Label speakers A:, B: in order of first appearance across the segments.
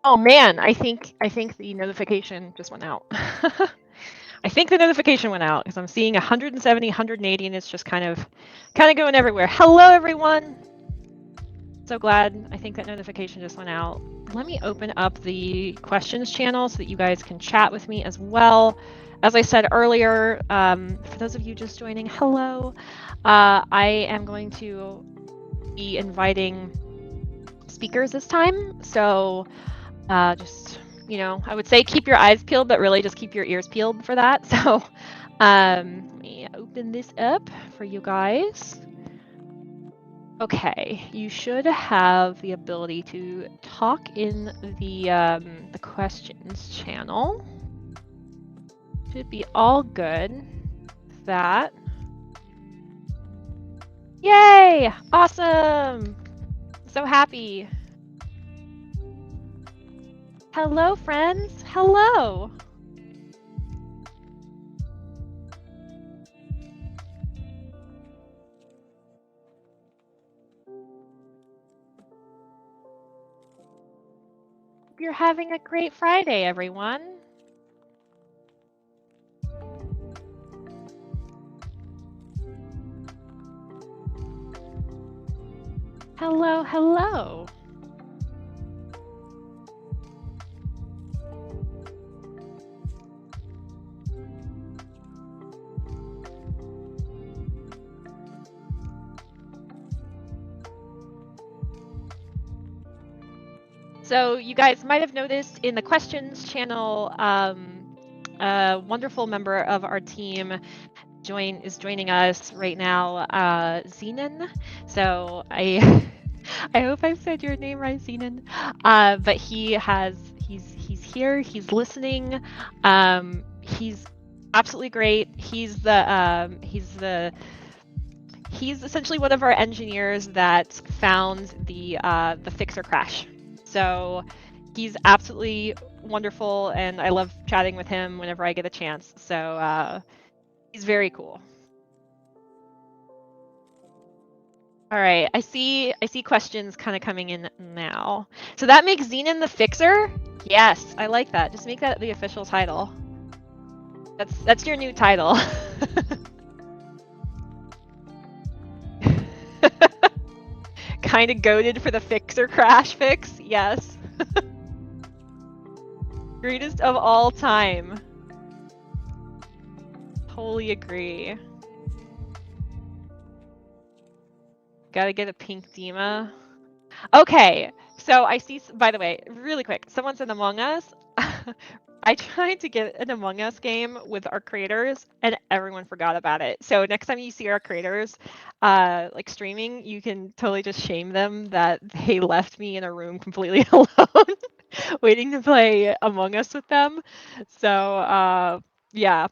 A: Oh man, I think the notification just went out. I think the notification went out because I'm seeing 170, 180, and it's just kind of going everywhere. Hello, everyone. So glad. I think that notification just went out. Let me open up the questions channel so that you guys can chat with me as well. As I said earlier, for those of you just joining, hello. I am going to be inviting speakers this time. So just, I would say keep your eyes peeled, but really just keep your ears peeled for that. So let me open this up for you guys. Okay, you should have the ability to talk in the questions channel. Should be all good with that. Yay! Awesome! So happy. Hello, friends. Hello. You're having a great Friday, everyone. Hello, hello. So you guys might have noticed in the questions channel, a wonderful member of our team is joining us right now, Zenon. So I I hope I said your name right, Zenon. But he's here. He's listening. He's absolutely great. He's essentially one of our engineers that found the fixer crash. So he's absolutely wonderful, and I love chatting with him whenever I get a chance. So he's very cool. All right, I see questions kind of coming in now. So that makes Zenon the fixer? Yes, I like that. Just make that the official title. That's your new title. Kind of goaded for the fixer crash fix. Yes. Greatest of all time. Totally agree. Gotta get a pink Dima. Okay, so I see, by the way, really quick, someone said Among Us. I tried to get an Among Us game with our creators and everyone forgot about it. So next time you see our creators like streaming, you can totally just shame them that they left me in a room completely alone waiting to play Among Us with them. So yeah,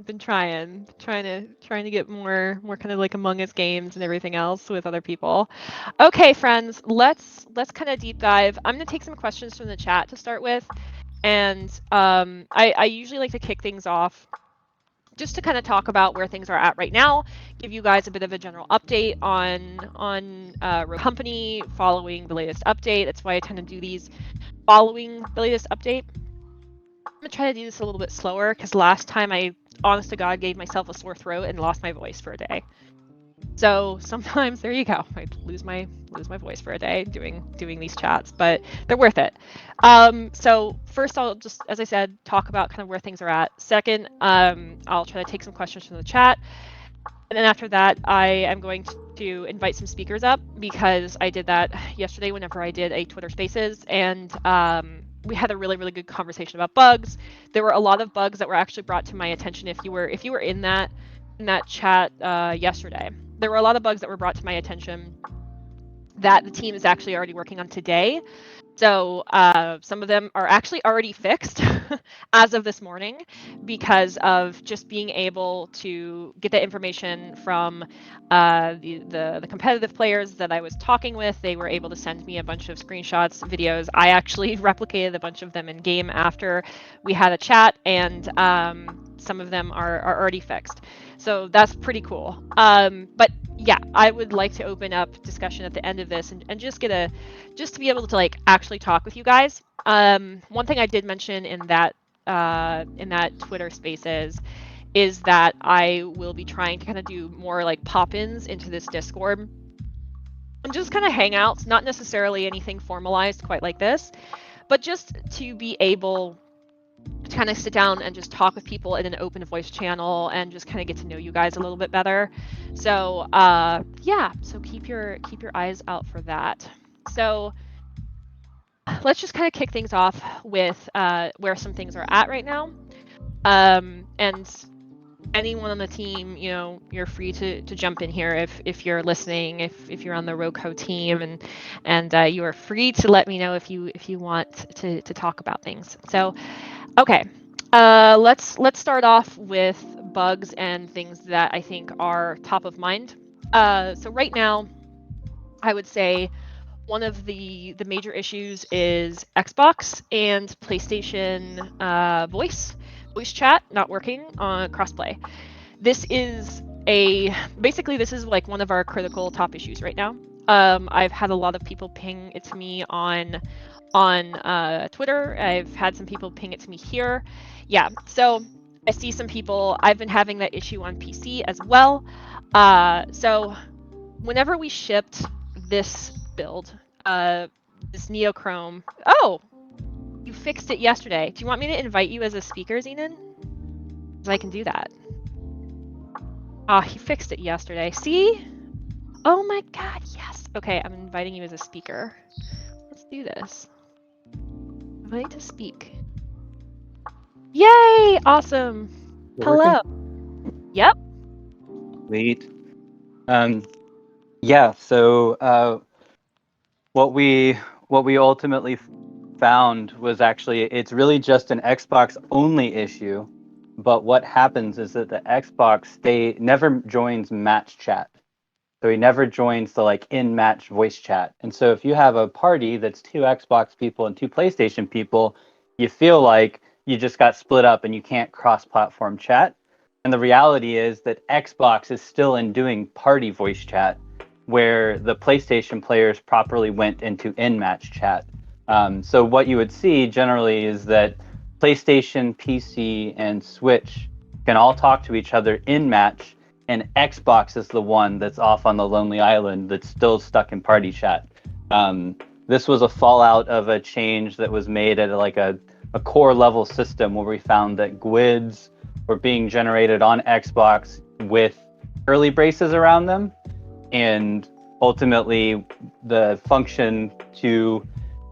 A: been trying to get more kind of like Among Us games and everything else with other people. Okay, friends, let's kind of deep dive. I'm gonna take some questions from the chat to start with, and I usually like to kick things off just to kind of talk about where things are at right now, give you guys a bit of a general update on company following the latest update. That's why I tend to do these following the latest update. I'm gonna try to do this a little bit slower because last time I, honest to God, gave myself a sore throat and lost my voice for a day. So sometimes there you go. I lose my voice for a day doing these chats, but they're worth it. So first I'll just, as I said, talk about kind of where things are at. Second, I'll try to take some questions from the chat. And then after that, I am going to invite some speakers up because I did that yesterday whenever I did a Twitter Spaces, and we had a really good conversation about bugs. There were a lot of bugs that were actually brought to my attention. If you were in that chat yesterday, there were a lot of bugs that were brought to my attention that the team is actually already working on today. So some of them are actually already fixed as of this morning because of just being able to get that information from the competitive players that I was talking with. They were able to send me a bunch of screenshots, videos. I actually replicated a bunch of them in game after we had a chat, and some of them are already fixed. So that's pretty cool. But yeah, I would like to open up discussion at the end of this and just to be able to like actually talk with you guys. one thing I did mention in that Twitter Spaces is that I will be trying to kind of do more like pop-ins into this Discord and just kind of hangouts, not necessarily anything formalized quite like this, but just to be able to kind of sit down and just talk with people in an open voice channel and just kind of get to know you guys a little bit better. So yeah, so keep your eyes out for that. So let's just kind of kick things off with where some things are at right now. And anyone on the team, you know, you're free to jump in here if you're listening, if you're on the Roco team, and you are free to let me know if you want to talk about things. So, okay, let's start off with bugs and things that I think are top of mind. So right now, I would say one of the major issues is Xbox and PlayStation voice chat not working on crossplay. This is basically this is like one of our critical top issues right now. I've had a lot of people ping it to me on Twitter. I've had some people ping it to me here. Yeah, so I see some people. I've been having that issue on PC as well. So whenever we shipped this build, this Neochrome. Oh, you fixed it yesterday. Do you want me to invite you as a speaker, Zenon? Because I can do that. Ah, he fixed it yesterday. See? Oh my god, yes. Okay, I'm inviting you as a speaker. Let's do this. Invite to speak. Yay! Awesome. Hello. Yep.
B: Sweet. Yeah, so what we ultimately found was actually it's really just an Xbox only issue, but what happens is that the Xbox never joins match chat. So he never joins the like in-match voice chat. And so if you have a party that's 2 Xbox people and 2 PlayStation people, you feel like you just got split up and you can't cross-platform chat. And the reality is that Xbox is still in doing party voice chat, where the PlayStation players properly went into in-match chat. So what you would see generally is that PlayStation, PC, and Switch can all talk to each other in-match, and Xbox is the one that's off on the lonely island that's still stuck in party chat. This was a fallout of a change that was made at like a core level system where we found that GUIDs were being generated on Xbox with curly braces around them, and ultimately the function to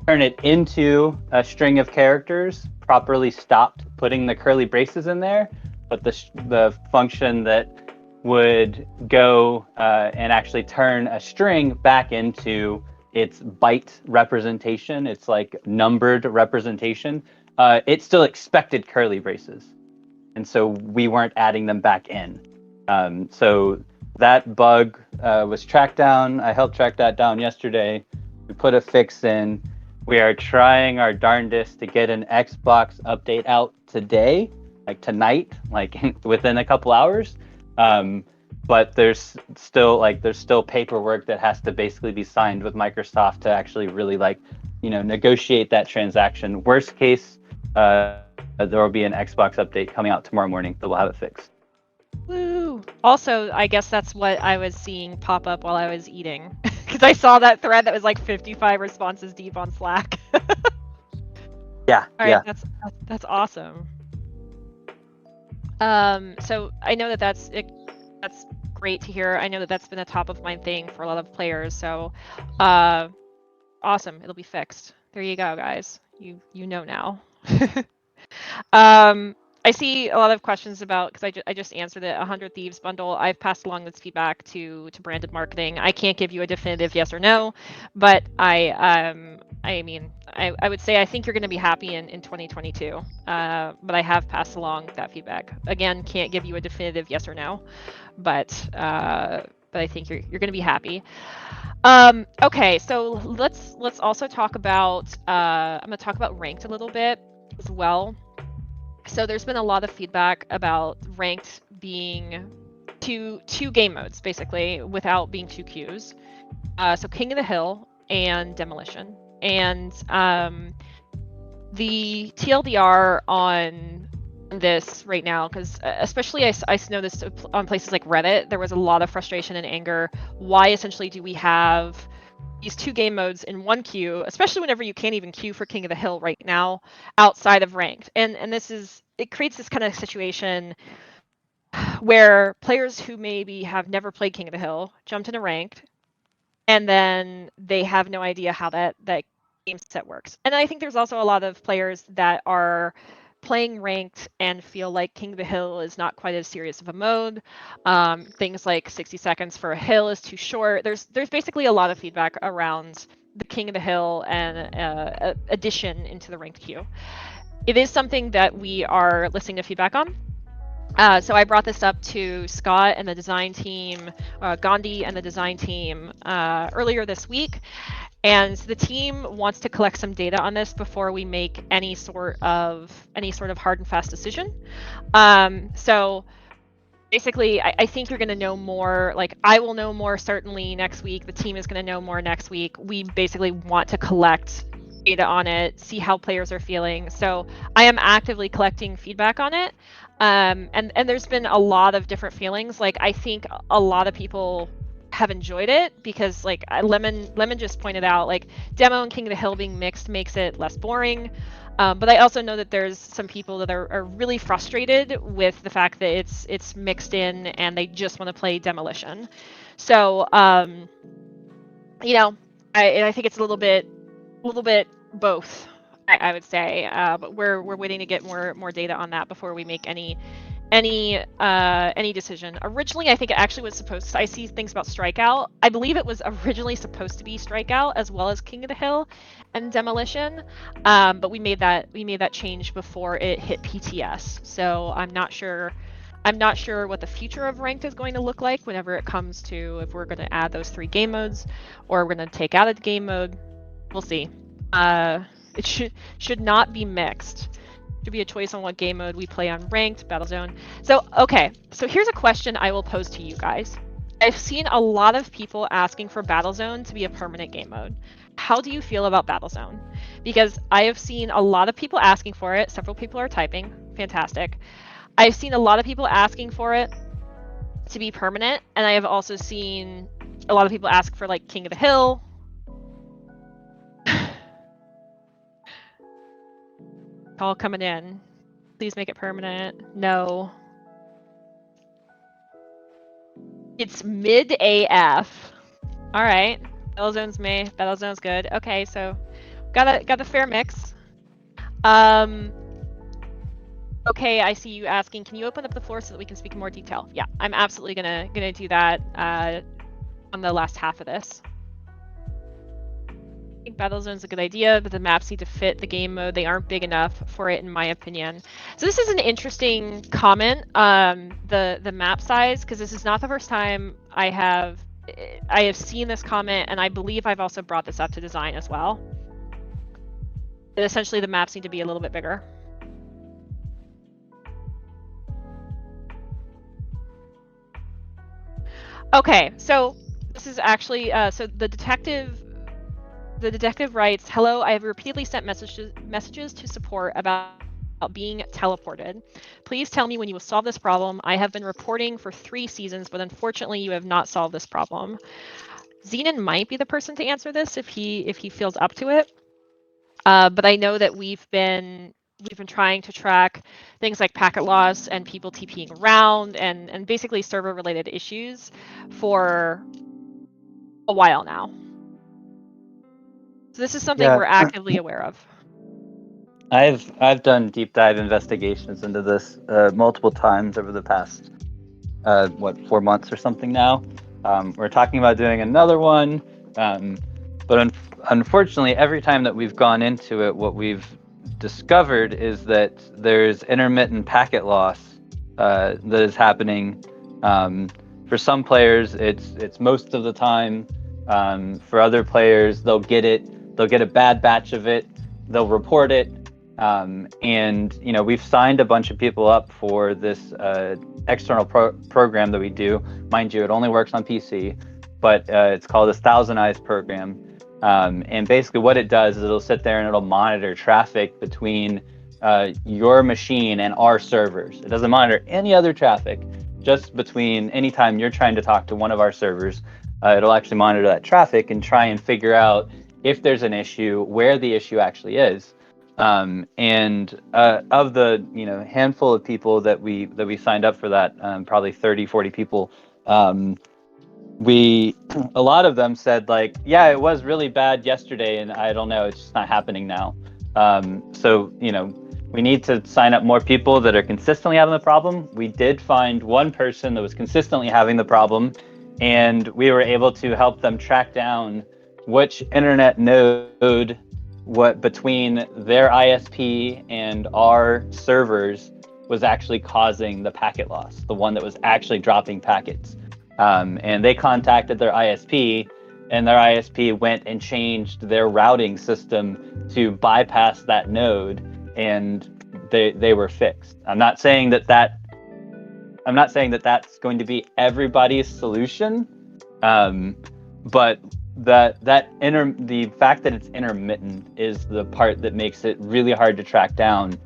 B: turn it into a string of characters properly stopped putting the curly braces in there, but the function that would go and actually turn a string back into its byte representation, its like numbered representation, it still expected curly braces. And so we weren't adding them back in. So that bug was tracked down. I helped track that down yesterday. We put a fix in. We are trying our darndest to get an Xbox update out today, like tonight, like within a couple hours. But there's still paperwork that has to basically be signed with Microsoft to actually really negotiate that transaction. Worst case, there will be an Xbox update coming out tomorrow morning that will have it fixed.
A: Woo! Also, I guess that's what I was seeing pop up while I was eating, because I saw that thread that was like 55 responses deep on Slack.
B: Yeah.
A: All right, that's awesome. So I know that's great to hear. I know that that's been a top of mind thing for a lot of players. So, awesome. It'll be fixed. There you go, guys. You know now. I see a lot of questions about, because I just answered it, 100 Thieves bundle. I've passed along this feedback to branded marketing. I can't give you a definitive yes or no, but I mean, I would say I think you're going to be happy in 2022. But I have passed along that feedback. Again, can't give you a definitive yes or no, but I think you're going to be happy. Okay, so let's also talk about I'm going to talk about ranked a little bit as well. So there's been a lot of feedback about ranked being two game modes, basically, without being 2 queues. So King of the Hill and Demolition. And the TLDR on this right now, because especially I know this on places like Reddit, there was a lot of frustration and anger. Why essentially do we have these two game modes in one queue, especially whenever you can't even queue for King of the Hill right now outside of ranked? And it creates this kind of situation where players who maybe have never played King of the Hill jumped into ranked, and then they have no idea how that game set works. And I think there's also a lot of players that are playing ranked and feel like King of the Hill is not quite as serious of a mode. Things like 60 seconds for a hill is too short. There's basically a lot of feedback around the King of the Hill and addition into the ranked queue. It is something that we are listening to feedback on. So I brought this up to Scott and the design team, Gandhi and the design team earlier this week, and the team wants to collect some data on this before we make any sort of hard and fast decision. So basically, I think you're going to know more. Like, I will know more certainly next week. The team is going to know more next week. We basically want to collect data on it, see how players are feeling. So I am actively collecting feedback on it. And there's been a lot of different feelings. Like, I think a lot of people have enjoyed it because, like, Lemon just pointed out, like, demo and King of the Hill being mixed makes it less boring. But I also know that there's some people that are really frustrated with the fact that it's mixed in and they just want to play Demolition. So you know, I think it's a little bit both. I would say, but we're waiting to get more data on that before we make any decision. Originally, I think it actually was supposed to, I see things about Strikeout. I believe it was originally supposed to be Strikeout as well as King of the Hill and Demolition, but we made that change before it hit PTS. So I'm not sure what the future of ranked is going to look like whenever it comes to if we're going to add those 3 game modes or we're going to take out a game mode. We'll see. It should not be mixed. Should be a choice on what game mode we play on ranked, Battlezone. So, okay. So here's a question I will pose to you guys. I've seen a lot of people asking for Battlezone to be a permanent game mode. How do you feel about Battlezone? Because I have seen a lot of people asking for it. Several people are typing. Fantastic. I've seen a lot of people asking for it to be permanent, and I have also seen a lot of people ask for, like, King of the Hill. Call coming in. Please make it permanent. No. It's mid AF. All right. Battlezone's me. Battlezone's good. Okay, so got a fair mix. Okay, I see you asking, can you open up the floor so that we can speak in more detail? Yeah, I'm absolutely gonna do that on the last half of this. I think Battlezone's a good idea, but the maps need to fit the game mode. They aren't big enough for it, in my opinion. So this is an interesting comment, the map size, because this is not the first time I have seen this comment, and I believe I've also brought this up to design as well. That essentially the maps need to be a little bit bigger. Okay, so this is actually so the detective writes, "Hello, I have repeatedly sent messages to support about being teleported. Please tell me when you will solve this problem. I have been reporting for 3 seasons, but unfortunately you have not solved this problem." Xenon might be the person to answer this if he feels up to it. But I know that we've been trying to track things like packet loss and people TPing around and basically server related issues for a while now. So this is something we're actively aware of.
B: I've done deep dive investigations into this multiple times over the past 4 months or something now. We're talking about doing another one, but unfortunately, every time that we've gone into it, what we've discovered is that there's intermittent packet loss that is happening. For some players, it's most of the time. For other players, they'll get a bad batch of it, they'll report it, and we've signed a bunch of people up for this external program that we do. Mind you, it only works on PC, but it's called a Thousand Eyes program. And basically what it does is it'll sit there and it'll monitor traffic between your machine and our servers. It doesn't monitor any other traffic, just between anytime you're trying to talk to one of our servers. It'll actually monitor that traffic and try and figure out if there's an issue, where the issue actually is. And of the handful of people that we signed up for that, probably 30-40 people, a lot of them said, like, yeah, it was really bad yesterday and I don't know, it's just not happening now. So we need to sign up more people that are consistently having the problem. We did find one person that was consistently having the problem, and we were able to help them track down which internet node, what between their ISP and our servers was actually causing the packet loss, the one that was actually dropping packets. And they contacted their ISP, and their ISP went and changed their routing system to bypass that node, and they were fixed. I'm not saying that that's going to be everybody's solution, but the fact that it's intermittent is the part that makes it really hard to track down.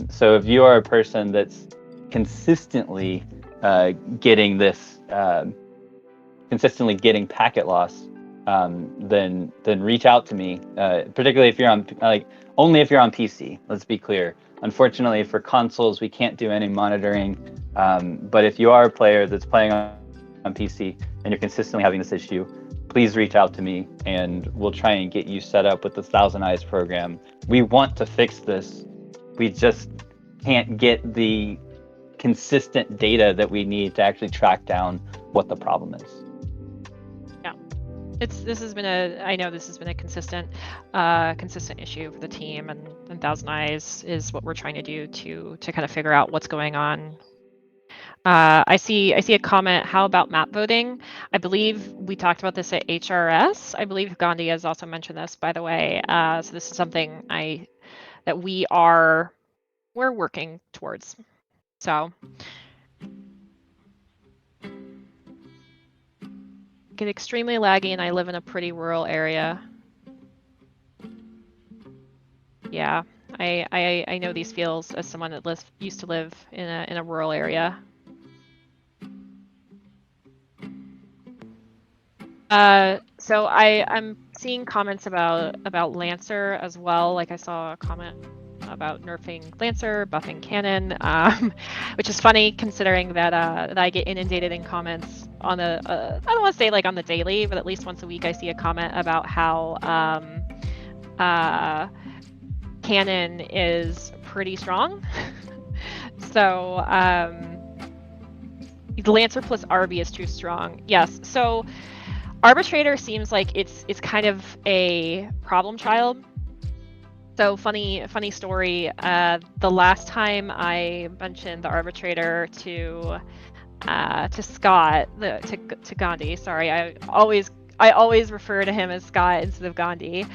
B: So if you are a person that's consistently getting packet loss, then reach out to me. Particularly if you're on only if you're on PC. Let's be clear. Unfortunately, for consoles, we can't do any monitoring. But if you are a player that's playing on PC and you're consistently having this issue, please reach out to me, and we'll try and get you set up with the Thousand Eyes program. We want to fix this. We just can't get the consistent data that we need to actually track down what the problem is.
A: Yeah, this has been a consistent issue for the team, and Thousand Eyes is what we're trying to do to kind of figure out what's going on. I see a comment. How about map voting? I believe we talked about this at HRS. I believe Gandhi has also mentioned this, by the way. So this is something that we're working towards. So get extremely laggy, and I live in a pretty rural area. Yeah, I know these feels as someone that used to live in a rural area. So I'm seeing comments about Lancer as well. Like I saw a comment about nerfing Lancer, buffing Cannon, which is funny considering that I get inundated in comments on I don't want to say like on the daily, but at least once a week I see a comment about how Cannon is pretty strong. So Lancer plus Arby is too strong. Yes. So Arbitrator seems like it's kind of a problem child. So funny story. The last time I mentioned the Arbitrator to Scott, to Gandhi. Sorry, I always refer to him as Scott instead of Gandhi.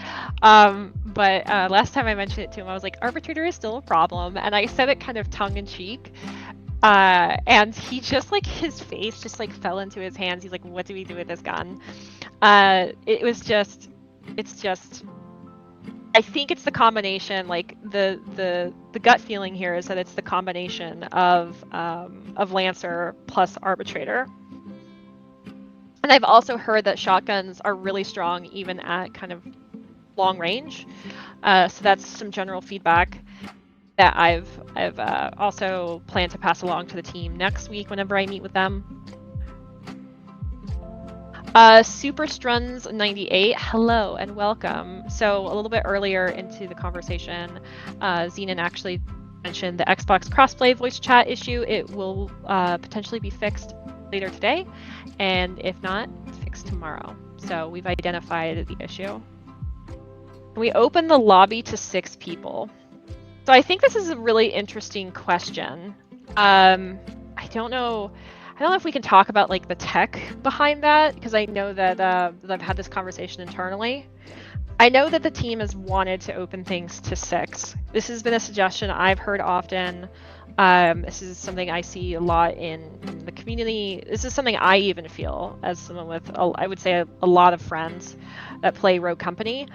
A: But last time I mentioned it to him, I was like, Arbitrator is still a problem, and I said it kind of tongue in cheek. And he just like his face just like fell into his hands. He's like, what do we do with this gun? It's just I think it's the combination, like the gut feeling here is that it's the combination of Lancer plus Arbitrator. And I've also heard that shotguns are really strong even at kind of long range. So that's some general feedback that I've also planned to pass along to the team next week whenever I meet with them. Super Struns 98, hello and welcome. So a little bit earlier into the conversation, Zenon actually mentioned the Xbox crossplay voice chat issue. It will potentially be fixed later today, and if not, it's fixed tomorrow. So we've identified the issue. We open the lobby to 6 people. So I think this is a really interesting question. I don't know if we can talk about like the tech behind that, because I know that I've had this conversation internally. I know that the team has wanted to open things to 6. This has been a suggestion I've heard often. This is something I see a lot in the community. This is something I even feel as someone with, I would say, a lot of friends that play Rogue Company.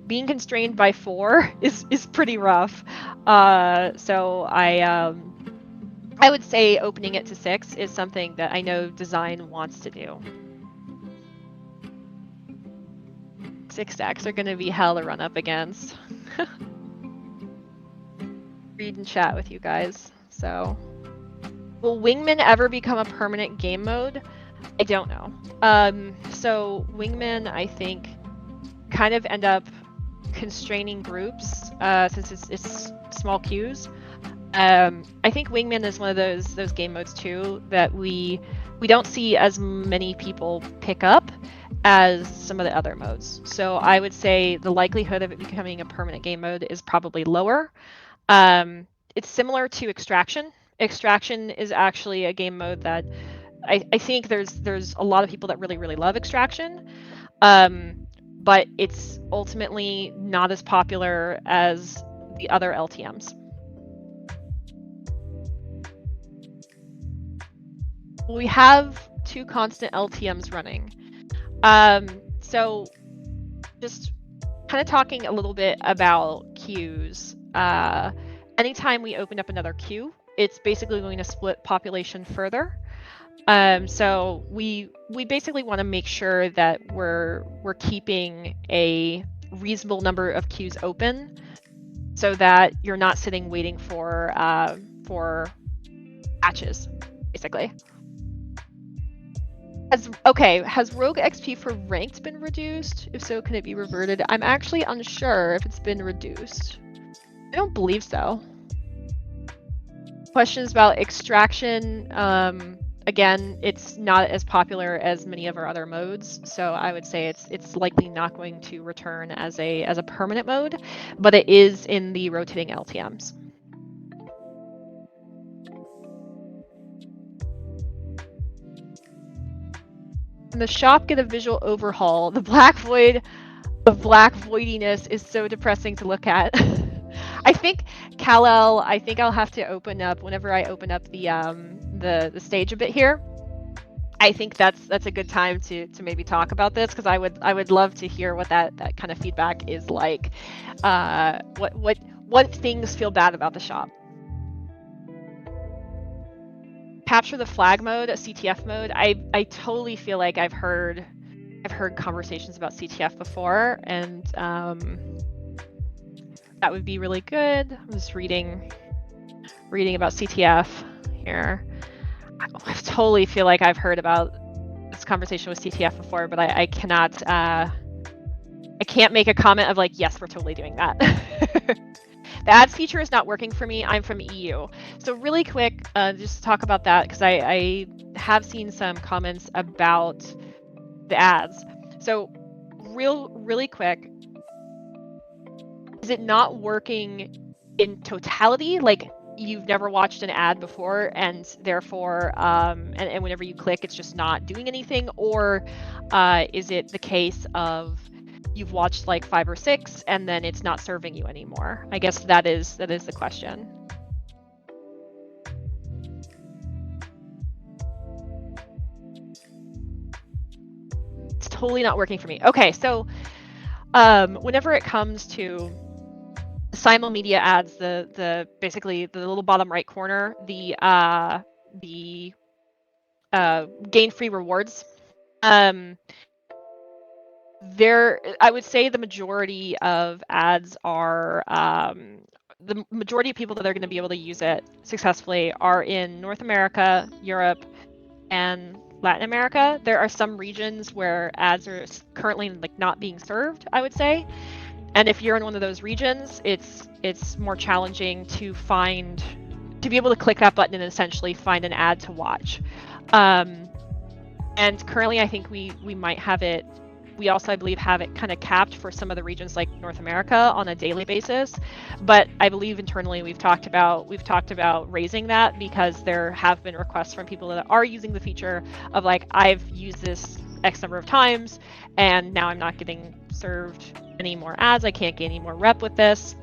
A: Being constrained by 4 is pretty rough. So I would say opening it to 6 is something that I know design wants to do. 6 stacks are going to be hell to run up against. Read and chat with you guys. So, will Wingman ever become a permanent game mode? I don't know. So Wingman, I think, kind of end up constraining groups since it's small queues. I think Wingman is one of those game modes too that we don't see as many people pick up as some of the other modes. So I would say the likelihood of it becoming a permanent game mode is probably lower. It's similar to Extraction. Extraction is actually a game mode that I think there's a lot of people that really love Extraction, but it's ultimately not as popular as the other LTMs. We have 2 constant LTMs running. So just kind of talking a little bit about queues. Anytime we open up another queue, it's basically going to split population further. So we basically want to make sure that we're keeping a reasonable number of queues open, so that you're not sitting waiting for patches, basically. Has Rogue XP for ranked been reduced? If so, can it be reverted? I'm actually unsure if it's been reduced. I don't believe so. Questions about Extraction. Again, it's not as popular as many of our other modes, so I would say it's likely not going to return as a permanent mode, but it is in the rotating LTMs. When the shop get a visual overhaul, the black voidiness is so depressing to look at. I think Kal-El, I'll have to open up whenever I open up the stage a bit here. I think that's a good time to maybe talk about this, because I would love to hear what that kind of feedback is like. What things feel bad about the shop. Capture the flag mode, CTF mode. I totally feel like I've heard conversations about CTF before, and that would be really good. I'm just reading about CTF here. I totally feel like I've heard about this conversation with CTF before, but I cannot I can't make a comment of like, yes, we're totally doing that. The ads feature is not working for me. I'm from EU. So really quick, just to talk about that, because I have seen some comments about the ads. So really quick, is it not working in totality? Like, you've never watched an ad before, and therefore, and whenever you click, it's just not doing anything? Or is it the case of you've watched like 5 or 6 and then it's not serving you anymore? I guess that is the question. It's totally not working for me. Okay, so whenever it comes to simul media ads, the basically the little bottom right corner, the gain free rewards, there, I would say the majority of ads are the majority of people that are going to be able to use it successfully are in North America, Europe, and Latin America. There are some regions where ads are currently like not being served, I would say. And if you're in one of those regions, it's more challenging to be able to click that button and essentially find an ad to watch. And currently, I think we might have it. We also, I believe, have it kind of capped for some of the regions like North America on a daily basis. But I believe internally we've talked about raising that, because there have been requests from people that are using the feature of like, I've used this X number of times and now I'm not getting served any more ads. I can't get any more rep with this.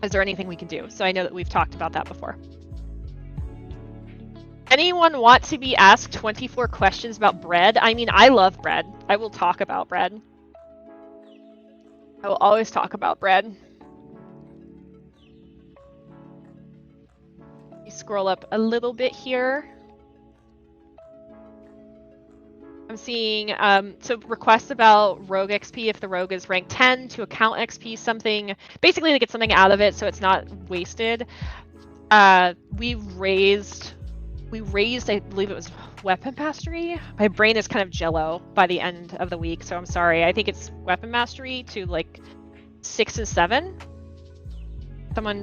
A: Is there anything we can do? So I know that we've talked about that before. Anyone want to be asked 24 questions about bread? I mean, I love bread. I will talk about bread. I will always talk about bread. You scroll up a little bit here. I'm seeing so requests about rogue XP if the rogue is rank 10 to account XP something, basically to get something out of it so it's not wasted. We raised I believe it was weapon mastery. My brain is kind of jello by the end of the week, so I'm sorry. I think it's weapon mastery to like 6 and 7.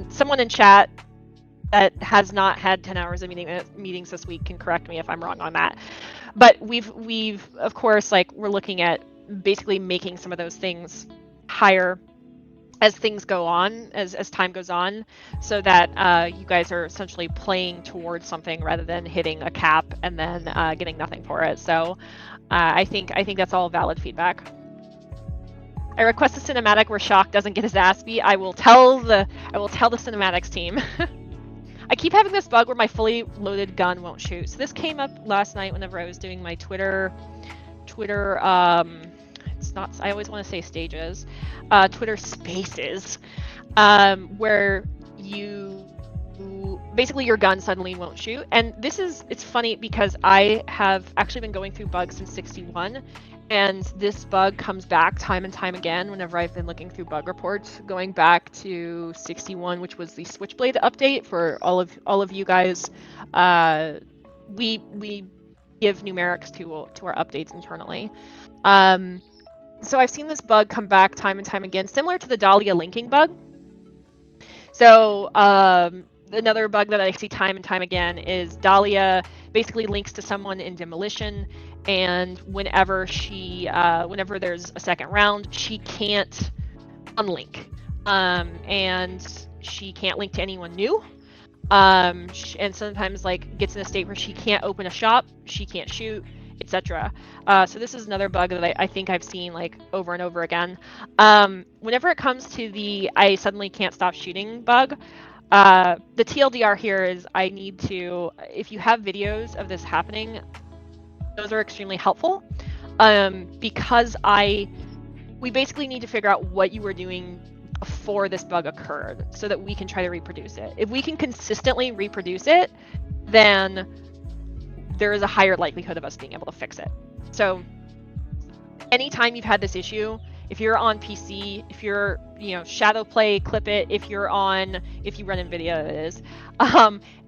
A: Someone in chat that has not had 10 hours of meetings this week can correct me if I'm wrong on that. But we've of course, like, we're looking at basically making some of those things higher as things go on, as time goes on, so that you guys are essentially playing towards something rather than hitting a cap and then getting nothing for it. So I think that's all valid feedback. I request a cinematic where Shock doesn't get his ass beat. I will tell the cinematics team. I keep having this bug where my fully loaded gun won't shoot. So this came up last night whenever I was doing my Twitter, it's not, I always want to say stages, Twitter spaces, where you, basically your gun suddenly won't shoot. And it's funny because I have actually been going through bugs since 61. And this bug comes back time and time again whenever I've been looking through bug reports, going back to 61, which was the Switchblade update for all of you guys. We give numerics to our updates internally. So I've seen this bug come back time and time again, similar to the Dahlia linking bug. So another bug that I see time and time again is Dahlia basically links to someone in demolition, and whenever there's a second round, she can't unlink, and she can't link to anyone new, and sometimes like gets in a state where she can't open a shop, she can't shoot, etc. So this is another bug that I think I've seen like over and over again. Whenever it comes to the I suddenly can't stop shooting bug, the TLDR here is I need to, if you have videos of this happening, those are extremely helpful, because we basically need to figure out what you were doing before this bug occurred so that we can try to reproduce it. If we can consistently reproduce it, then there is a higher likelihood of us being able to fix it. So anytime you've had this issue, if you're on PC, if you're, shadow play, clip it. If you run NVIDIA, it is.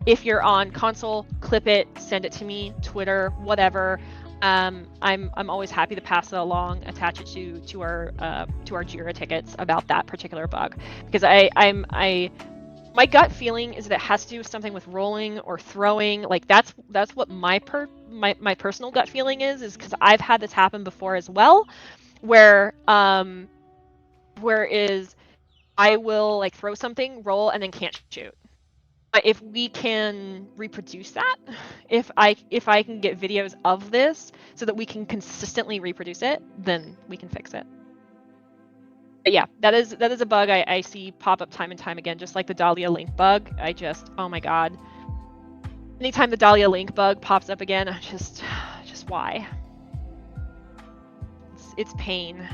A: If you're on console, clip it, send it to me, Twitter, whatever. I'm always happy to pass it along, attach it to our Jira tickets about that particular bug, because my gut feeling is that it has to do with something with rolling or throwing. Like that's what my personal gut feeling is because I've had this happen before as well, where I will like throw something, roll, and then can't shoot. But if we can reproduce that, if I can get videos of this so that we can consistently reproduce it, then we can fix it. But yeah, that is a bug I see pop up time and time again, just like the Dahlia link bug. Oh my god. Anytime the Dahlia link bug pops up again, I just why? It's pain.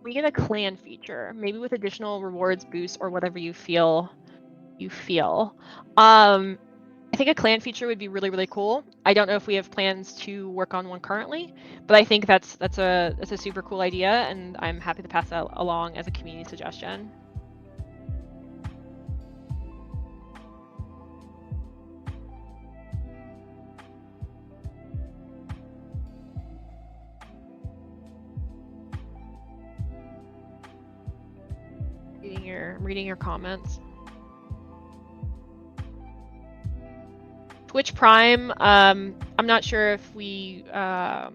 A: We get a clan feature, maybe with additional rewards, boosts, or whatever you feel. I think a clan feature would be really, really cool. I don't know if we have plans to work on one currently, but I think that's a super cool idea, and I'm happy to pass that along as a community suggestion. Reading your comments. Twitch Prime, I'm not sure if we have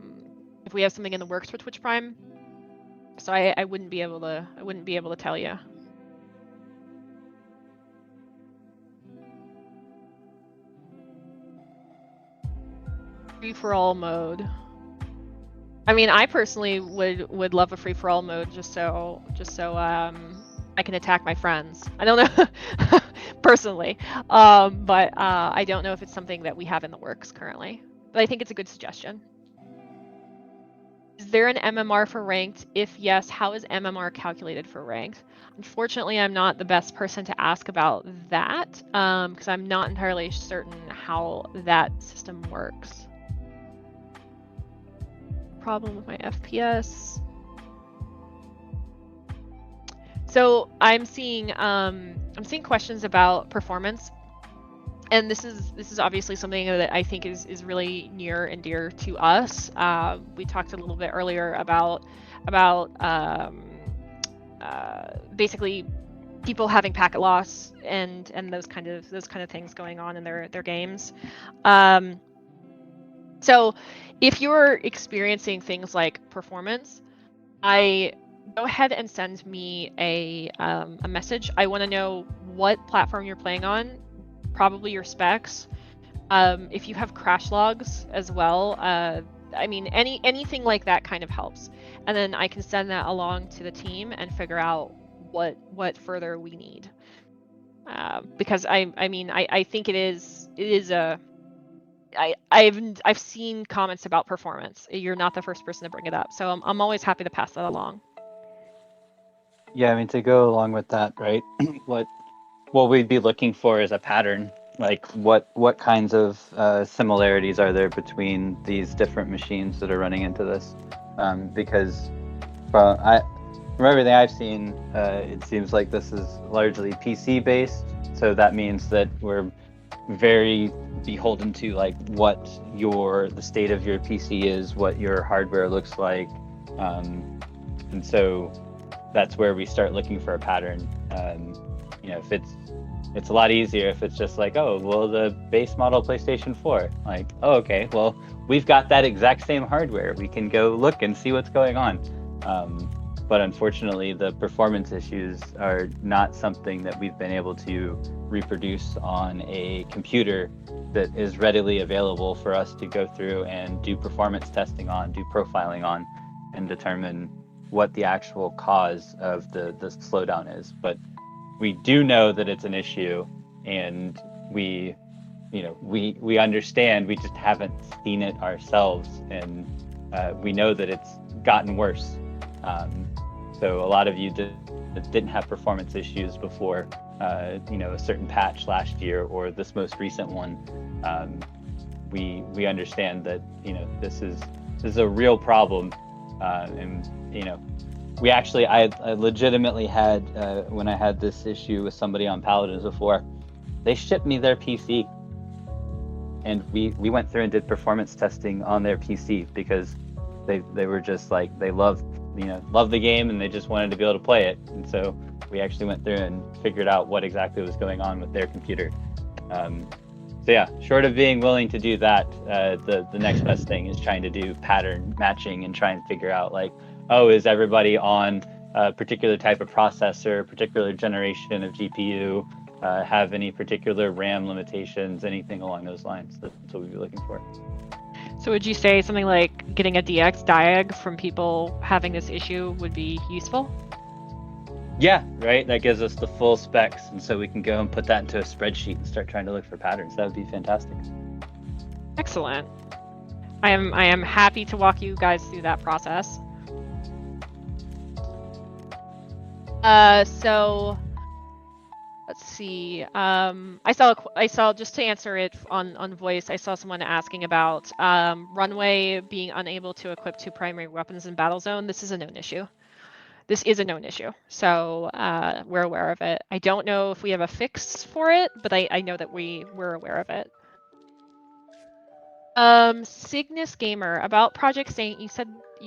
A: something in the works for Twitch Prime, so I wouldn't be able to tell you. Free-for-all mode. I mean, I personally would love a free-for-all mode just so I can attack my friends. I don't know personally, but I don't know if it's something that we have in the works currently. But I think it's a good suggestion. Is there an MMR for ranked? If yes, how is MMR calculated for ranked? Unfortunately, I'm not the best person to ask about that because I'm not entirely certain how that system works. Problem with my FPS. So I'm seeing questions about performance, and this is obviously something that I think is really near and dear to us. We talked a little bit earlier about basically people having packet loss and those kind of things going on in their games. So if you're experiencing things like performance, go ahead and send me a message. I want to know what platform you're playing on, probably your specs. If you have crash logs as well, I mean, anything like that kind of helps. And then I can send that along to the team and figure out what further we need. Because I think it is a I've seen comments about performance. You're not the first person to bring it up, so I'm always happy to pass that along.
B: Yeah, I mean, to go along with that, right? what we'd be looking for is a pattern. Like what kinds of similarities are there between these different machines that are running into this? Because from everything I've seen, it seems like this is largely PC based. So that means that we're very beholden to like what the state of your PC is, what your hardware looks like, and so that's where we start looking for a pattern. If it's a lot easier if it's just like, oh, well, the base model PlayStation 4, like, oh, okay, well, we've got that exact same hardware. We can go look and see what's going on. But unfortunately, the performance issues are not something that we've been able to reproduce on a computer that is readily available for us to go through and do performance testing on, do profiling on, and determine what the actual cause of the slowdown is. But we do know that it's an issue, and we understand. We just haven't seen it ourselves, and we know that it's gotten worse. So a lot of you didn't have performance issues before, a certain patch last year or this most recent one. We understand that this is a real problem, and we actually I legitimately had when I had this issue with somebody on Paladins before, they shipped me their PC, and we went through and did performance testing on their PC because they were just like, they loved the game and they just wanted to be able to play it. And so we actually went through and figured out what exactly was going on with their computer. So yeah, short of being willing to do that, the next best thing is trying to do pattern matching and try and figure out like, oh, is everybody on a particular type of processor, particular generation of GPU, have any particular RAM limitations, anything along those lines. That's what we'd be looking for.
A: So would you say something like getting a DX diag from people having this issue would be useful?
B: Yeah, right. That gives us the full specs, and so we can go and put that into a spreadsheet and start trying to look for patterns. That would be fantastic.
A: Excellent. I am happy to walk you guys through that process. So let's see. I saw just to answer it on voice. I saw someone asking about Runway being unable to equip 2 primary weapons in Battle Zone. This is a known issue. This is a known issue, so we're aware of it. I don't know if we have a fix for it, but I know that we're aware of it. Cygnus Gamer, about Project Saint, you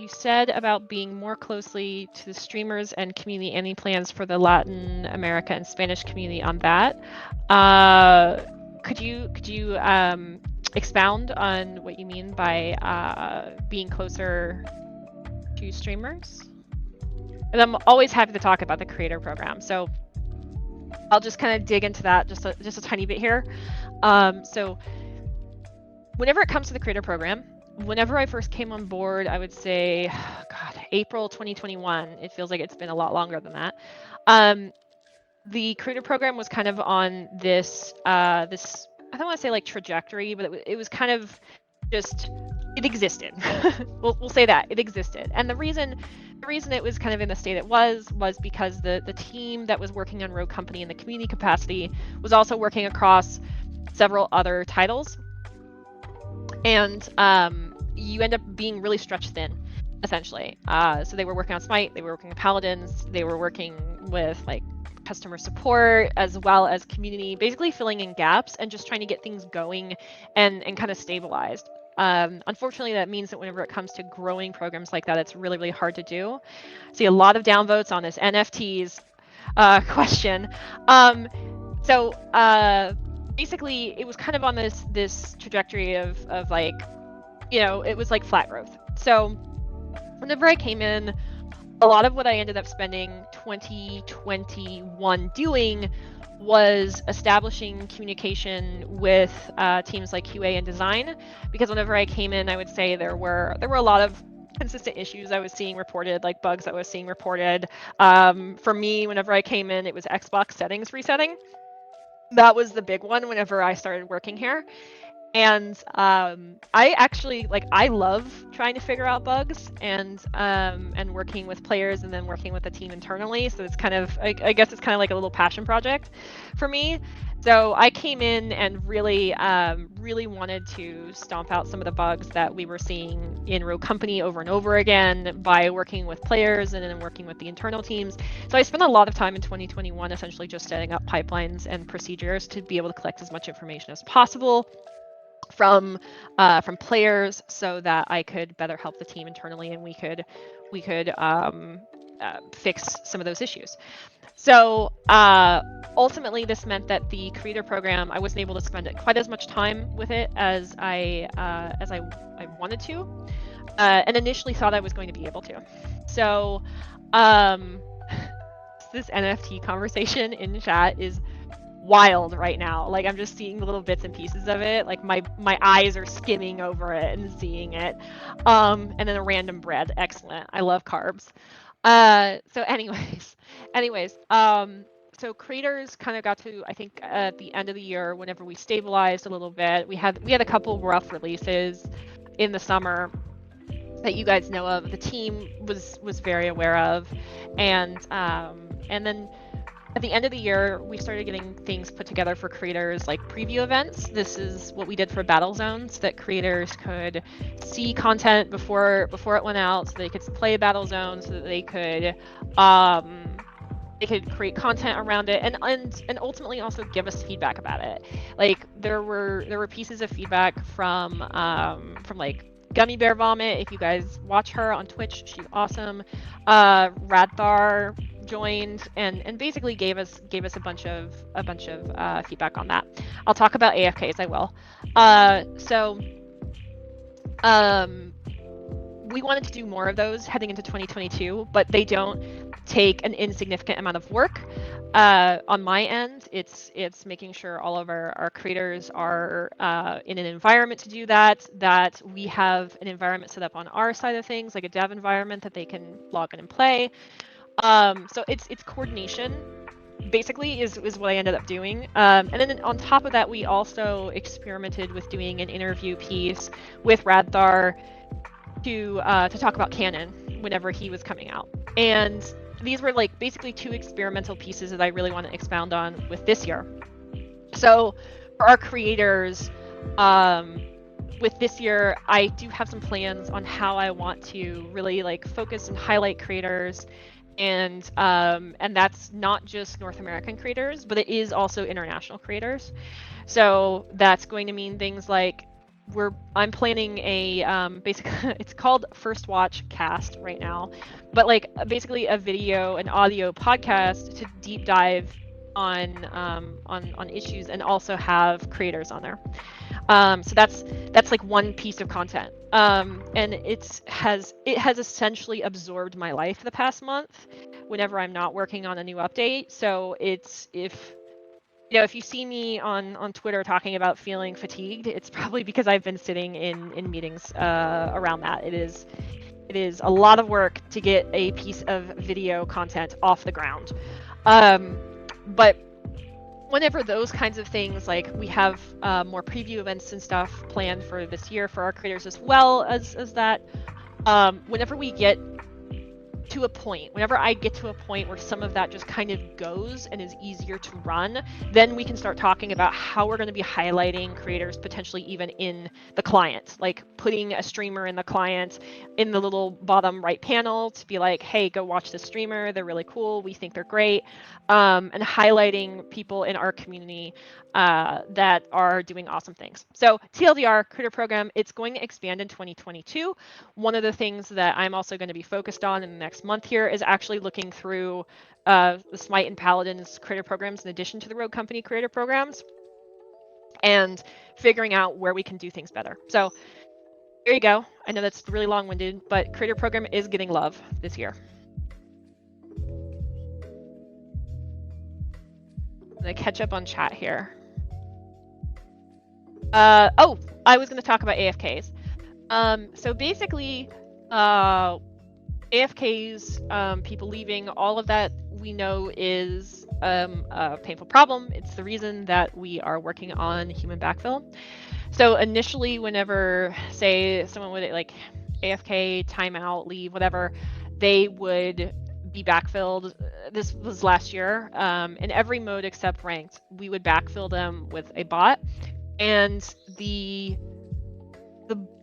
A: said about being more closely to the streamers and community. Any plans for the Latin America and Spanish community on that? Could you expound on what you mean by being closer to streamers? And I'm always happy to talk about the creator program, so I'll just kind of dig into that just a tiny bit here. So whenever it comes to the creator program, whenever I first came on board, I would say, God, April 2021. It feels like it's been a lot longer than that. The creator program was kind of on this this, I don't want to say like trajectory, but it was kind of just, it existed. We'll say that it existed, and the reason it was kind of in the state it was because the team that was working on Rogue Company in the community capacity was also working across several other titles, and you end up being really stretched thin, essentially. So they were working on Smite, they were working with Paladins, they were working with like customer support as well as community, basically filling in gaps and just trying to get things going and kind of stabilized. Unfortunately, that means that whenever it comes to growing programs like that, it's really, really hard to do. See a lot of downvotes on this NFTs question. So basically, it was kind of on this trajectory of like, you know, it was like flat growth. So whenever I came in, a lot of what I ended up spending 2021 doing was establishing communication with teams like QA and design, because whenever I came in, I would say there were a lot of consistent issues I was seeing reported, like bugs I was seeing reported. For me, whenever I came in, it was Xbox settings resetting. That was the big one whenever I started working here. And I actually, like, I love trying to figure out bugs and working with players and then working with the team internally. So it's kind of, I guess it's kind of like a little passion project for me. So I came in and really wanted to stomp out some of the bugs that we were seeing in Rogue Company over and over again by working with players and then working with the internal teams. So I spent a lot of time in 2021 essentially just setting up pipelines and procedures to be able to collect as much information as possible from players, so that I could better help the team internally and we could fix some of those issues. So ultimately, this meant that the creator program, I wasn't able to spend quite as much time with it as I wanted to, and initially thought I was going to be able to. So this NFT conversation in chat is wild right now. Like, I'm just seeing the little bits and pieces of it. Like my eyes are skimming over it and seeing it. And then a random bread. Excellent. I love carbs. So anyways, so creators kind of got to, I think, at the end of the year, whenever we stabilized a little bit, we had a couple rough releases in the summer that you guys know of. The team was very aware of, and then at the end of the year, we started getting things put together for creators, like preview events. This is what we did for Battle Zones, so that creators could see content before it went out, so they could play Battle Zone, so that they could create content around it, and ultimately also give us feedback about it. Like, there were pieces of feedback from like Gummy Bear Vomit. If you guys watch her on Twitch, she's awesome. Radthar joined and basically gave us a bunch of feedback on that. I'll talk about AFKs. I will. So we wanted to do more of those heading into 2022, but they don't take an insignificant amount of work. On my end, it's making sure all of our creators are in an environment to do that, that we have an environment set up on our side of things, like a dev environment that they can log in and play. So it's coordination, basically, is what I ended up doing. And then on top of that, we also experimented with doing an interview piece with Radthar to talk about canon whenever he was coming out. And these were like basically two experimental pieces that I really want to expound on with this year. So for our creators, with this year, I do have some plans on how I want to really like focus and highlight creators, and that's not just North American creators, but it is also international creators. So that's going to mean things like I'm planning a basically it's called First Watch Cast right now, but like basically a video and audio podcast to deep dive on issues and also have creators on there. So that's like one piece of content, and it has essentially absorbed my life the past month whenever I'm not working on a new update. So it's, if you know, if you see me on Twitter talking about feeling fatigued, it's probably because I've been sitting in meetings around that. It is a lot of work to get a piece of video content off the ground. But whenever those kinds of things, like we have more preview events and stuff planned for this year for our creators, as well as that, whenever we get to a point, whenever I get to a point where some of that just kind of goes and is easier to run, then we can start talking about how we're going to be highlighting creators potentially even in the client, like putting a streamer in the client in the little bottom right panel to be like, hey, go watch this streamer. They're really cool. We think they're great. And highlighting people in our community that are doing awesome things. So TLDR, Creator Program, it's going to expand in 2022. One of the things that I'm also going to be focused on in the next month here is actually looking through the Smite and Paladin's creator programs in addition to the Rogue Company creator programs and figuring out where we can do things better. So there you go. I know that's really long-winded, but creator program is getting love this year. I'm going to catch up on chat here. Oh, I was going to talk about AFKs. So basically, AFKs, people leaving, all of that we know is a painful problem. It's the reason that we are working on human backfill. So initially, whenever, say, someone would like AFK, timeout, leave, whatever, they would be backfilled. This was last year. In every mode except ranked, we would backfill them with a bot. And the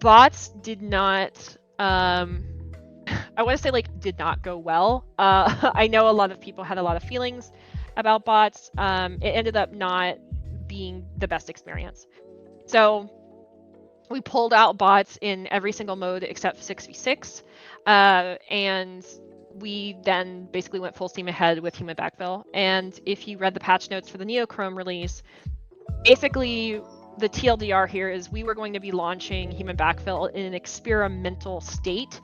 A: bots did not I want to say like did not go well. I know a lot of people had a lot of feelings about bots. It ended up not being the best experience. So we pulled out bots in every single mode except 6v6, and we then basically went full steam ahead with human backfill. And if you read the patch notes for the Neochrome release, basically the TLDR here is we were going to be launching human backfill in an experimental state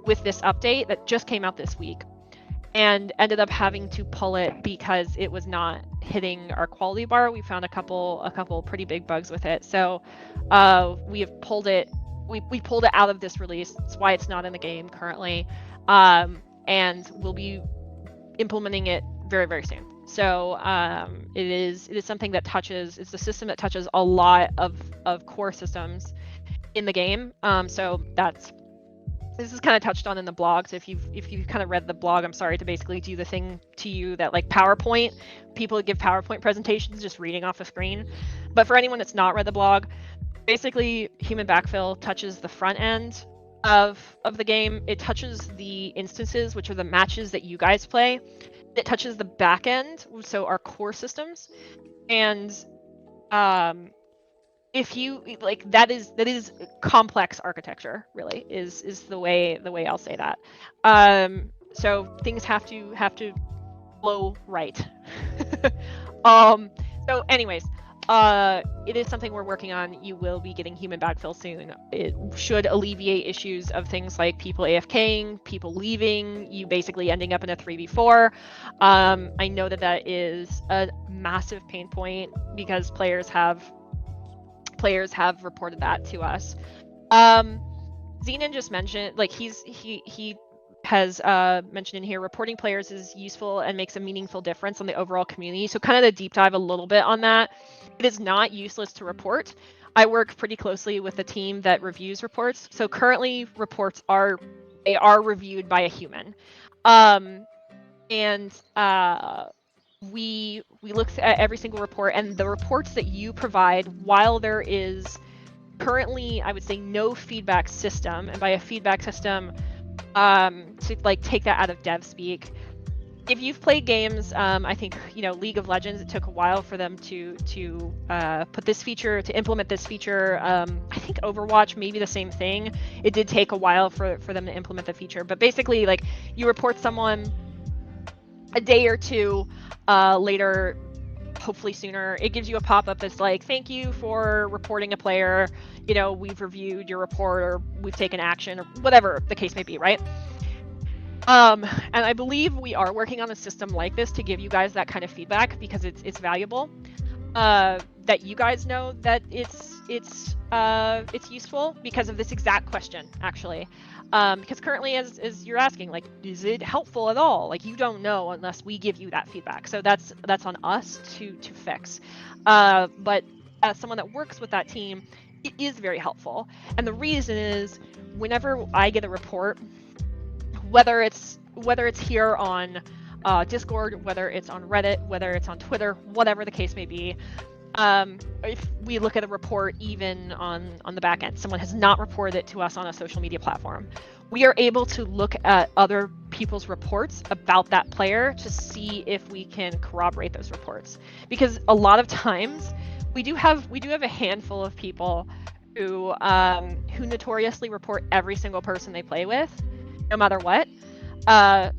A: with this update that just came out this week, and ended up having to pull it because it was not hitting our quality bar. We found a couple pretty big bugs with it, so we have pulled it. We pulled it out of this release. That's why it's not in the game currently, and we'll be implementing it very, very soon. So it is something that touches. It's a system that touches a lot of core systems in the game. So this is kind of touched on in the blog. So if you've kind of read the blog, I'm sorry to basically do the thing to you that like PowerPoint, people give PowerPoint presentations just reading off a screen. But for anyone that's not read the blog, basically human backfill touches the front end of the game. It touches the instances, which are the matches that you guys play. It touches the back end, so our core systems. And if you like, that is complex architecture, really, is the way I'll say that. So things have to flow right. So anyways, it is something we're working on. You will be getting human backfill soon. It should alleviate issues of things like people AFKing, people leaving, you basically ending up in a 3v4. I know that is a massive pain point because players have reported that to us. Zenon just mentioned, like he has mentioned in here, reporting players is useful and makes a meaningful difference on the overall community. So kind of to deep dive a little bit on that, it is not useless to report. I work pretty closely with the team that reviews reports. So currently reports are reviewed by a human. We look at every single report, and the reports that you provide, while there is currently, I would say, no feedback system, and by a feedback system, to like take that out of dev speak. If you've played games, I think League of Legends, it took a while for them to put this feature, to implement this feature. I think Overwatch, maybe the same thing. It did take a while for them to implement the feature, but basically, like, you report someone a day or two later, hopefully sooner, it gives you a pop-up that's like, thank you for reporting a player, we've reviewed your report, or we've taken action, or whatever the case may be, right? And I believe we are working on a system like this to give you guys that kind of feedback because it's valuable. that you guys know that it's useful because of this exact question, actually. Because currently, as you're asking, like, is it helpful at all? Like, you don't know unless we give you that feedback. So that's on us to fix. But as someone that works with that team, it is very helpful. And the reason is, whenever I get a report, whether it's here on Discord, whether it's on Reddit, whether it's on Twitter, whatever the case may be, if we look at a report even on the back end, someone has not reported it to us on a social media platform, we are able to look at other people's reports about that player to see if we can corroborate those reports. Because a lot of times we do have a handful of people who notoriously report every single person they play with, no matter what.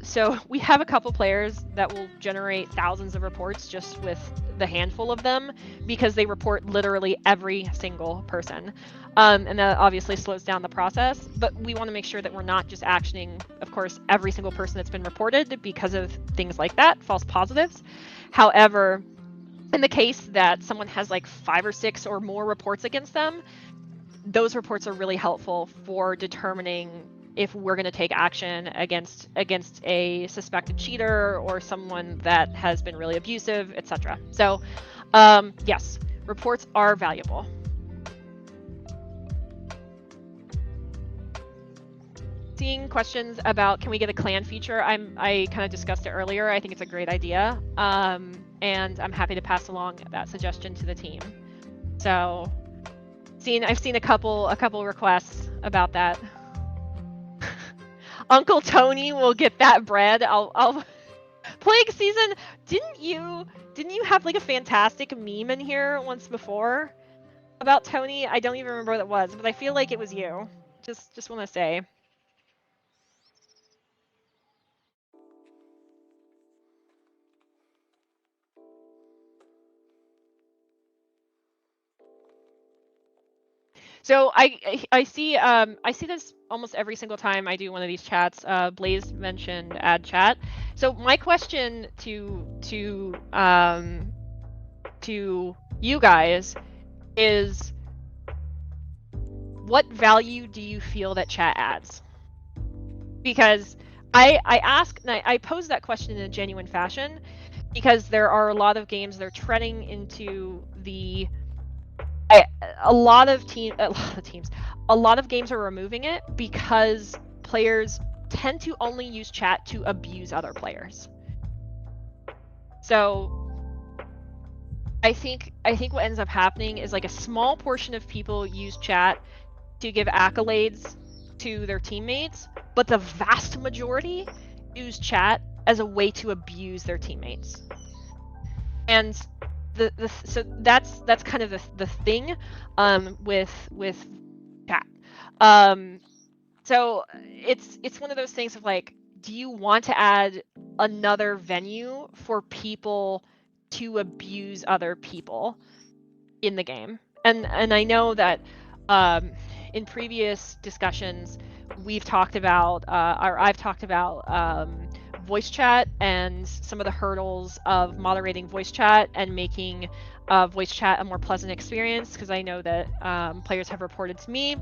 A: So we have a couple players that will generate thousands of reports just with the handful of them because they report literally every single person. And that obviously slows down the process, but we want to make sure that we're not just actioning, of course, every single person that's been reported because of things like that, false positives. However, in the case that someone has like 5 or 6 or more reports against them, those reports are really helpful for determining if we're going to take action against a suspected cheater or someone that has been really abusive, etc. So, yes, reports are valuable. Seeing questions about can we get a clan feature? I kind of discussed it earlier. I think it's a great idea, and I'm happy to pass along that suggestion to the team. So, I've seen a couple requests about that. Uncle Tony will get that bread. I'll Plague Season, didn't you have like a fantastic meme in here once before about Tony? I don't even remember what it was, but I feel like it was you. Just want to say. So I see this almost every single time I do one of these chats. Blaze mentioned add chat. So my question to you guys is, what value do you feel that chat adds? Because I ask and I pose that question in a genuine fashion because there are a lot of games that are treading into the a lot of games are removing it because players tend to only use chat to abuse other players. So I think what ends up happening is like a small portion of people use chat to give accolades to their teammates, but the vast majority use chat as a way to abuse their teammates. And so that's kind of the thing with chat. So it's one of those things of like, do you want to add another venue for people to abuse other people in the game? And I know that in previous discussions we've talked about or I've talked about voice chat and some of the hurdles of moderating voice chat and making voice chat a more pleasant experience, because I know that players have reported to me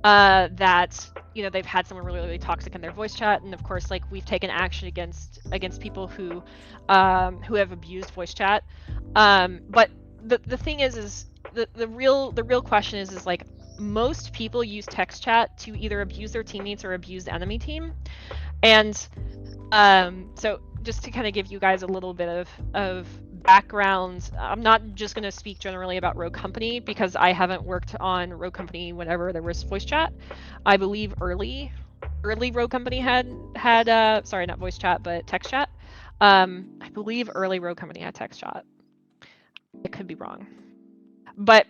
A: that they've had someone really toxic in their voice chat, and of course like we've taken action against people who have abused voice chat. But the thing is the real question is like, most people use text chat to either abuse their teammates or abuse the enemy team. And so just to kind of give you guys a little bit of background, I'm not just going to speak generally about Rogue Company because I haven't worked on Rogue Company whenever there was voice chat. I believe early Rogue Company had sorry, not voice chat but text chat. I believe early Rogue Company had text chat. I could be wrong, but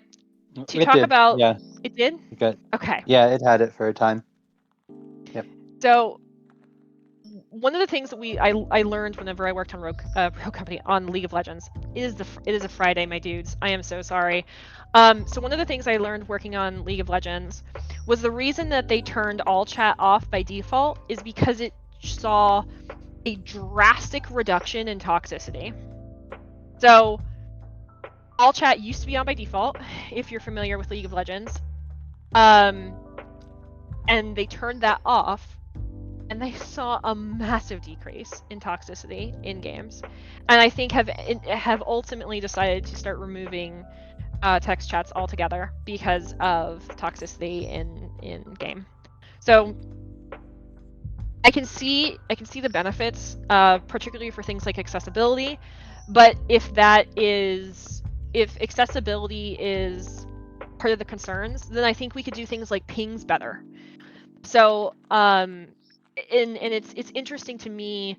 A: to
B: It
A: talk
B: did.
A: about
B: Yeah.
A: it did.
B: Good.
A: Okay.
B: Yeah, it had it for a time. Yep.
A: So one of the things that I learned whenever I worked on Rogue Company on League of Legends is it is a Friday, my dudes. I am so sorry. So one of the things I learned working on League of Legends was the reason that they turned all chat off by default is because it saw a drastic reduction in toxicity. So all chat used to be on by default, if you're familiar with League of Legends. And they turned that off, and they saw a massive decrease in toxicity in games. And I think have ultimately decided to start removing text chats altogether because of toxicity in game. So I can see the benefits, particularly for things like accessibility. But if accessibility is part of the concerns, then I think we could do things like pings better. So and it's interesting to me,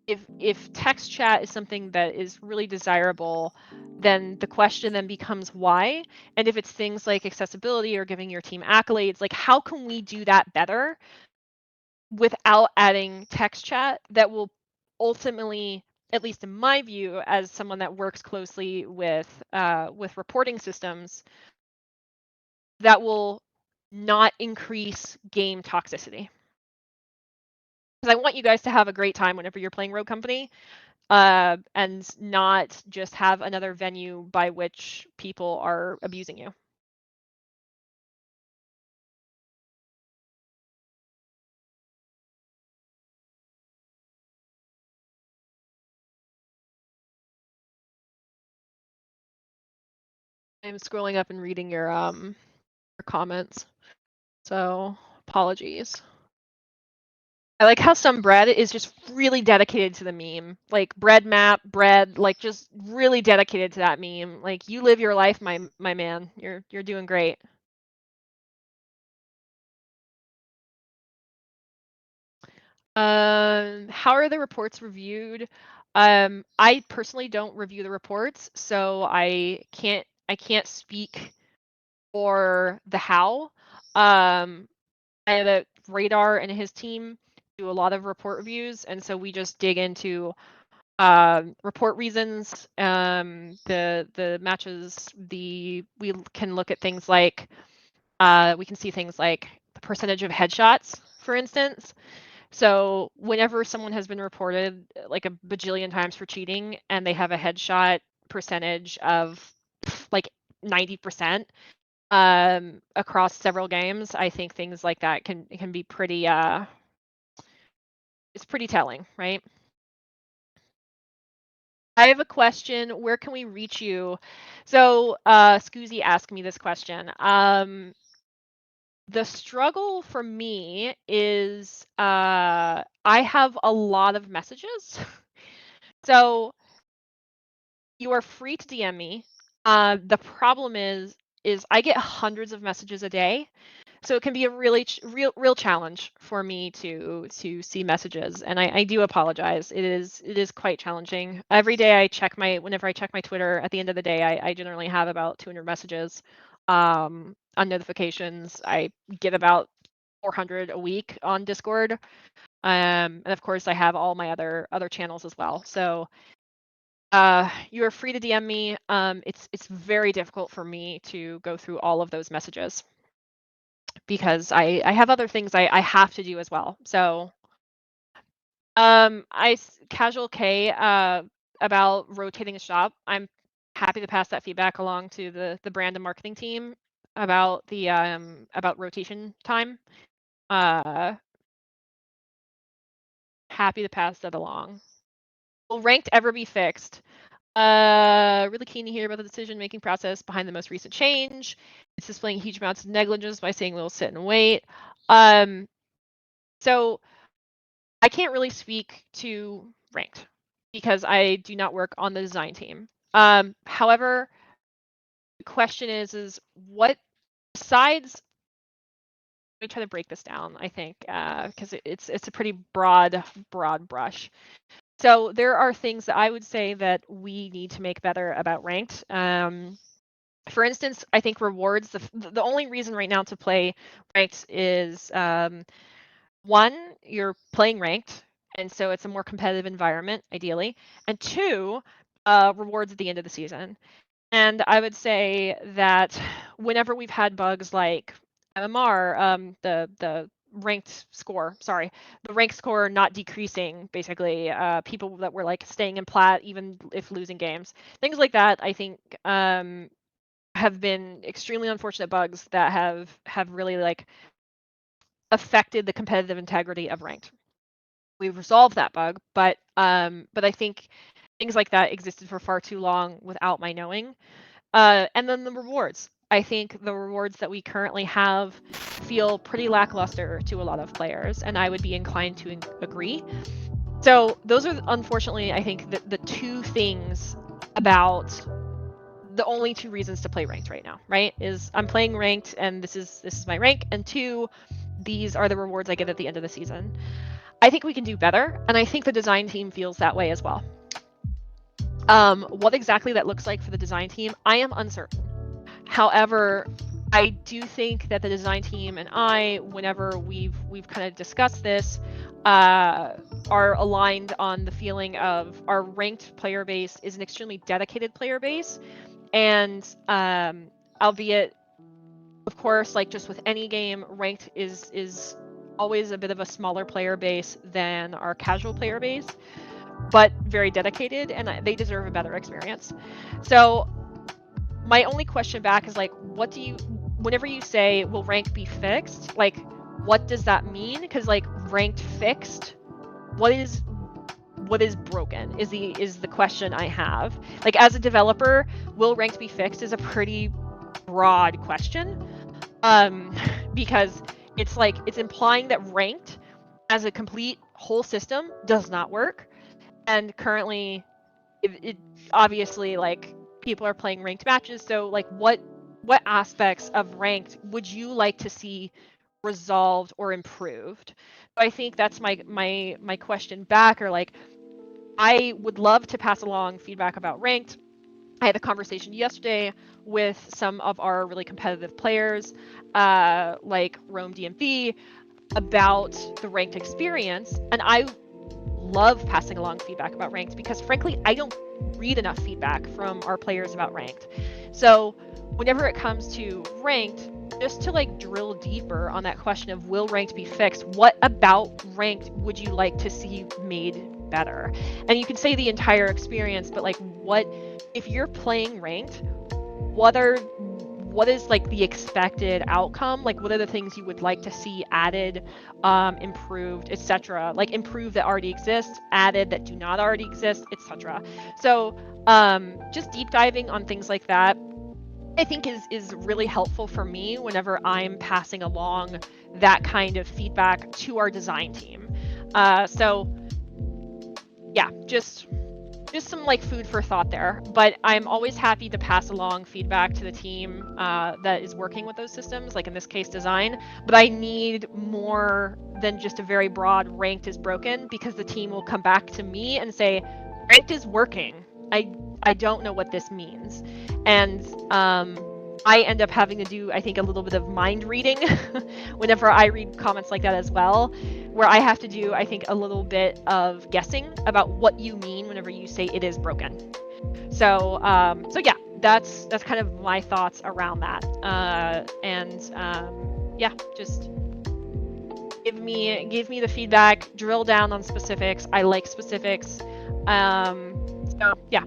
A: if text chat is something that is really desirable, then the question then becomes why. And if it's things like accessibility or giving your team accolades, like how can we do that better without adding text chat that will ultimately, at least in my view, as someone that works closely with reporting systems, that will not increase game toxicity. Because I want you guys to have a great time whenever you're playing Rogue Company, and not just have another venue by which people are abusing you. I'm scrolling up and reading your comments, so apologies. I like how some bread is just really dedicated to the meme. Like bread map, bread, like just really dedicated to that meme. Like you live your life, my man. You're doing great. How are the reports reviewed? I personally don't review the reports, so I can't speak for the how. I know that Radar and his team do a lot of report reviews, and so we just dig into report reasons, the matches, we can look at things like we can see things like the percentage of headshots, for instance. So whenever someone has been reported like a bajillion times for cheating and they have a headshot percentage of like 90% across several games, I think things like that can be pretty it's pretty telling, right? I have a question. Where can we reach you? So Scoozy asked me this question. The struggle for me is I have a lot of messages. So you are free to DM me. The problem is I get hundreds of messages a day. So it can be a really real challenge for me to see messages, and I do apologize. It is quite challenging. Every day whenever I check my Twitter, at the end of the day, I generally have about 200 messages on notifications. I get about 400 a week on Discord, and of course I have all my other channels as well. So you are free to DM me. It's very difficult for me to go through all of those messages, because I have other things I have to do as well. So Casual K about rotating the shop. I'm happy to pass that feedback along to the brand and marketing team about the about rotation time. Happy to pass that along. Will ranked ever be fixed? Really keen to hear about the decision-making process behind the most recent change. It's displaying huge amounts of negligence by saying we'll sit and wait. So I can't really speak to ranked because I do not work on the design team. However, the question is what, besides, let me try to break this down, I think, because it's a pretty broad brush. So there are things that I would say that we need to make better about ranked. For instance, I think rewards, the only reason right now to play ranked is one, you're playing ranked, and so it's a more competitive environment, ideally. And two, rewards at the end of the season. And I would say that whenever we've had bugs like MMR, the ranked score. Sorry, the ranked score not decreasing. Basically, people that were like staying in plat even if losing games, things like that. I think have been extremely unfortunate bugs that have really like affected the competitive integrity of ranked. We've resolved that bug, but I think things like that existed for far too long without my knowing. And then the rewards. I think the rewards that we currently have feel pretty lackluster to a lot of players, and I would be inclined to agree. So those are unfortunately, I think, the two things about the only two reasons to play ranked right now, right? Is I'm playing ranked and this is my rank, and two, these are the rewards I get at the end of the season. I think we can do better, and I think the design team feels that way as well. What exactly that looks like for the design team, I am uncertain. However, I do think that the design team and I, whenever we've kind of discussed this, are aligned on the feeling of our ranked player base is an extremely dedicated player base, and albeit, of course, like just with any game, ranked is always a bit of a smaller player base than our casual player base, but very dedicated, and they deserve a better experience. So my only question back is like, what do you, whenever you say will rank be fixed, like what does that mean? Because like ranked fixed, what is broken is the question I have. Like as a developer, will ranked be fixed is a pretty broad question, because it's like it's implying that ranked as a complete whole system does not work, and currently it obviously like people are playing ranked matches, so like what aspects of ranked would you like to see resolved or improved? So I think that's my question back, or like I would love to pass along feedback about ranked. I had a conversation yesterday with some of our really competitive players, like Rome DMV, about the ranked experience, and I love passing along feedback about ranked because frankly I don't read enough feedback from our players about ranked. So whenever it comes to ranked, just to like drill deeper on that question of will ranked be fixed, what about ranked would you like to see made better? And you can say the entire experience, but like what if you're playing ranked, what is like the expected outcome? Like what are the things you would like to see added, improved, etc.? Like improved that already exist, added that do not already exist, etc. So just deep diving on things like that, I think is really helpful for me whenever I'm passing along that kind of feedback to our design team. So yeah, just some like food for thought there, but I'm always happy to pass along feedback to the team that is working with those systems, like in this case design, but I need more than just a very broad ranked is broken, because the team will come back to me and say ranked is working. I don't know what this means, and I end up having to do, I think, a little bit of mind reading whenever I read comments like that as well, where I have to do, I think, a little bit of guessing about what you mean whenever you say it is broken. So, so yeah, that's kind of my thoughts around that. Yeah, just give me the feedback, drill down on specifics. I like specifics. So yeah.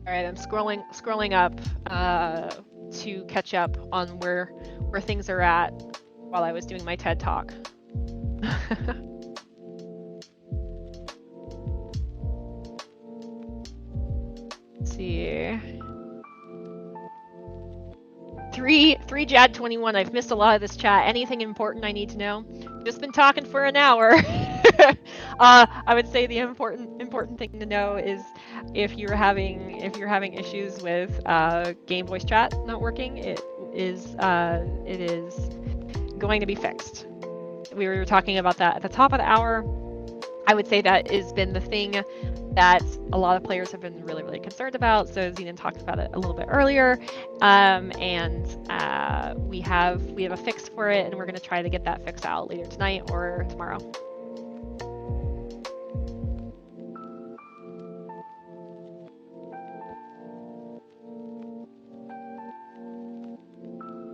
A: All right, I'm scrolling up to catch up on where things are at while I was doing my TED talk. Let's see. 3 Jad 21. I've missed a lot of this chat. Anything important I need to know? Just been talking for an hour. I would say the important thing to know is if you're having issues with game voice chat not working, it is going to be fixed. We were talking about that at the top of the hour. I would say that has been the thing that a lot of players have been really, really concerned about. So Zenon talked about it a little bit earlier, and we have a fix for it, and we're going to try to get that fixed out later tonight or tomorrow.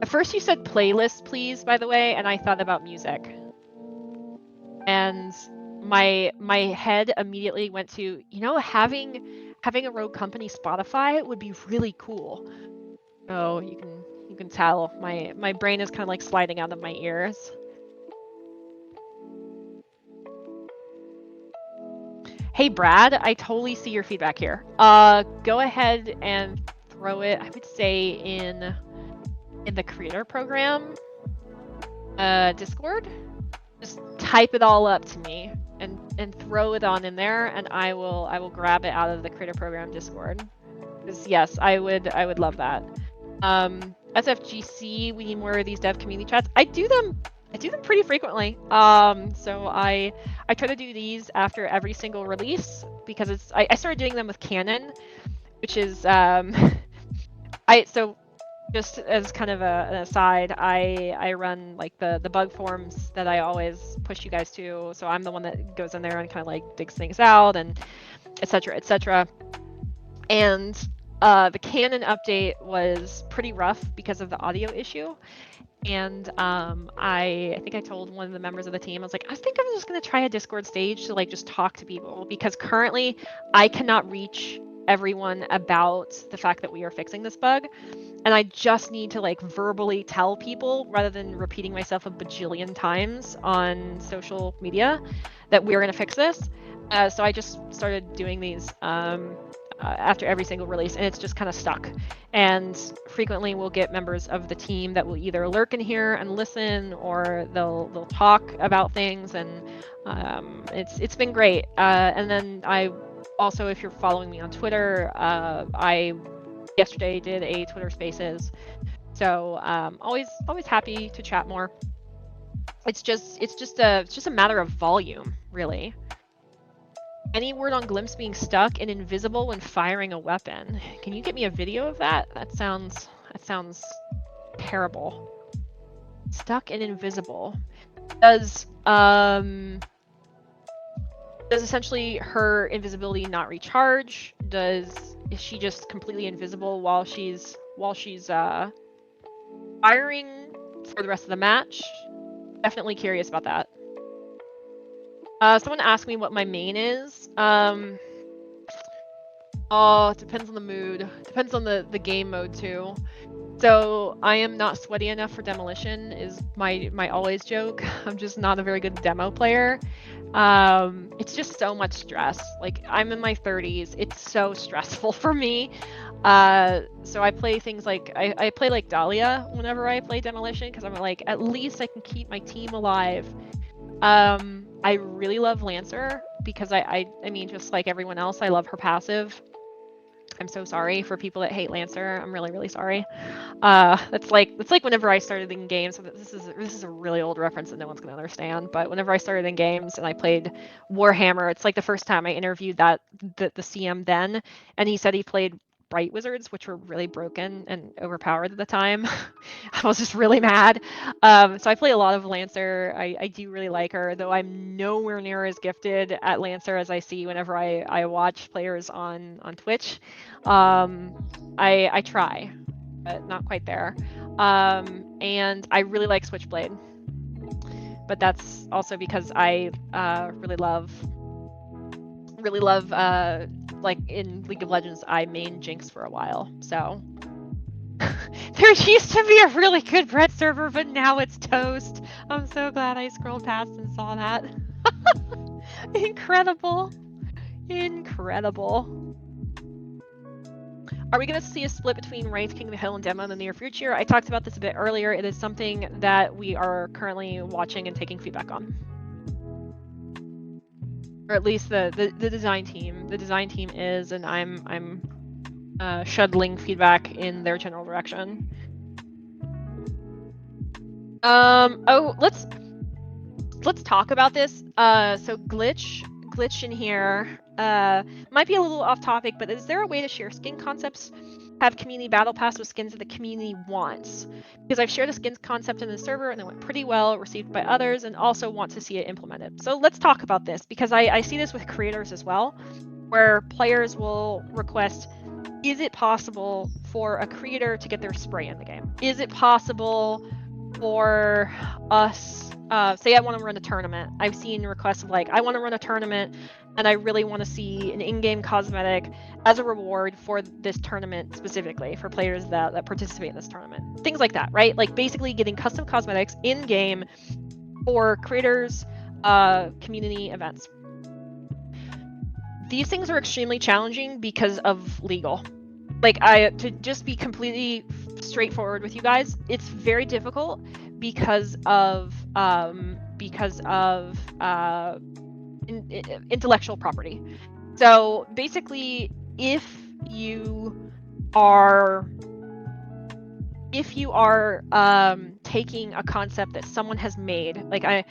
A: At first you said playlist, please, by the way, and I thought about music. And my head immediately went to, having a rogue company Spotify would be really cool. Oh, you can tell my brain is kind of like sliding out of my ears. Hey Brad, I totally see your feedback here. Go ahead and throw it, I would say, in the creator program Discord. Just type it all up to me and throw it on in there, and I will grab it out of the creator program Discord. Because yes, I would love that. SFGC, we need more of these dev community chats. I do them pretty frequently. So I try to do these after every single release because I started doing them with Canon, which is so just as kind of an aside, I run like the bug forums that I always push you guys to. So I'm the one that goes in there and kind of like digs things out and etc. etc. And the Canon update was pretty rough because of the audio issue. And I think I told one of the members of the team, I think I'm just going to try a Discord stage to like just talk to people, because currently I cannot reach everyone about the fact that we are fixing this bug. And I just need to like verbally tell people rather than repeating myself a bajillion times on social media that we're going to fix this. So I just started doing these after every single release, and it's just kind of stuck. And frequently we'll get members of the team that will either lurk in here and listen, or they'll talk about things, and it's been great. And then I also, if you're following me on Twitter, I yesterday did a Twitter Spaces, so always happy to chat more. It's just a matter of volume, really. Any word on Glimpse being stuck and invisible when firing a weapon? Can you get me a video of that? That sounds terrible. Stuck and invisible. Does essentially her invisibility not recharge? Is she just completely invisible while she's firing for the rest of the match? Definitely curious about that. Someone asked me what my main is. Oh, it depends on the mood. Depends on the game mode too. So I am not sweaty enough for demolition is my always joke. I'm just not a very good demo player. It's just so much stress. Like, I'm in my 30s. It's so stressful for me. So I play things like I play like Dahlia whenever I play demolition, because I'm like, at least I can keep my team alive. I really love Lancer because I mean, just like everyone else, I love her passive. I'm so sorry for people that hate Lancer. I'm really, really sorry. It's like whenever I started in games. This is a really old reference that no one's gonna understand. But whenever I started in games and I played Warhammer, it's like the first time I interviewed the CM then, and he said he played Bright Wizards, which were really broken and overpowered at the time. I was just really mad. So I play a lot of Lancer. I do really like her, though I'm nowhere near as gifted at Lancer as I see whenever I watch players on Twitch. I try, but not quite there. And I really like Switchblade, but that's also because I really love like in League of Legends, I main Jinx for a while. So there used to be a really good Red server, but now it's toast. I'm so glad I scrolled past and saw that. Incredible. Are we going to see a split between Wraith, King of the Hill, and Demo in the near future? I talked about this a bit earlier. It is something that we are currently watching and taking feedback on. Or at least the design team. The design team is, and I'm shuttling feedback in their general direction. Oh, let's talk about this. So glitch in here might be a little off topic, but is there a way to share skin concepts, have community battle pass with skins that the community wants? Because I've shared a skins concept in the server and it went pretty well received by others, and also want to see it implemented. So let's talk about this, because I see this with creators as well, where players will request, is it possible for a creator to get their spray in the game? Is it possible for us, say I want to run a tournament. I've seen requests of like, I want to run a tournament and I really want to see an in-game cosmetic as a reward for this tournament specifically for players that participate in this tournament. Things like that, right? Like basically getting custom cosmetics in-game for creators, community events. These things are extremely challenging because of legal. Like to just be completely straightforward with you guys, it's very difficult because of intellectual property. So basically, if you are taking a concept that someone has made, like I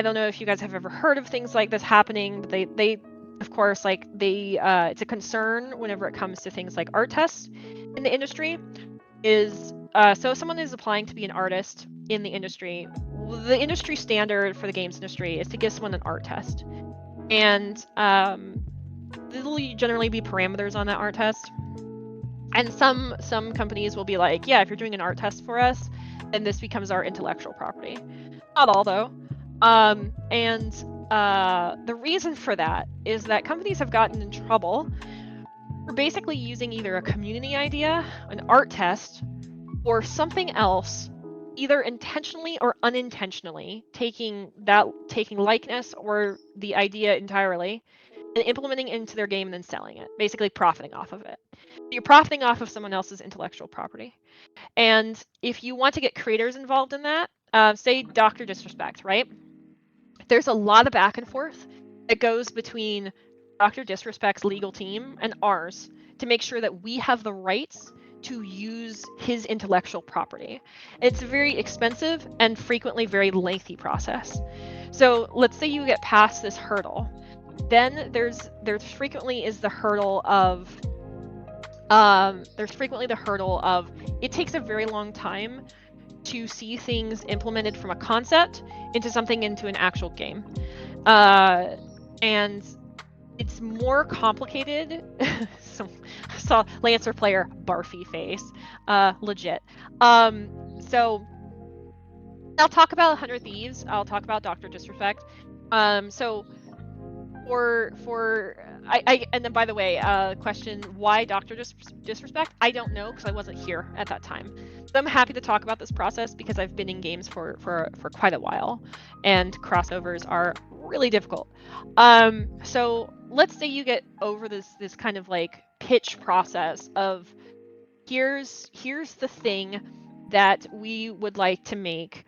A: don't know if you guys have ever heard of things like this happening, but they of course, like it's a concern whenever it comes to things like art tests in the industry. Is so if someone is applying to be an artist in the industry, the industry standard for the games industry is to give someone an art test, and there'll generally be parameters on that art test. And some companies will be like, yeah, if you're doing an art test for us, then this becomes our intellectual property. Not all though. And the reason for that is that companies have gotten in trouble for basically using either a community idea, an art test, or something else, either intentionally or unintentionally, taking likeness or the idea entirely and implementing it into their game and then selling it, basically profiting off of it. You're profiting off of someone else's intellectual property. And if you want to get creators involved in that, say Dr. Disrespect, right? There's a lot of back and forth that goes between Dr. Disrespect's legal team and ours to make sure that we have the rights to use his intellectual property. It's a very expensive and frequently very lengthy process. So let's say you get past this hurdle. Then there's frequently is the hurdle of it takes a very long time to see things implemented from a concept into an actual game. And it's more complicated. So I saw Lancer player barfy face. Legit. So I'll talk about 100 Thieves. I'll talk about Dr. Disrespect. So and then by the way, question why Dr. Disrespect? I don't know because I wasn't here at that time. So I'm happy to talk about this process because I've been in games for quite a while, and crossovers are really difficult. So let's say you get over this kind of like pitch process of here's the thing that we would like to make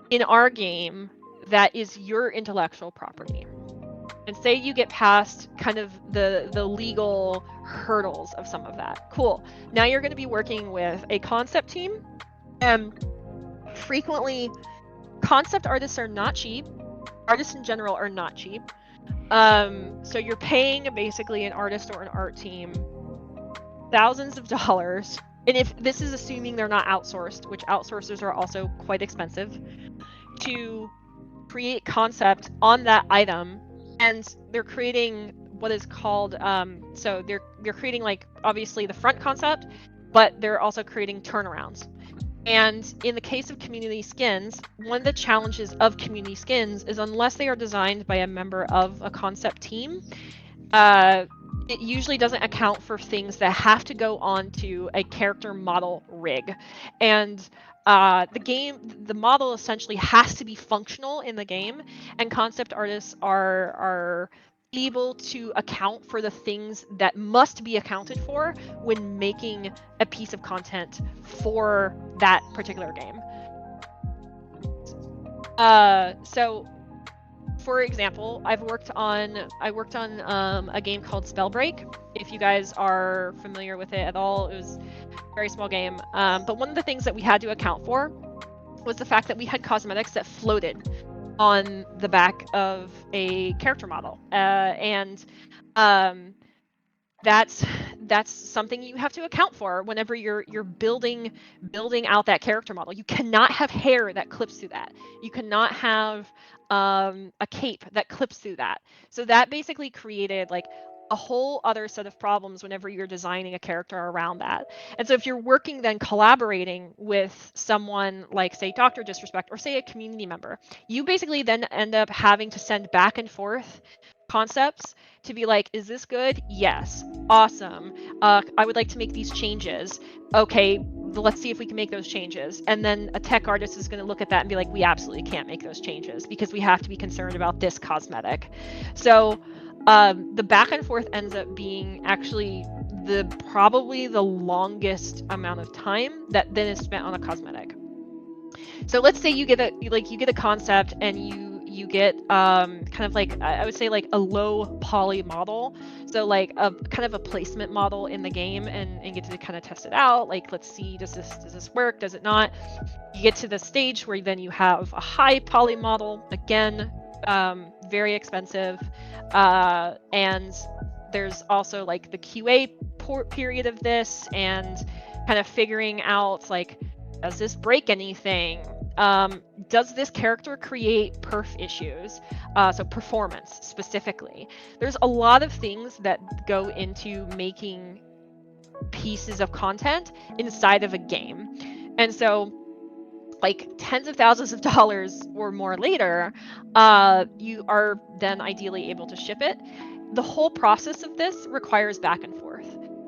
A: in our game that is your intellectual property. And say you get past kind of the legal hurdles of some of that. Cool. Now you're going to be working with a concept team. And frequently, concept artists are not cheap. Artists in general are not cheap. So you're paying basically an artist or an art team thousands of dollars. And if this is assuming they're not outsourced, which outsourcers are also quite expensive, to create concept on that item. And they're creating what is called so they're creating like obviously the front concept, but they're also creating turnarounds. And in the case of community skins, one of the challenges of community skins is unless they are designed by a member of a concept team, it usually doesn't account for things that have to go onto a character model rig. And the model essentially has to be functional in the game, and concept artists are able to account for the things that must be accounted for when making a piece of content for that particular game. So for example, I worked on a game called Spellbreak. If you guys are familiar with it at all, it was a very small game. But one of the things that we had to account for was the fact that we had cosmetics that floated on the back of a character model, and that's something you have to account for whenever you're building out that character model. You cannot have hair that clips through that. You cannot have a cape that clips through that. So that basically created like a whole other set of problems whenever you're designing a character around that. And so if you're working then collaborating with someone like, say, Dr. Disrespect, or say a community member, you basically then end up having to send back and forth concepts to be like, is this good? Yes. Awesome. I would like to make these changes. Okay, let's see if we can make those changes. And then a tech artist is going to look at that and be like, we absolutely can't make those changes because we have to be concerned about this cosmetic. So the back and forth ends up being actually probably the longest amount of time that then is spent on a cosmetic. So let's say you get a concept and you get kind of like, I would say like a low poly model, so like a kind of a placement model in the game, and get to kind of test it out. Like, let's see, does this work? Does it not? You get to the stage where then you have a high poly model, again, very expensive, and there's also like the QA period of this, and kind of figuring out like, does this break anything? Does this character create perf issues? So performance specifically. There's a lot of things that go into making pieces of content inside of a game. And so like tens of thousands of dollars or more later, you are then ideally able to ship it. The whole process of this requires back and forth.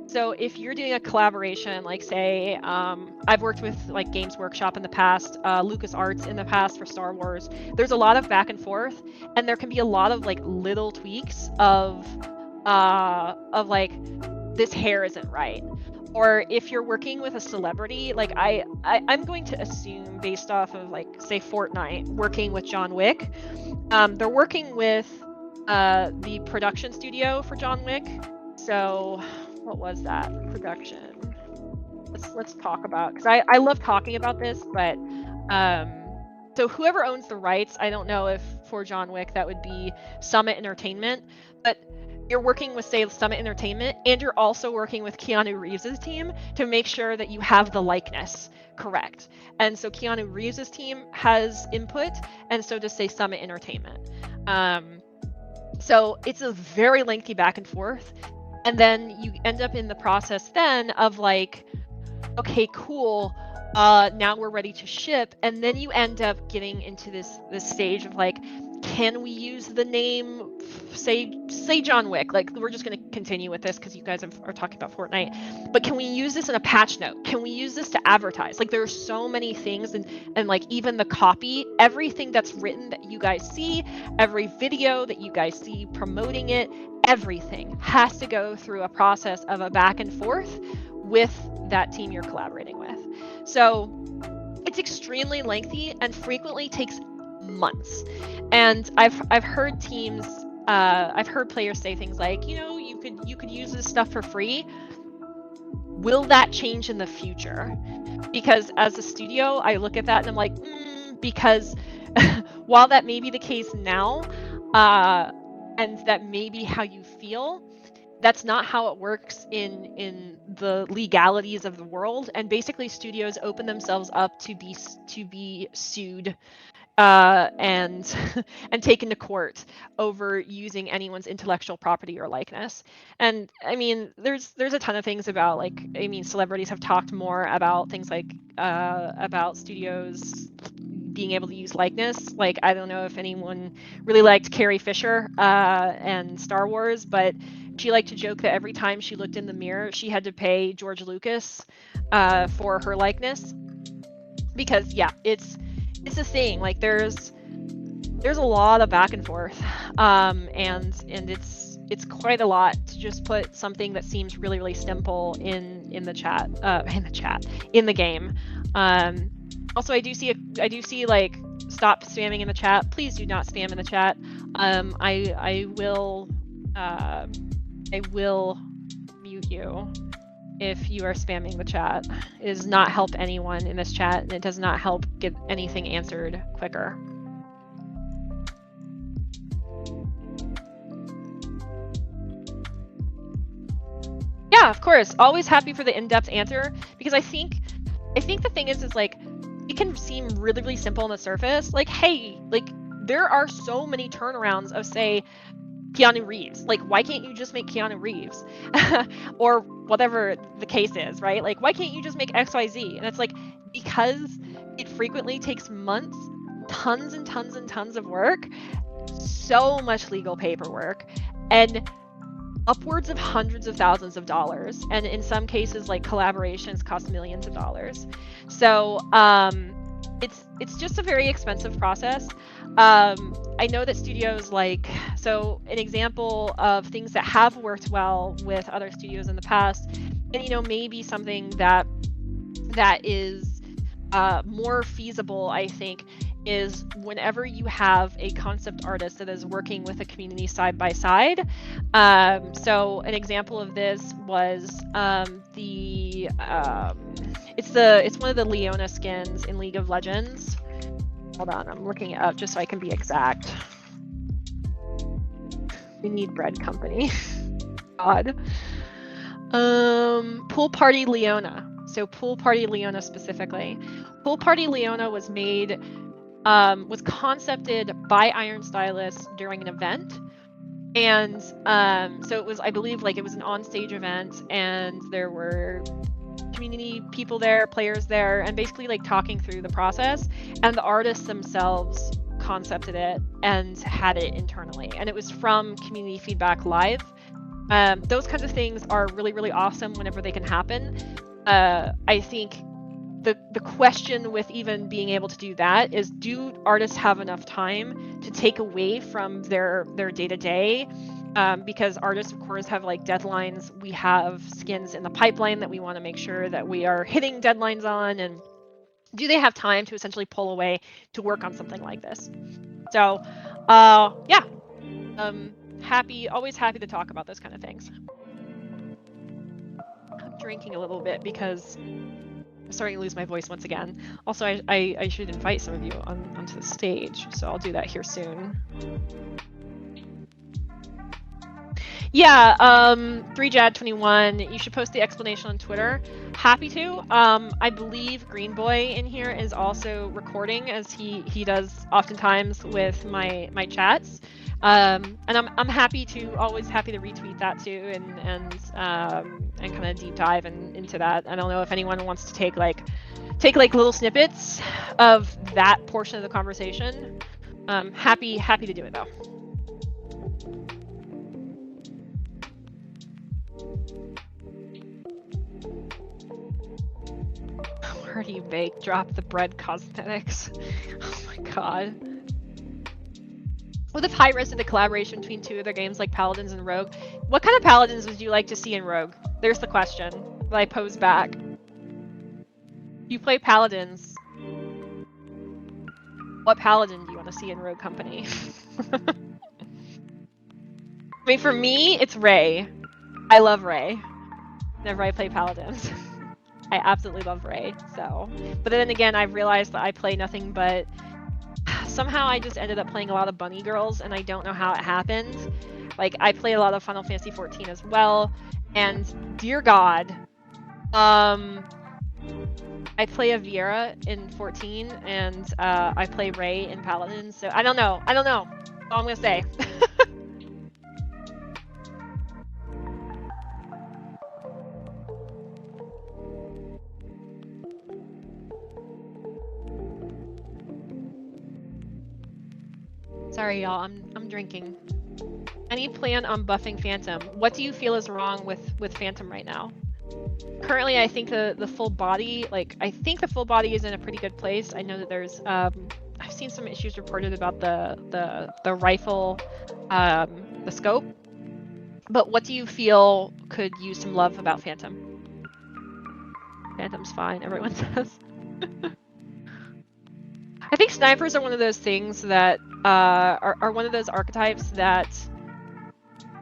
A: So if you're doing a collaboration, like say, I've worked with like Games Workshop in the past, LucasArts in the past for Star Wars, there's a lot of back and forth, and there can be a lot of like little tweaks of like, this hair isn't right. Or if you're working with a celebrity, like I'm going to assume, based off of like, say, Fortnite working with John Wick, they're working with the production studio for John Wick. So what was that production? Let's talk about, because I love talking about this, but so whoever owns the rights, I don't know if for John Wick that would be Summit Entertainment, but you're working with, say, Summit Entertainment, and you're also working with Keanu Reeves' team to make sure that you have the likeness correct. And so Keanu Reeves' team has input, and so does, say, Summit Entertainment. So it's a very lengthy back and forth. And then you end up in the process then of like, okay, cool, now we're ready to ship. And then you end up getting into this stage of like, can we use the name, say John Wick? Like, we're just going to continue with this because you guys are talking about Fortnite. But can we use this in a patch note? Can we use this to advertise? Like, there are so many things, and like even the copy, everything that's written that you guys see, every video that you guys see promoting it, everything has to go through a process of a back and forth with that team you're collaborating with. So it's extremely lengthy and frequently takes months. And I've heard teams, I've heard players say things like, you could use this stuff for free. Will that change in the future? Because as a studio, I look at that and I'm like, because while that may be the case now, and that may be how you feel, that's not how it works in the legalities of the world. And basically, studios open themselves up to be sued and taken to court over using anyone's intellectual property or likeness. And I mean, there's a ton of things about, like, I mean, celebrities have talked more about things like about studios being able to use likeness. Like, I don't know if anyone really liked Carrie Fisher and Star Wars, but she liked to joke that every time she looked in the mirror, she had to pay George Lucas for her likeness. Because yeah, it's a thing. Like, there's a lot of back and forth, and it's quite a lot to just put something that seems really, really simple in the game. Also, I do see like, stop spamming in the chat. Please do not spam in the chat. I will mute you if you are spamming the chat. It does not help anyone in this chat, and it does not help get anything answered quicker. Yeah, of course. Always happy for the in-depth answer, because I think the thing is like, it can seem really, really simple on the surface. Like, hey, like, there are so many turnarounds of, say, Keanu Reeves. Like, why can't you just make Keanu Reeves? Or whatever the case is, right? Like, why can't you just make XYZ? And it's like, because it frequently takes months, tons and tons and tons of work, so much legal paperwork, and upwards of hundreds of thousands of dollars. And in some cases, like, collaborations cost millions of dollars. So it's just a very expensive process. I know that studios so an example of things that have worked well with other studios in the past, and maybe something that is more feasible, I think, is whenever you have a concept artist that is working with a community side by side. So an example of this was it's one of the Leona skins in League of Legends. Hold on, I'm looking it up just so I can be exact. We need bread company. God. Pool Party Leona. So Pool Party Leona specifically. Pool Party Leona was made, was concepted by Iron Stylus during an event. And so it was, I believe, it was an on-stage event, and there were community people there, players there, and basically talking through the process. And the artists themselves concepted it and had it internally. And it was from community feedback live. Those kinds of things are really, really awesome whenever they can happen. I think the question with even being able to do that is, do artists have enough time to take away from their day-to-day? Because artists, of course, have deadlines. We have skins in the pipeline that we want to make sure that we are hitting deadlines on, and do they have time to essentially pull away to work on something like this? So, yeah, always happy to talk about those kind of things. I'm drinking a little bit because I'm starting to lose my voice once again. Also, I should invite some of you onto the stage, so I'll do that here soon. Yeah, 3Jad21, you should post the explanation on Twitter. Happy to. I believe Green Boy in here is also recording, as he does oftentimes with my chats. And I'm always happy to retweet that too, and kind of deep dive into that. I don't know if anyone wants to take little snippets of that portion of the conversation. Happy to do it though. Where do you bake? Drop the bread cosmetics. Oh my god. What if High-Res did a collaboration between two other games like Paladins and Rogue? What kind of Paladins would you like to see in Rogue? There's the question that I pose back. You play Paladins. What Paladin do you want to see in Rogue Company? I mean, for me, it's Rey. I love Rey. Whenever I play Paladins. I absolutely love Rey, so. But then again, I've realized that I play nothing but... Somehow I just ended up playing a lot of bunny girls, and I don't know how it happened. I play a lot of Final Fantasy XIV as well, and dear God, I play a Viera in 14, and I play Rey in Paladins, so I don't know. That's all I'm gonna say. Sorry, y'all. I'm drinking. Any plan on buffing Phantom? What do you feel is wrong with Phantom right now? Currently, I think the full body, I think the full body is in a pretty good place. I know that there's I've seen some issues reported about the rifle, the scope. But what do you feel could use some love about Phantom? Phantom's fine, everyone says. I think snipers are one of those things that are one of those archetypes that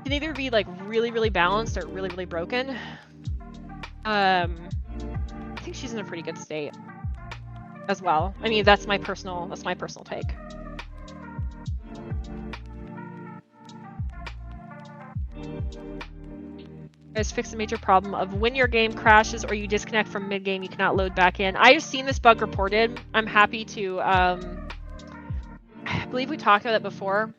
A: can either be really, really balanced or really, really broken. I think she's in a pretty good state as well. I mean, that's my personal take. Guys, fix a major problem of when your game crashes or you disconnect from mid-game, you cannot load back in. I've seen this bug reported. I'm happy to, I believe we talked about it before.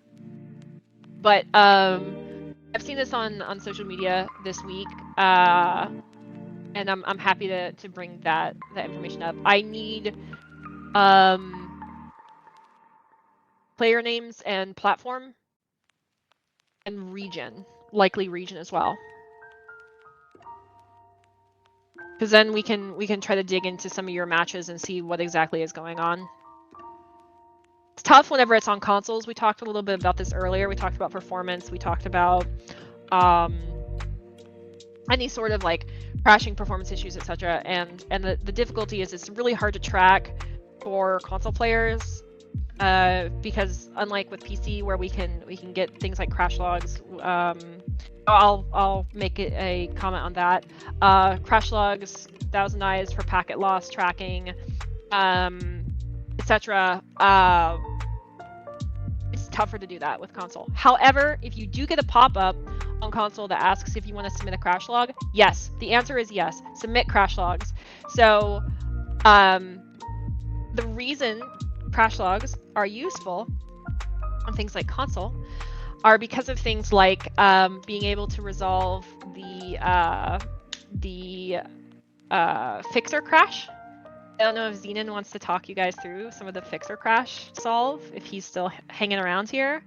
A: But I've seen this on social media this week, and I'm happy to bring that information up. I need player names and platform and region, likely region as well. Because then we can try to dig into some of your matches and see what exactly is going on. It's tough whenever it's on consoles. We talked a little bit about this earlier. We talked about performance. We talked about any sort of like crashing performance issues, etc. And the difficulty is it's really hard to track for console players because unlike with PC where we can get things like crash logs. I'll make it a comment on that. Crash logs, Thousand Eyes for packet loss tracking, etc. It's tougher to do that with console. However, if you do get a pop-up on console that asks if you want to submit a crash log, yes. The answer is yes. Submit crash logs. So the reason crash logs are useful on things like console are because of things like being able to resolve the fixer crash. I don't know if Zenon wants to talk you guys through some of the fixer crash solve, if he's still hanging around here.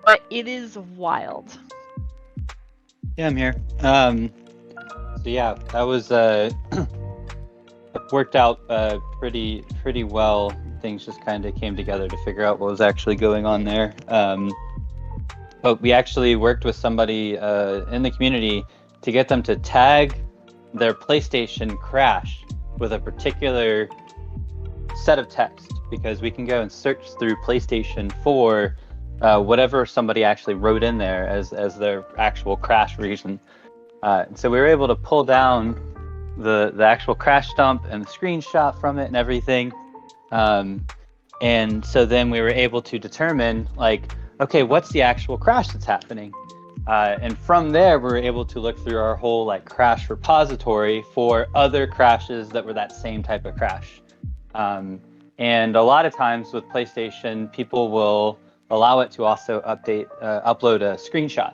A: But it is wild.
B: Yeah, I'm here. So yeah, that was it worked out pretty well. Things just kind of came together to figure out what was actually going on there. But we actually worked with somebody in the community to get them to tag their PlayStation crash with a particular set of text, because we can go and search through PlayStation for whatever somebody actually wrote in there as their actual crash reason. So we were able to pull down the actual crash dump and the screenshot from it and everything. And so then we were able to determine, like, okay, what's the actual crash that's happening? And from there, we were able to look through our whole like crash repository for other crashes that were that same type of crash. And a lot of times with PlayStation, people will allow it to also upload a screenshot.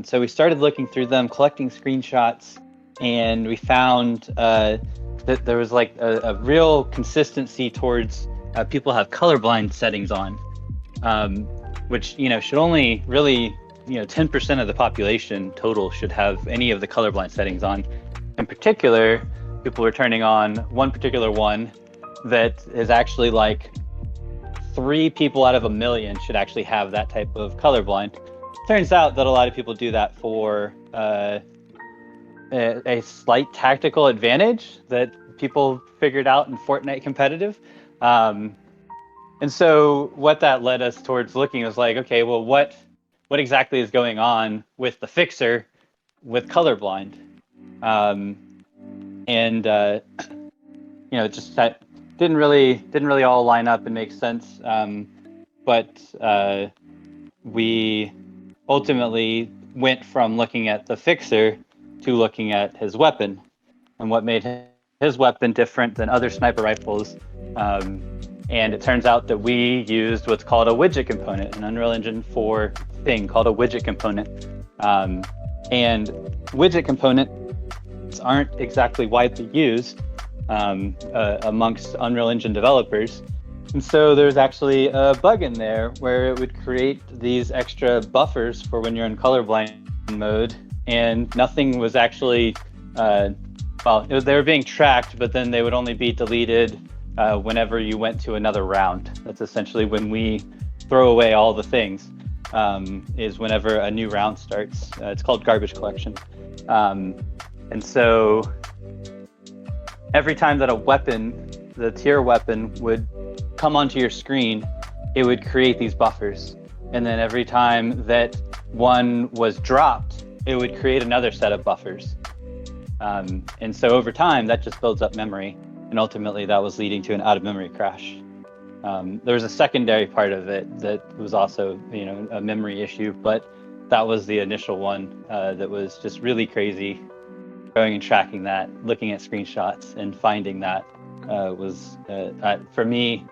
B: So we started looking through them, collecting screenshots, and we found that there was like a real consistency towards people have colorblind settings on, which should only really 10% of the population total should have any of the colorblind settings on. In particular, people were turning on one particular one that is actually like 3 people out of 1 million should actually have that type of colorblind. Turns out that a lot of people do that for a slight tactical advantage that people figured out in Fortnite competitive. And so what that led us towards looking was like, okay, well, what exactly is going on with the fixer with colorblind? It just that didn't really all line up and make sense. But we ultimately went from looking at the fixer to looking at his weapon and what made his weapon different than other sniper rifles. And it turns out that we used what's called a widget component, an Unreal Engine 4 thing called a widget component. And widget components aren't exactly widely used amongst Unreal Engine developers. And so there's actually a bug in there where it would create these extra buffers for when you're in colorblind mode, and nothing was actually, they were being tracked, but then they would only be deleted whenever you went to another round. That's essentially when we throw away all the things, is whenever a new round starts. It's called garbage collection. And so every time that a weapon, the tier weapon, would come onto your screen, it would create these buffers. And then every time that one was dropped, it would create another set of buffers. And so over time, that just builds up memory. And ultimately, that was leading to an out-of-memory crash. There was a secondary part of it that was also, a memory issue, but that was the initial one that was just really crazy. Going and tracking that, looking at screenshots, and finding that was, for me,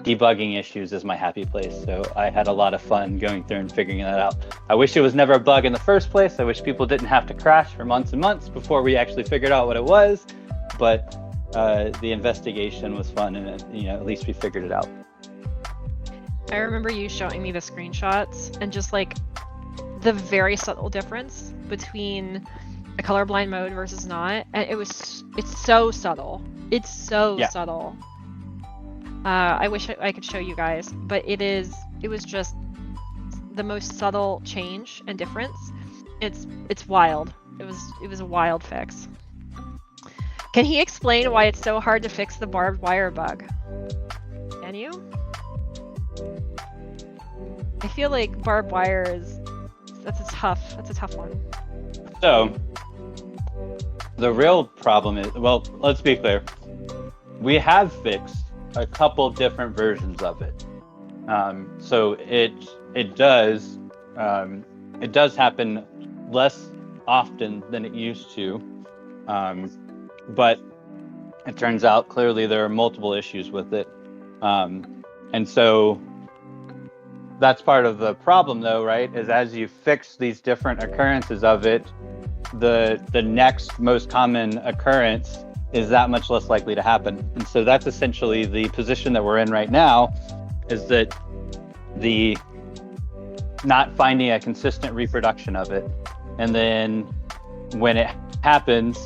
B: debugging issues is my happy place. So I had a lot of fun going through and figuring that out. I wish it was never a bug in the first place. I wish people didn't have to crash for months and months before we actually figured out what it was. But the investigation was fun, and at least we figured it out.
A: I remember you showing me the screenshots and just like the very subtle difference between a colorblind mode versus not, and it's so subtle. It's so subtle. I wish I could show you guys, but it was just the most subtle change and difference. It's wild. It was a wild fix. Can he explain why it's so hard to fix the barbed wire bug? Can you? I feel like barbed wire that's a tough one.
B: So the real problem is, well, let's be clear. We have fixed a couple different versions of it. So it does happen less often than it used to. But it turns out clearly there are multiple issues with it. And so that's part of the problem, though, right? Is as you fix these different occurrences of it, the next most common occurrence is that much less likely to happen. And so that's essentially the position that we're in right now, is that the not finding a consistent reproduction of it. And then when it happens,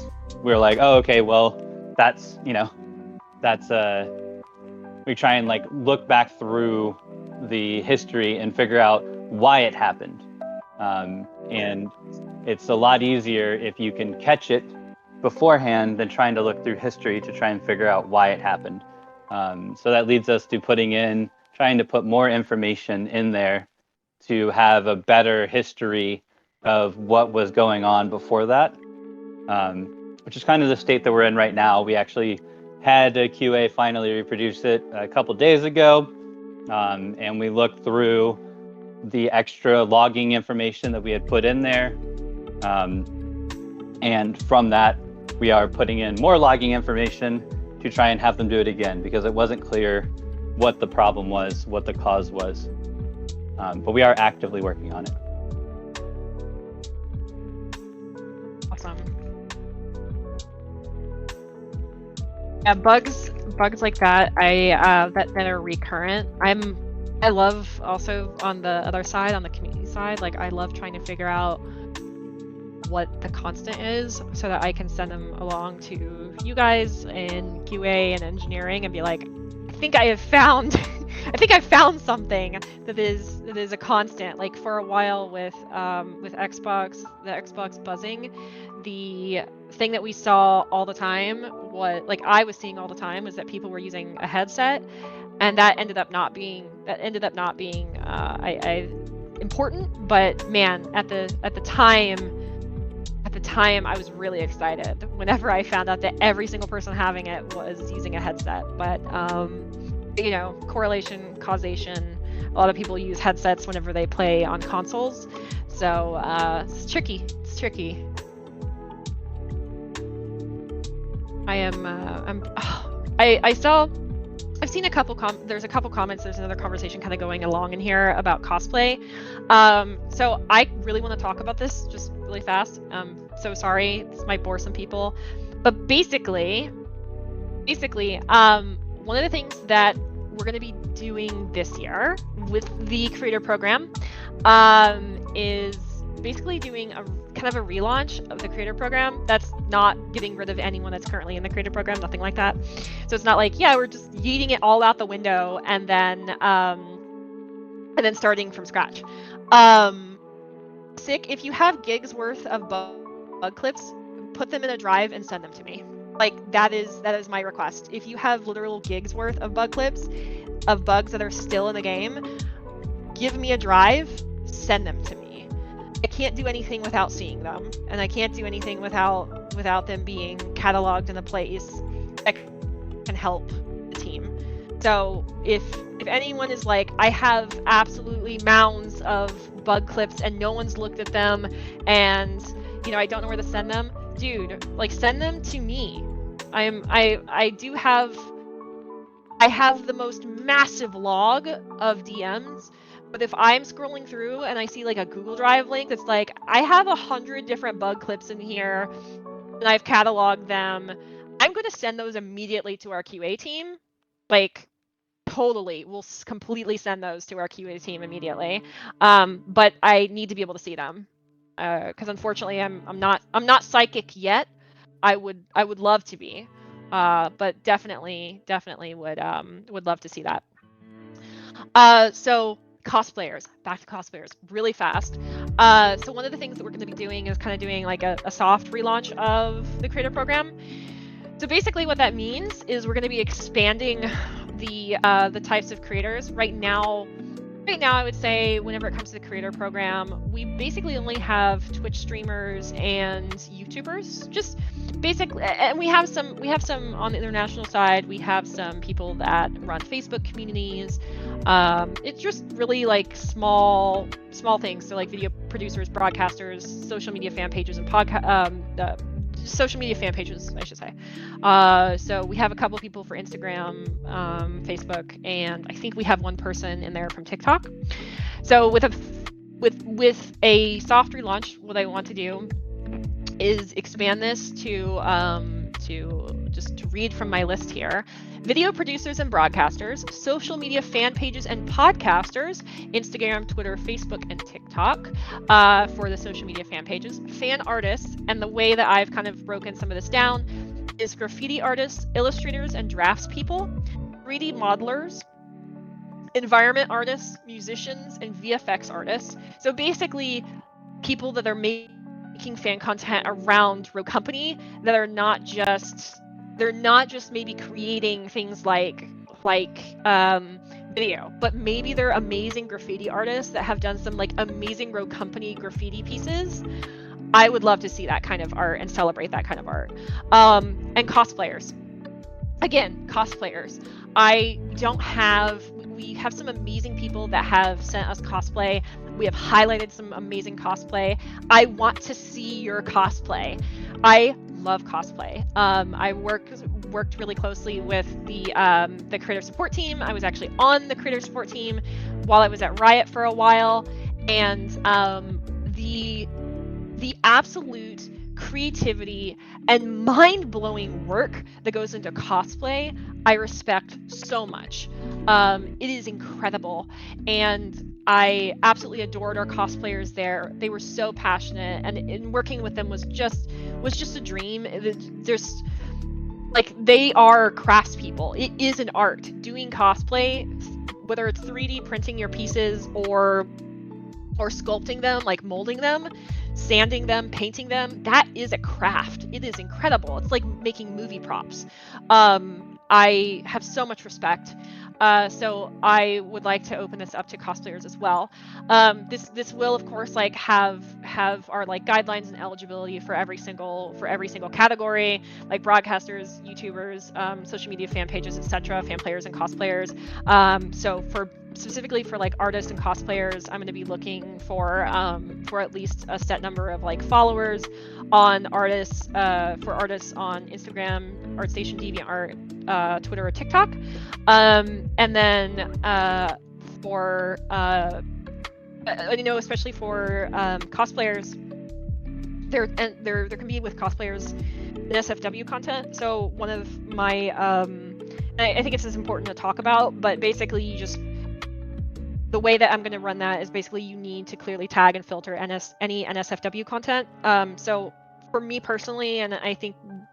B: we're like, oh, okay, well, that's we try and like look back through the history and figure out why it happened. And it's a lot easier if you can catch it beforehand than trying to look through history to try and figure out why it happened. So that leads us to trying to put more information in there to have a better history of what was going on before that, which is kind of the state that we're in right now. We actually had a QA finally reproduce it a couple days ago, and we looked through the extra logging information that we had put in there. And from that, we are putting in more logging information to try and have them do it again, because it wasn't clear what the problem was, what the cause was. But we are actively working on it.
A: Awesome. Yeah, bugs like that, that are recurrent. I love also on the other side, on the community side, like I love trying to figure out what the constant is so that I can send them along to you guys in QA and engineering and be like, I think I found something that is a constant. Like for a while with Xbox, the Xbox buzzing, the thing that we saw all the time I was seeing all the time was that people were using a headset, and that ended up not being important. But man, at the time I was really excited whenever I found out that every single person having it was using a headset. But correlation, causation, a lot of people use headsets whenever they play on consoles, so it's tricky. I've seen a couple there's a couple comments, there's another conversation kind of going along in here about cosplay. So I really want to talk about this just really fast. So sorry, this might bore some people, but basically, one of the things that we're going to be doing this year with the creator program is basically doing a kind of a relaunch of the creator program. That's not getting rid of anyone that's currently in the creator program, nothing like that. So it's not like, yeah, we're just yeeting it all out the window and then starting from scratch. If you have gigs worth of bug clips, put them in a drive and send them to me. Like that is my request. If you have literal gigs worth of bug clips of bugs that are still in the game, give me a drive, send them to me. I can't do anything without seeing them, and I can't do anything without them being cataloged in a place that can help the team. So if anyone is like, I have absolutely mounds of bug clips and no one's looked at them, and I don't know where to send them, dude, like send them to me. I do have I have the most massive log of DMs, but if I'm scrolling through and I see like a Google Drive link that's like, I have 100 different bug clips in here and I've cataloged them, I'm going to send those immediately to our QA team. Like, totally, we'll completely send those to our QA team immediately. But I need to be able to see them, because unfortunately I'm not psychic yet. I would love to be, but definitely would love to see that. So cosplayers, back to cosplayers really fast. So one of the things that we're going to be doing is kind of doing like a soft relaunch of the creator program. So basically what that means is we're going to be expanding the types of creators. Right now I would say whenever it comes to the creator program, we basically only have Twitch streamers and YouTubers. Just basically, and we have some on the international side. We have some people that run Facebook communities. It's just really like small things. So like video producers, broadcasters, social media fan pages, and social media fan pages, I should say. So we have a couple people for Instagram, Facebook, and I think we have one person in there from TikTok. So with a soft relaunch, what I want to do is expand this to just to read from my list here: video producers and broadcasters, social media fan pages and podcasters, Instagram, Twitter, Facebook, and TikTok for the social media fan pages, fan artists, and the way that I've kind of broken some of this down is graffiti artists, illustrators, and draftspeople, 3D modelers, environment artists, musicians, and VFX artists. So basically, people that are making fan content around Rogue Company that are not just maybe creating things like video, but maybe they're amazing graffiti artists that have done some like amazing Rogue Company graffiti pieces. I would love to see that kind of art and celebrate that kind of art. And cosplayers. Again, cosplayers. We have some amazing people that have sent us cosplay. We have highlighted some amazing cosplay. I want to see your cosplay. I love cosplay. I worked really closely with the creator support team. I was actually on the creator support team while I was at Riot for a while, and the absolute creativity and mind-blowing work that goes into cosplay, I respect so much. It is incredible, and I absolutely adored our cosplayers there. They were so passionate, and working with them was just a dream. There's like, they are craftspeople. It is an art. Doing cosplay, whether it's 3D printing your pieces or sculpting them, like molding them, sanding them, painting them, that is a craft. It is incredible. It's like making movie props. I have so much respect. So I would like to open this up to cosplayers as well. This will of course like have our like guidelines and eligibility for every single category, like broadcasters, YouTubers, social media fan pages, etc., fan players and cosplayers. So specifically for like artists and cosplayers, I'm going to be looking for at least a set number of like followers on artists, for artists on Instagram, ArtStation, DeviantArt, Twitter, or TikTok, and then for especially for cosplayers, there can be with cosplayers an SFW content. So one of my I think it's as important to talk about, but basically the way that I'm going to run that is basically you need to clearly tag and filter any NSFW content. So for me personally, and I think, I'm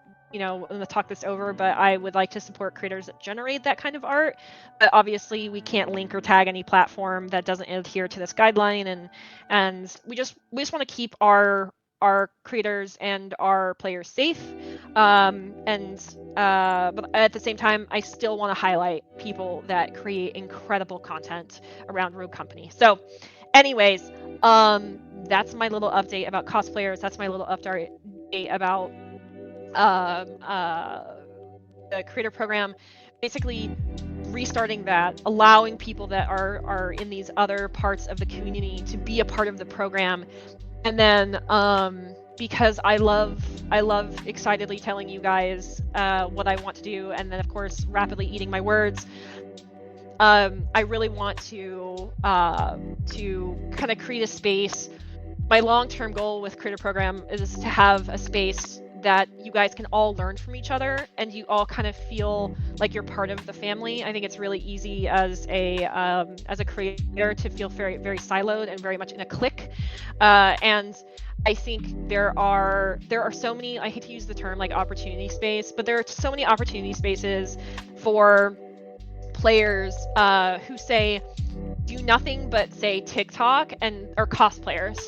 A: going to talk this over, but I would like to support creators that generate that kind of art. But obviously we can't link or tag any platform that doesn't adhere to this guideline. And we just want to keep our creators and our players safe. But at the same time, I still want to highlight people that create incredible content around Rogue Company. So anyways, that's my little update about cosplayers. That's my little update about the creator program. Basically restarting that, allowing people that are in these other parts of the community to be a part of the program. And then because I love I love excitedly telling you guys what I want to do, and then of course rapidly eating my words. I really want to kind of create a space. My long-term goal with Creator Program is to have a space that you guys can all learn from each other, and you all kind of feel like you're part of the family. I think it's really easy as a creator to feel very, very siloed and very much in a clique. And I think there are so many, I hate to use the term like opportunity space, but there are so many opportunity spaces for players who say do nothing but say TikTok or cosplayers,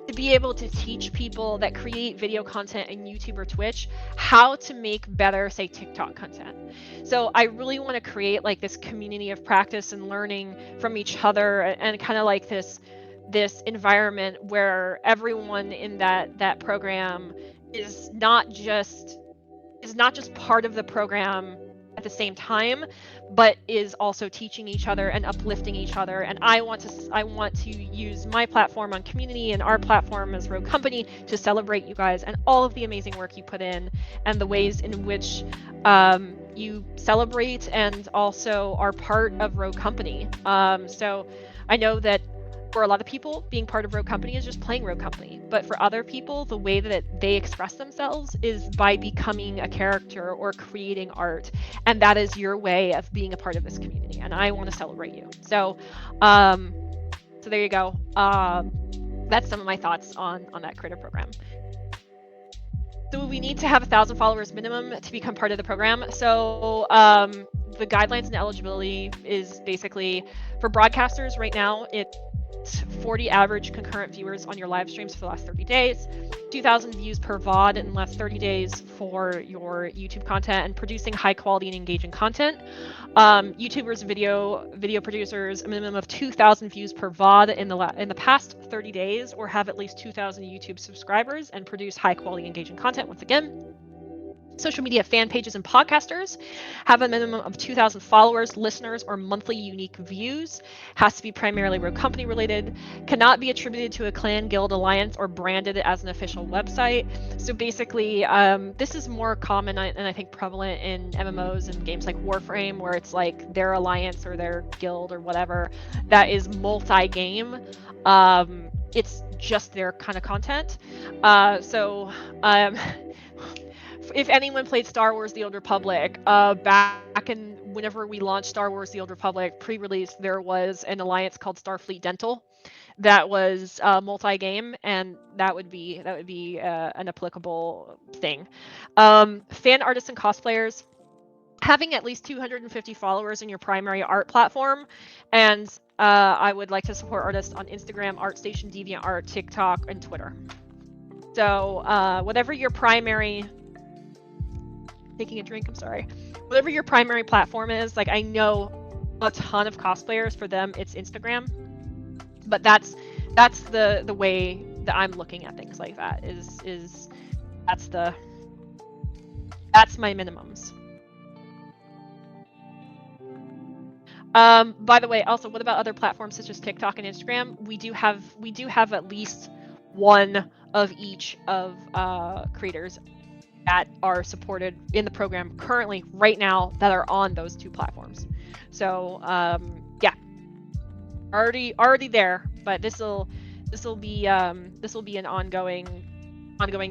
A: to be able to teach people that create video content in YouTube or Twitch how to make better, say, TikTok content. So I really want to create like this community of practice and learning from each other, and kind of like this environment where everyone in that program is not just part of the program at the same time, but is also teaching each other and uplifting each other. And I want to use my platform on community and our platform as Rogue Company to celebrate you guys and all of the amazing work you put in, and the ways in which you celebrate and also are part of Rogue Company. So I know that for a lot of people, being part of Rogue Company is just playing Rogue Company. But for other people, the way that they express themselves is by becoming a character or creating art. And that is your way of being a part of this community. And I want to celebrate you. So there you go. That's some of my thoughts on that Creator Program. So we need to have 1,000 followers minimum to become part of the program. So the guidelines and eligibility is basically for broadcasters right now, it's 40 average concurrent viewers on your live streams for the last 30 days, 2,000 views per VOD in the last 30 days for your YouTube content, and producing high quality and engaging content. YouTubers and video producers, a minimum of 2,000 views per VOD in the past 30 days, or have at least 2,000 YouTube subscribers and produce high quality engaging content. Once again, social media fan pages and podcasters have a minimum of 2,000 followers, listeners, or monthly unique views. Has to be primarily Rogue Company related. Cannot be attributed to a clan, guild, alliance, or branded as an official website. So basically, this is more common and I think prevalent in MMOs and games like Warframe, where it's like their alliance or their guild or whatever that is multi-game. It's just their kind of content. If anyone played Star Wars The Old Republic, back in whenever we launched Star Wars The Old Republic pre-release, there was an alliance called Starfleet Dental that was multi-game, and that would be an applicable thing. Fan artists and cosplayers, having at least 250 followers in your primary art platform, and I would like to support artists on Instagram, ArtStation, DeviantArt, TikTok, and Twitter. So whatever your primary taking a drink, I'm sorry. Whatever your primary platform is, like I know a ton of cosplayers, for them it's Instagram. But that's the way that I'm looking at things like that is that's my minimums. By the way, also, what about other platforms such as TikTok and Instagram? We do have at least one of each of creators that are supported in the program currently right now that are on those two platforms. So yeah, already there, but this will be an ongoing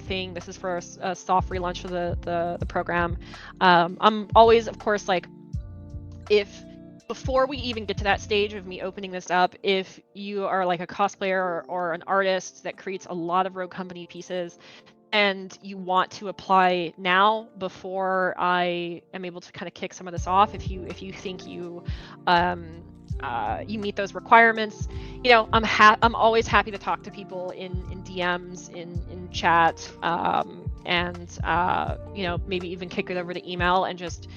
A: thing. This is for a soft relaunch of the program. I'm always, of course, like, if before we even get to that stage of me opening this up, if you are like a cosplayer or an artist that creates a lot of Rogue Company pieces, and you want to apply now before I am able to kind of kick some of this off, if you think you meet those requirements, you know, I'm always happy to talk to people in DMs, in chat, and you know, maybe even kick it over to email and just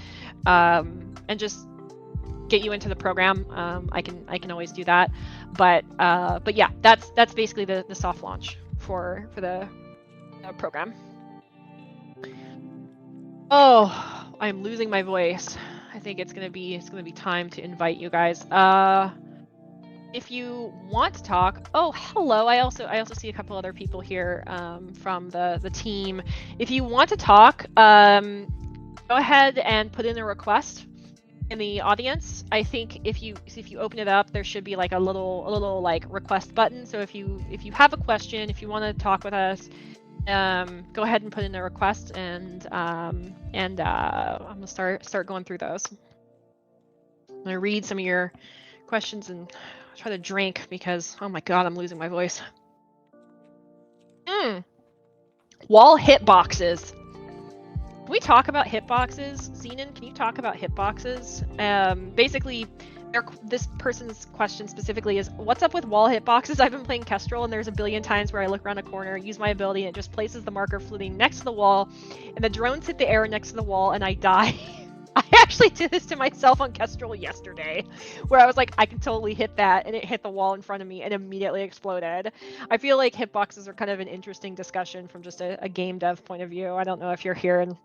A: get you into the program. I can always do that, but yeah, that's basically the soft launch for the program. Oh, I'm losing my voice. I think it's gonna be time to invite you guys. if you want to talk, oh, hello. I also see a couple other people here from the team. If you want to talk, go ahead and put in a request in the audience. I think if you open it up, there should be like a little like request button. So if you have a question, if you want to talk with us, go ahead and put in a request, and I'm gonna start going through those. I'm gonna read some of your questions and try to drink because, oh my god, I'm losing my voice. Wall hitboxes. Can we talk about hitboxes? Zenon, can you talk about hitboxes? Basically, this person's question specifically is, what's up with wall hitboxes? I've been playing Kestrel, and there's a billion times where I look around a corner, use my ability, and it just places the marker floating next to the wall, and the drones hit the air next to the wall, and I die. I actually did this to myself on Kestrel yesterday, where I was like, I can totally hit that, and it hit the wall in front of me and immediately exploded. I feel like hitboxes are kind of an interesting discussion from just a game dev point of view. I don't know if you're here and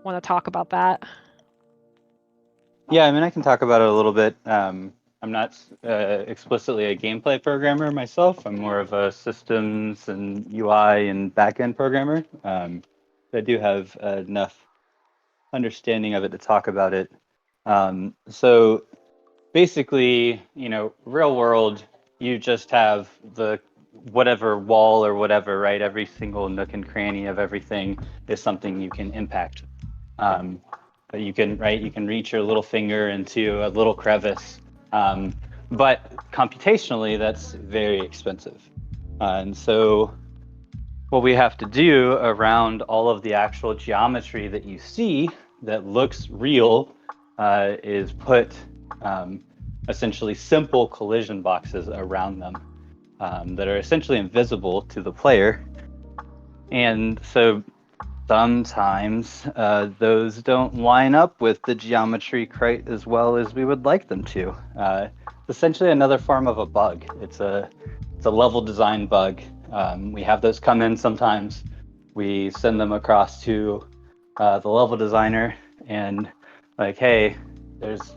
A: want to talk about that.
B: Yeah, I mean, I can talk about it a little bit. I'm not explicitly a gameplay programmer myself. I'm more of a systems and UI and backend programmer. I do have enough understanding of it to talk about it. So basically, real world, you just have the whatever wall or whatever, right? Every single nook and cranny of everything is something you can impact. But you can reach your little finger into a little crevice. But computationally, that's very expensive. And so what we have to do around all of the actual geometry that you see that looks real is put essentially simple collision boxes around them that are essentially invisible to the player. And so sometimes those don't line up with the geometry quite as well as we would like them to. Essentially another form of a bug. It's a level design bug. We have those come in sometimes. We send them across to the level designer and like, hey, there's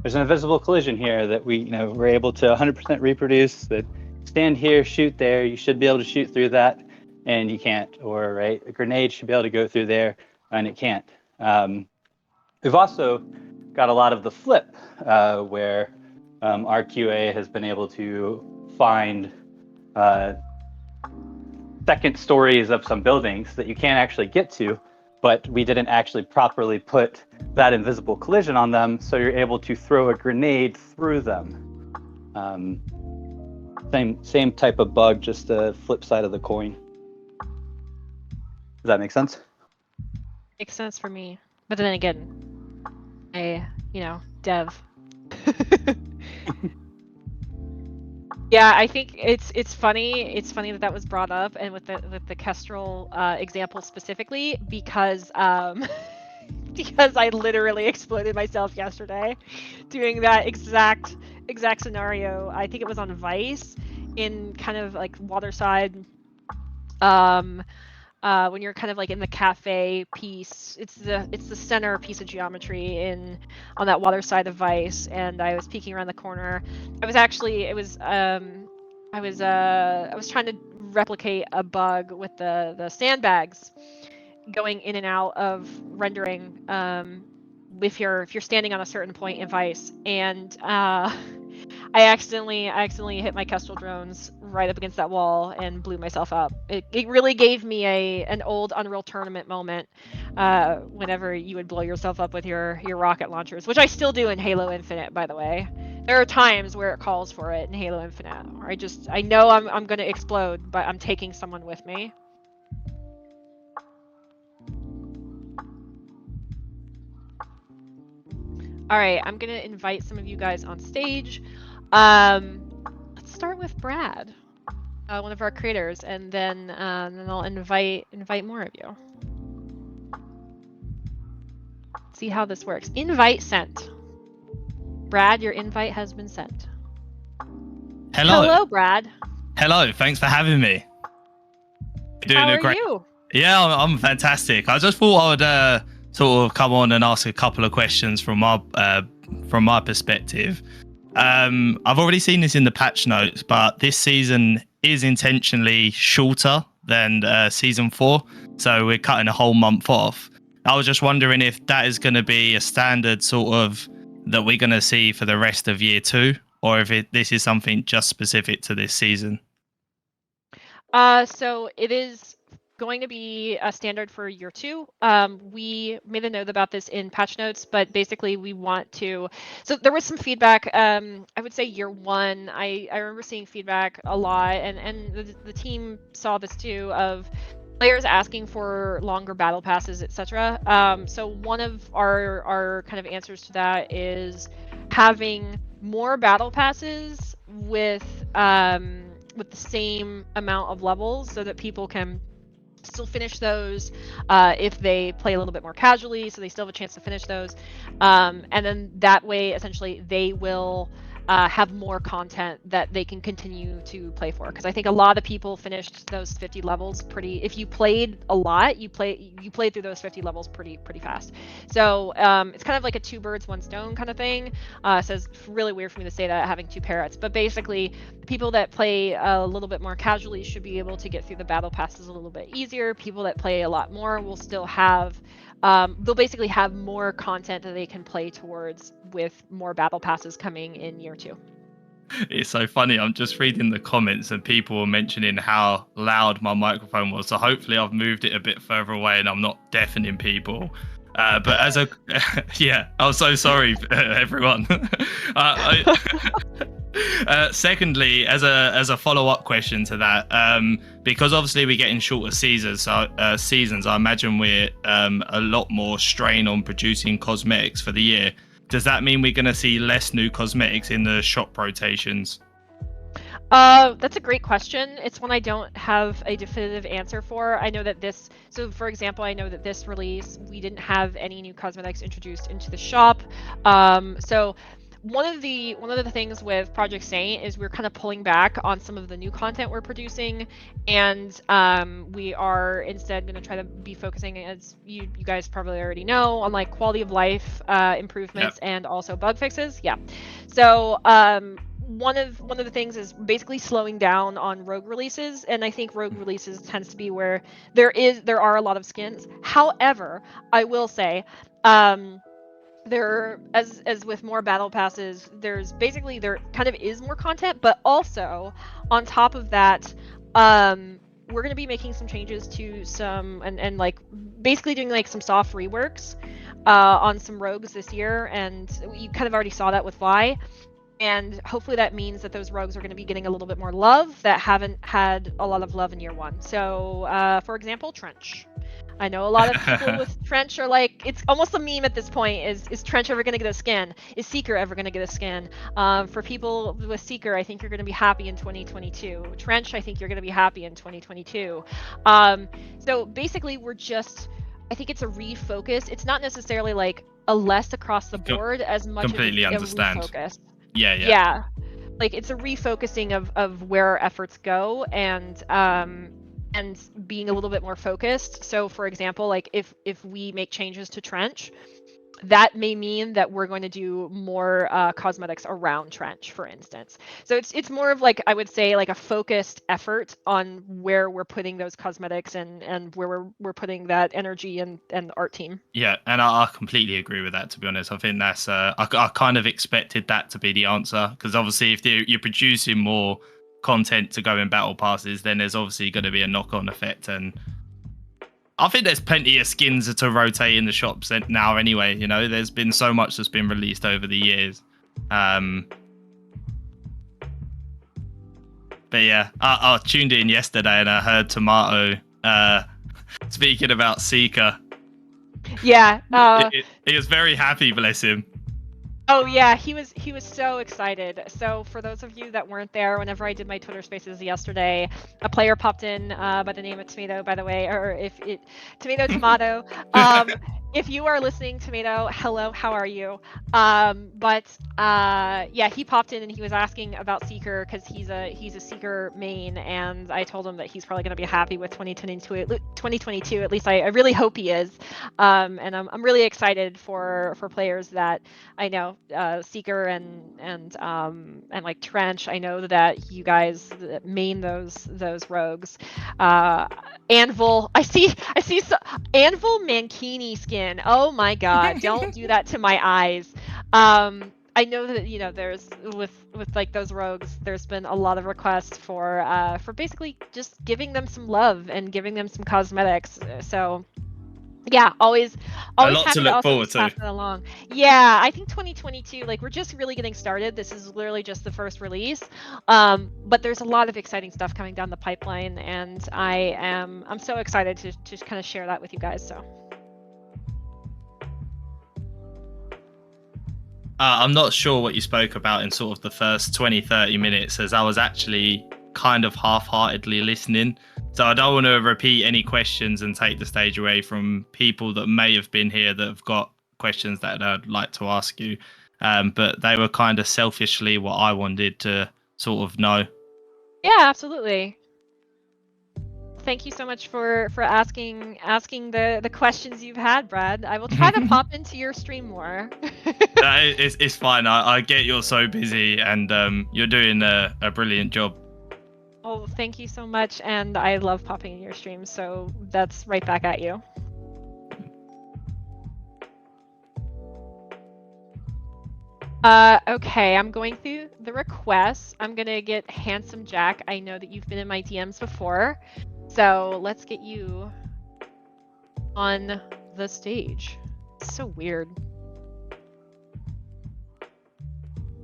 B: an invisible collision here that we're able to 100% reproduce. That stand here, shoot there. You should be able to shoot through that, and you can't. Or right, a grenade should be able to go through there, and it can't. We've also got a lot of the flip, where our QA has been able to find second stories of some buildings that you can't actually get to, but we didn't actually properly put that invisible collision on them, so you're able to throw a grenade through them. Same type of bug, just the flip side of the coin. Does that make sense?
A: Makes sense for me. But then again, dev. Yeah, I think it's funny. It's funny that was brought up, and with the Kestrel example specifically, because because I literally exploded myself yesterday doing that exact scenario. I think it was on Vice, in kind of like waterside. When you're kind of like in the cafe piece, it's the center piece of geometry on that water side of Vice, and I was peeking around the corner. I was trying to replicate a bug with the sandbags going in and out of rendering if you're standing on a certain point in Vice, and I accidentally hit my Kestrel drones right up against that wall and blew myself up. It really gave me an old Unreal Tournament moment whenever you would blow yourself up with your rocket launchers, which I still do in Halo Infinite, by the way. There are times where it calls for it in Halo Infinite, where I know I'm going to explode, but I'm taking someone with me. All right, I'm going to invite some of you guys on stage. Let's start with Brad, one of our creators, and then I'll invite more of you. See how this works. Invite sent. Brad, your invite has been sent. Hello, Brad.
C: Hello, thanks for having me.
A: How are you?
C: Yeah, I'm fantastic. I just thought I would sort of come on and ask a couple of questions from my perspective. I've already seen this in the patch notes, but this season is intentionally shorter than season 4, so we're cutting a whole month off. I was just wondering if that is going to be a standard sort of that we're going to see for the rest of year 2, or if this is something just specific to this season.
A: So it is going to be a standard for year 2. We made a note about this in patch notes, but basically we want to. So there was some feedback. I would say year 1. I remember seeing feedback a lot, and the team saw this too, of players asking for longer battle passes, etc. So one of our kind of answers to that is having more battle passes with the same amount of levels, so that people can still finish those if they play a little bit more casually, so they still have a chance to finish those. And then that way, essentially, they will have more content that they can continue to play for. Because I think a lot of people finished those 50 levels pretty. If you played a lot, you played through those 50 levels pretty fast. So it's kind of like a 2 birds, 1 stone kind of thing. So it's really weird for me to say that, having 2 parrots. But basically, people that play a little bit more casually should be able to get through the battle passes a little bit easier. People that play a lot more will still have. They'll basically have more content that they can play towards with more battle passes coming in year 2.
C: It's so funny. I'm just reading the comments and people were mentioning how loud my microphone was. So hopefully I've moved it a bit further away and I'm not deafening people. But as a yeah, I'm so sorry, everyone. Secondly, as a follow-up question to that, because obviously we're getting shorter seasons, I imagine we're a lot more strain on producing cosmetics for the year. Does that mean we're going to see less new cosmetics in the shop rotations?
A: That's a great question. It's one I don't have a definitive answer for. I know that for example, I know that this release, we didn't have any new cosmetics introduced into the shop. So one of the things with Project Saint is we're kind of pulling back on some of the new content we're producing, and we are instead going to try to be focusing, as you guys probably already know, on like quality of life improvements. Yep. And also bug fixes. Yeah. So one of the things is basically slowing down on rogue releases, and I think rogue releases tends to be where there are a lot of skins. However, I will say, there, as with more battle passes, there kind of is more content, but also on top of that, we're going to be making some changes to some and like basically doing like some soft reworks on some rogues this year, and you kind of already saw that with Vi. And hopefully that means that those rogues are going to be getting a little bit more love that haven't had a lot of love in year 1. So, for example, Trench. I know a lot of people with Trench are like, it's almost a meme at this point. Is Trench ever going to get a skin? Is Seeker ever going to get a skin? For people with Seeker, I think you're going to be happy in 2022. Trench, I think you're going to be happy in 2022. So basically, I think it's a refocus. It's not necessarily like a less across the board as much
C: completely
A: as
C: understand.
A: A refocus.
C: Yeah.
A: Like it's a refocusing of where our efforts go, and being a little bit more focused. So for example, like if we make changes to Trench, that may mean that we're going to do more cosmetics around Trench, for instance. So it's more of like, I would say, like a focused effort on where we're putting those cosmetics and where we're putting that energy and the art team.
C: Yeah, and I completely agree with that, to be honest. I think that's I kind of expected that to be the answer, because obviously if you're producing more content to go in battle passes, then there's obviously going to be a knock-on effect, and I think there's plenty of skins to rotate in the shops now anyway. You know, there's been so much that's been released over the years. But yeah, I tuned in yesterday and I heard Tomato speaking about Seeker.
A: Yeah.
C: He was very happy, bless him.
A: Oh yeah, he was so excited. So for those of you that weren't there, whenever I did my Twitter Spaces yesterday, a player popped in by the name of Tomato, by the way, or Tomato. if you are listening, Tomato, hello, how are you? Yeah, he popped in and he was asking about Seeker because he's a Seeker main, and I told him that he's probably going to be happy with 2022. At least I really hope he is. And I'm really excited for players that I know, Seeker and like Trench. I know that you guys main those rogues. Anvil, I see Anvil Mankini skin. Oh my god, don't do that to my eyes. I know that there's with like those rogues, there's been a lot of requests for basically just giving them some love and giving them some cosmetics. So yeah, always
C: A lot to
A: happy to
C: look
A: also
C: forward
A: just pass
C: to.
A: that along. Yeah, I think 2022, like we're just really getting started. This is literally just the first release. But there's a lot of exciting stuff coming down the pipeline, and I'm so excited to just kind of share that with you guys. So
C: I'm not sure what you spoke about in sort of the first 20, 30 minutes, as I was actually kind of half-heartedly listening. So I don't want to repeat any questions and take the stage away from people that may have been here that have got questions that I'd like to ask you. But they were kind of selfishly what I wanted to sort of know.
A: yeah, absolutely. Thank you so much for asking the questions you've had, Brad. I will try to pop into your stream more.
C: It's fine. I get you're so busy, and you're doing a brilliant job.
A: Oh, thank you so much, and I love popping in your stream, so that's right back at you. Okay, I'm going through the requests. I'm gonna get Handsome Jack. I know that you've been in my DMs before, so let's get you on the stage. It's so weird.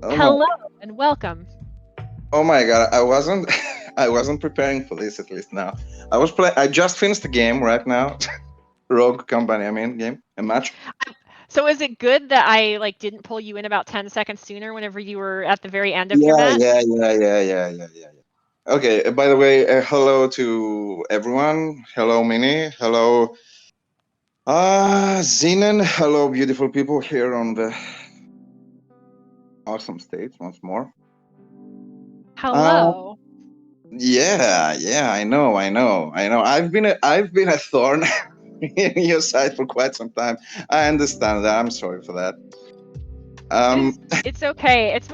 D: Oh
A: Hello and welcome.
D: oh my god, I wasn't I wasn't preparing for this, at least now. I just finished the game right now. Rogue Company, game, a match.
A: So is it good that I like didn't pull you in about 10 seconds sooner whenever you were at the very end of your match?
D: Yeah. Okay, by the way, hello to everyone. Hello, Minnie. Hello, Zenon. Hello, beautiful people here on the awesome stage once more.
A: Hello.
D: Yeah, I know. I've been a thorn in your side for quite some time. I understand that. I'm sorry for that.
A: It's okay. It's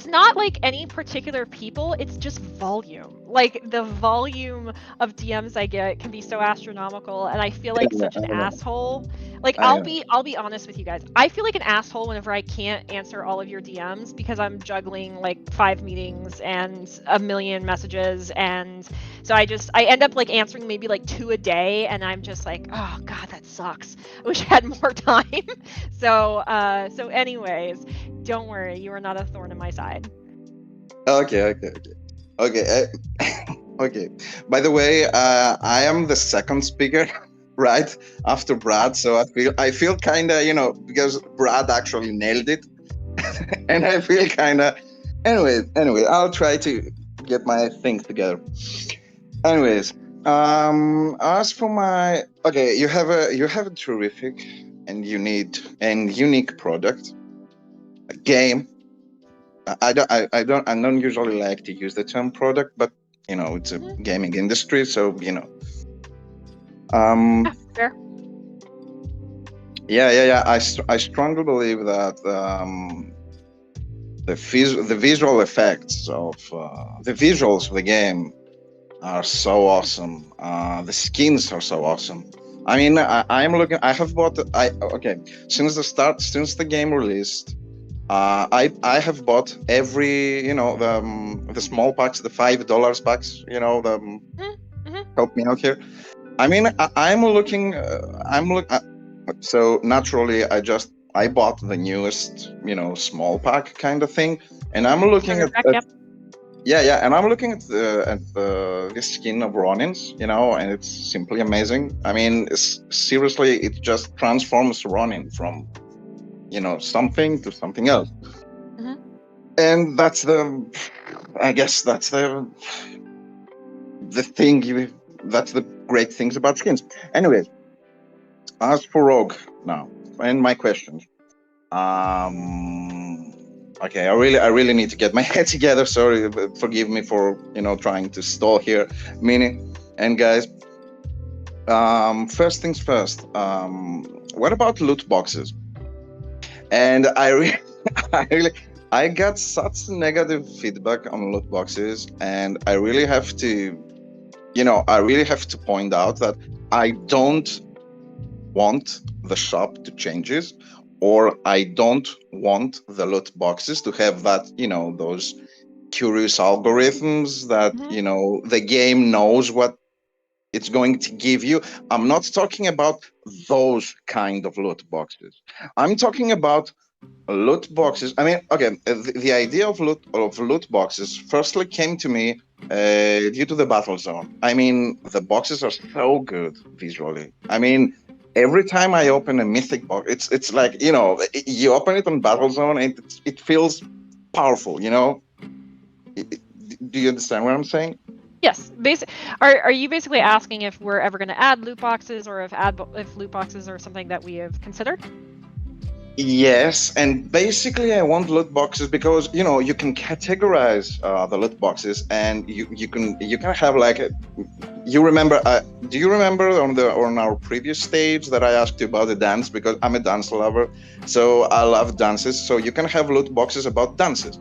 A: not like any particular people, it's just volume. Like the volume of DMs I get can be so astronomical, and I feel like such an asshole. Like
D: I
A: I'll
D: know.
A: be honest with you guys. I feel like an asshole whenever I can't answer all of your DMs because I'm juggling like 5 meetings and a million messages, and so I end up like answering maybe like 2 a day, and I'm just like, oh god, that sucks. I wish I had more time. So anyways, don't worry, you are not a thorn in my side.
D: Okay. Okay. By the way, I am the second speaker, right after Brad. So I feel kind of because Brad actually nailed it, and I feel kind of. Anyway, I'll try to get my things together. Anyways, as for my you have a terrific and unique product, a game. I don't usually like to use the term product, but it's a gaming industry, so
A: Fair.
D: Yeah. I strongly believe that the visual effects of the visuals of the game are so awesome. The skins are so awesome. I mean, I'm looking. I have bought. Since the game released. I have bought every the small packs, the $5 packs. Help me out here. I mean, I'm looking. So naturally, I bought the newest small pack kind of thing, and I'm looking at and I'm looking at the skin of Ronin's, and it's simply amazing. I mean, seriously, it just transforms Ronin from something to something else. And that's the thing. That's the great things about skins. Anyways, As for Rogue now, and my questions. Okay, I really need to get my head together. Sorry, forgive me for trying to stall here, Mini and guys. First things first. What about loot boxes? And I really, I got such negative feedback on loot boxes, and I really have to, I really have to point out that I don't want the shop to changes, or I don't want the loot boxes to have that, those curious algorithms that, the game knows what it's going to give you. I'm not talking about those kind of loot boxes. I'm talking about loot boxes. I mean, okay, the idea of loot boxes firstly came to me due to the battle zone. I mean, the boxes are so good visually. I mean, every time I open a mythic box, it's like you open it on battle zone and it feels powerful. Do you understand what I'm saying?
A: Yes. Are you basically asking if we're ever going to add loot boxes, or if loot boxes are something that we have considered?
D: Yes, and basically I want loot boxes because you can categorize the loot boxes, and you can have like you remember do you remember on our previous stage that I asked you about the dance, because I'm a dance lover, so I love dances, so you can have loot boxes about dances,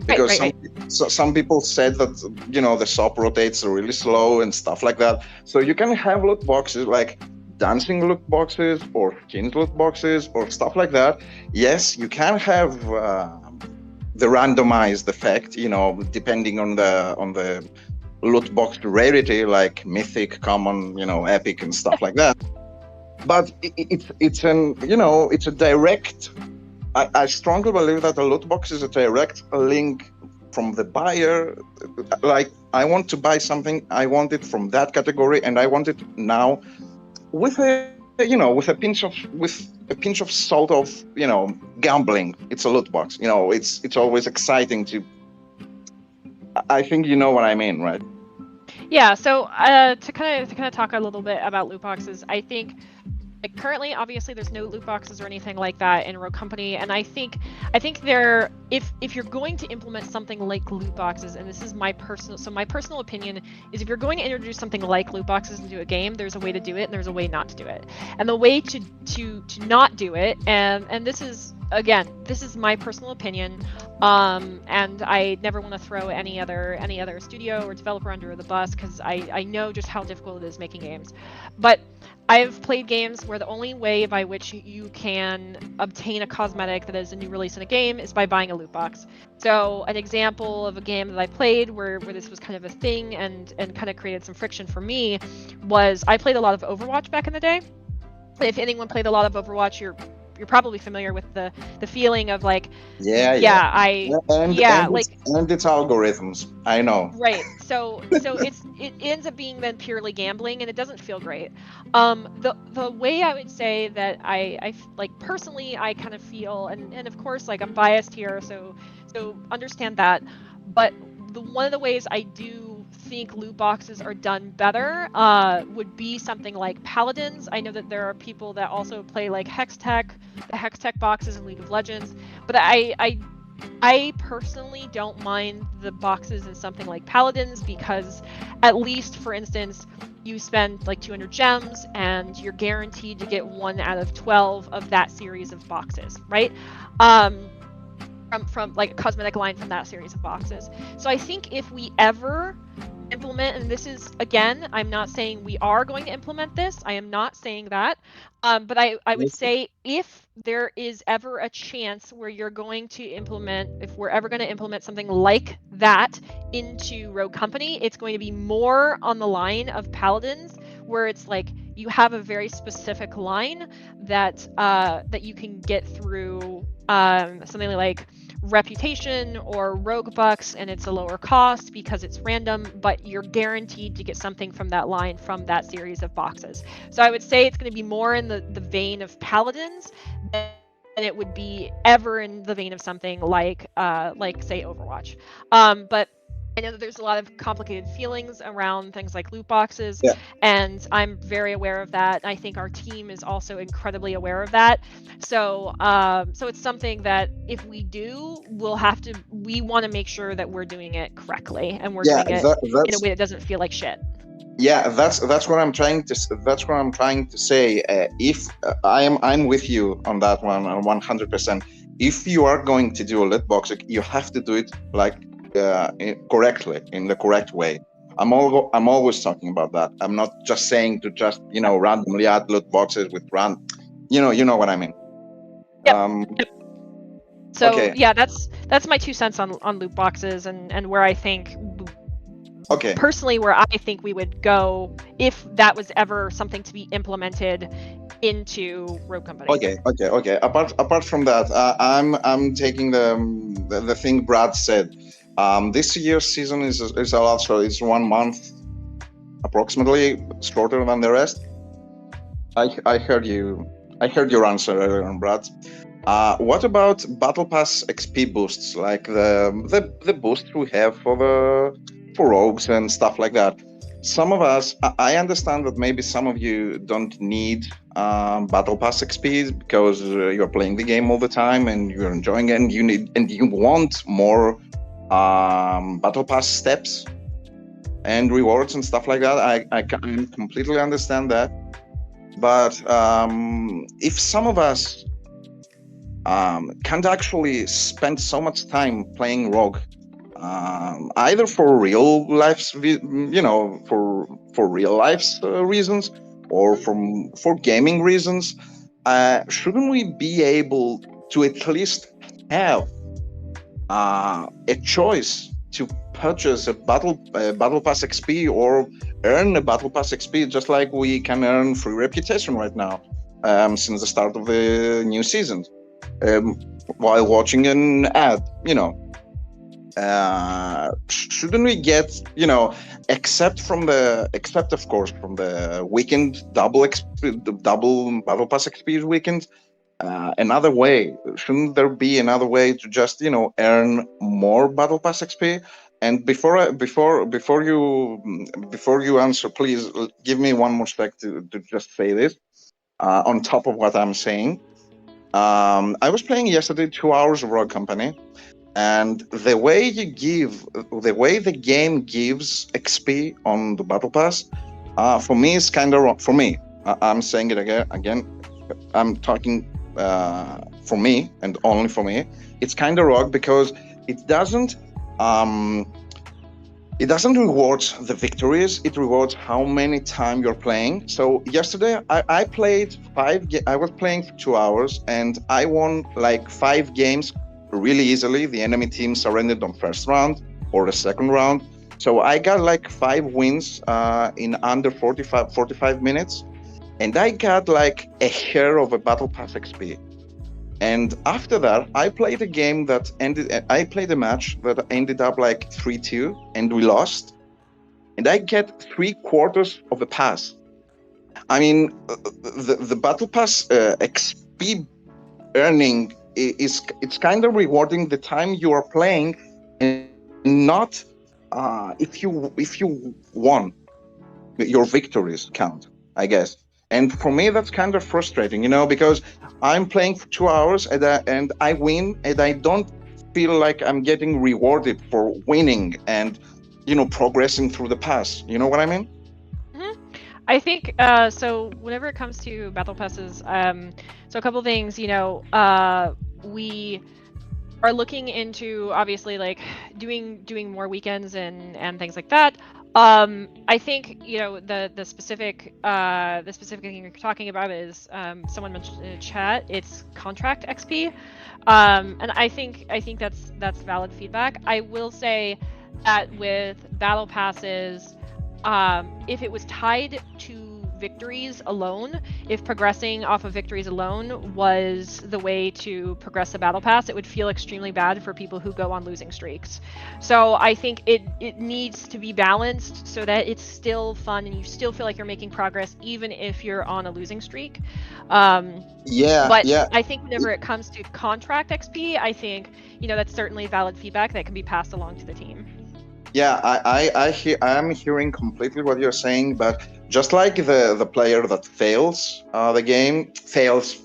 D: because some people said that the shop rotates really slow and stuff like that, so you can have loot boxes like dancing loot boxes or skins loot boxes or stuff like that. Yes, you can have the randomized effect, depending on the loot box rarity, like mythic, common, epic and stuff like that. But it's a direct. I strongly believe that a loot box is a direct link from the buyer. Like, I want to buy something, I want it from that category, and I want it now with a pinch of salt of gambling. It's a loot box. It's always exciting to. I think you know what I mean, right?
A: Yeah. So to kind of talk a little bit about loot boxes, I think. Like, currently, obviously, there's no loot boxes or anything like that in Rogue Company, and I think there, if you're going to implement something like loot boxes, and this is my personal opinion is, if you're going to introduce something like loot boxes into a game, there's a way to do it and there's a way not to do it. And the way to not do it, and this is, again, this is my personal opinion, and I never want to throw any other studio or developer under the bus, because I know just how difficult it is making games, but I've played games where the only way by which you can obtain a cosmetic that is a new release in a game is by buying a loot box. So an example of a game that I played where this was kind of a thing and kind of created some friction for me was, I played a lot of Overwatch back in the day. If anyone played a lot of Overwatch, you're probably familiar with the feeling of like,
D: and
A: like,
D: its algorithms. I know.
A: Right. So it ends up being then purely gambling, and it doesn't feel great. The way I would say that I like, personally, I kind of feel, and of course, like, I'm biased here, so understand that, but one of the ways I do think loot boxes are done better would be something like Paladins. I know that there are people that also play like the Hextech boxes in League of Legends, but I personally don't mind the boxes in something like Paladins, because at least, for instance, you spend like 200 gems and you're guaranteed to get 1 out of 12 of that series of boxes, right? From like a cosmetic line from that series of boxes. So I think if we ever implement, and this is, again, I'm not saying we are going to implement this, I am not saying that, but I would say, if there is ever a chance where you're going to implement, if we're ever going to implement something like that into Rogue Company, it's going to be more on the line of Paladins, where it's like you have a very specific line that you can get through something like reputation or rogue bucks, and it's a lower cost because it's random, but you're guaranteed to get something from that line, from that series of boxes. So I would say it's going to be more in the vein of Paladins than it would be ever in the vein of something like say Overwatch. But I know that there's a lot of complicated feelings around things like loot boxes,
D: Yeah.
A: and I'm very aware of that. I think our team is also incredibly aware of that. So, so it's something that if we do, we want to make sure that we're doing it correctly and we're
D: Yeah,
A: doing it in a way that doesn't feel like shit.
D: yeah, that's what I'm trying to say. If I'm with you on that one, 100%. If you are going to do a loot box, you have to do it like correctly, in the correct way. I'm always talking about that. I'm not just saying to just randomly add loot boxes with you know what I mean.
A: Yep. So
D: Okay.
A: yeah, that's my 2 cents on loot boxes and where I think
D: Okay.
A: personally where I think we would go if that was ever something to be implemented into Rogue Company.
D: Okay. Apart from that, I'm taking the thing Brad said. This year's season is a lot, so it's 1 month approximately shorter than the rest. I heard you. I heard your answer earlier on, Brad. What about Battle Pass XP boosts, like the boosts we have for rogues and stuff like that? Some of us, I understand that maybe some of you don't need Battle Pass XP because you're playing the game all the time and you're enjoying it, and you want more Battle Pass steps and rewards and stuff like that. I can completely understand that. But if some of us can't actually spend so much time playing Rogue, either for real life's, for real life's reasons, or for gaming reasons, shouldn't we be able to at least have a choice to purchase a battle pass XP or earn a battle pass XP, just like we can earn free reputation right now, since the start of the new season, while watching an ad, shouldn't we get, except of course from the weekend double battle pass XP weekend, another way? Shouldn't there be another way to just earn more battle pass XP? And before you answer, please give me one more sec to just say this on top of what I'm saying. I was playing yesterday 2 hours of Rogue Company, and the way the game gives XP on the battle pass, for me, is kind of wrong. For me, I'm saying it again. I'm talking for me and only for me. It's kind of wrong because it doesn't reward the victories. It rewards how many time you're playing. So yesterday I played I was playing for 2 hours and I won like 5 games really easily. The enemy team surrendered on first round or the second round. So I got like 5 wins in under 45 minutes. And I got like a hair of a battle pass XP. And after that, I played a match that ended up like 3-2, and we lost. And I get 3/4 of a pass. I mean, the battle pass XP earning it's kind of rewarding the time you are playing, and not if you won. Your victories count, I guess. And for me, that's kind of frustrating, because I'm playing for 2 hours and I win, and I don't feel like I'm getting rewarded for winning and, progressing through the pass. You know what I mean?
A: Mm-hmm. I think so. Whenever it comes to battle passes, so a couple things. We are looking into obviously like doing more weekends and things like that. I think the specific thing you're talking about is someone mentioned in the chat. It's contract XP, and I think that's valid feedback. I will say that with battle passes, if it was tied to victories alone, if progressing off of victories alone was the way to progress the battle pass, it would feel extremely bad for people who go on losing streaks. So I think it needs to be balanced so that it's still fun and you still feel like you're making progress even if you're on a losing streak. But I think whenever it comes to contract XP, I think that's certainly valid feedback that can be passed along to the team.
D: Yeah, I am hearing completely what you're saying, but just like the player that fails the game fails,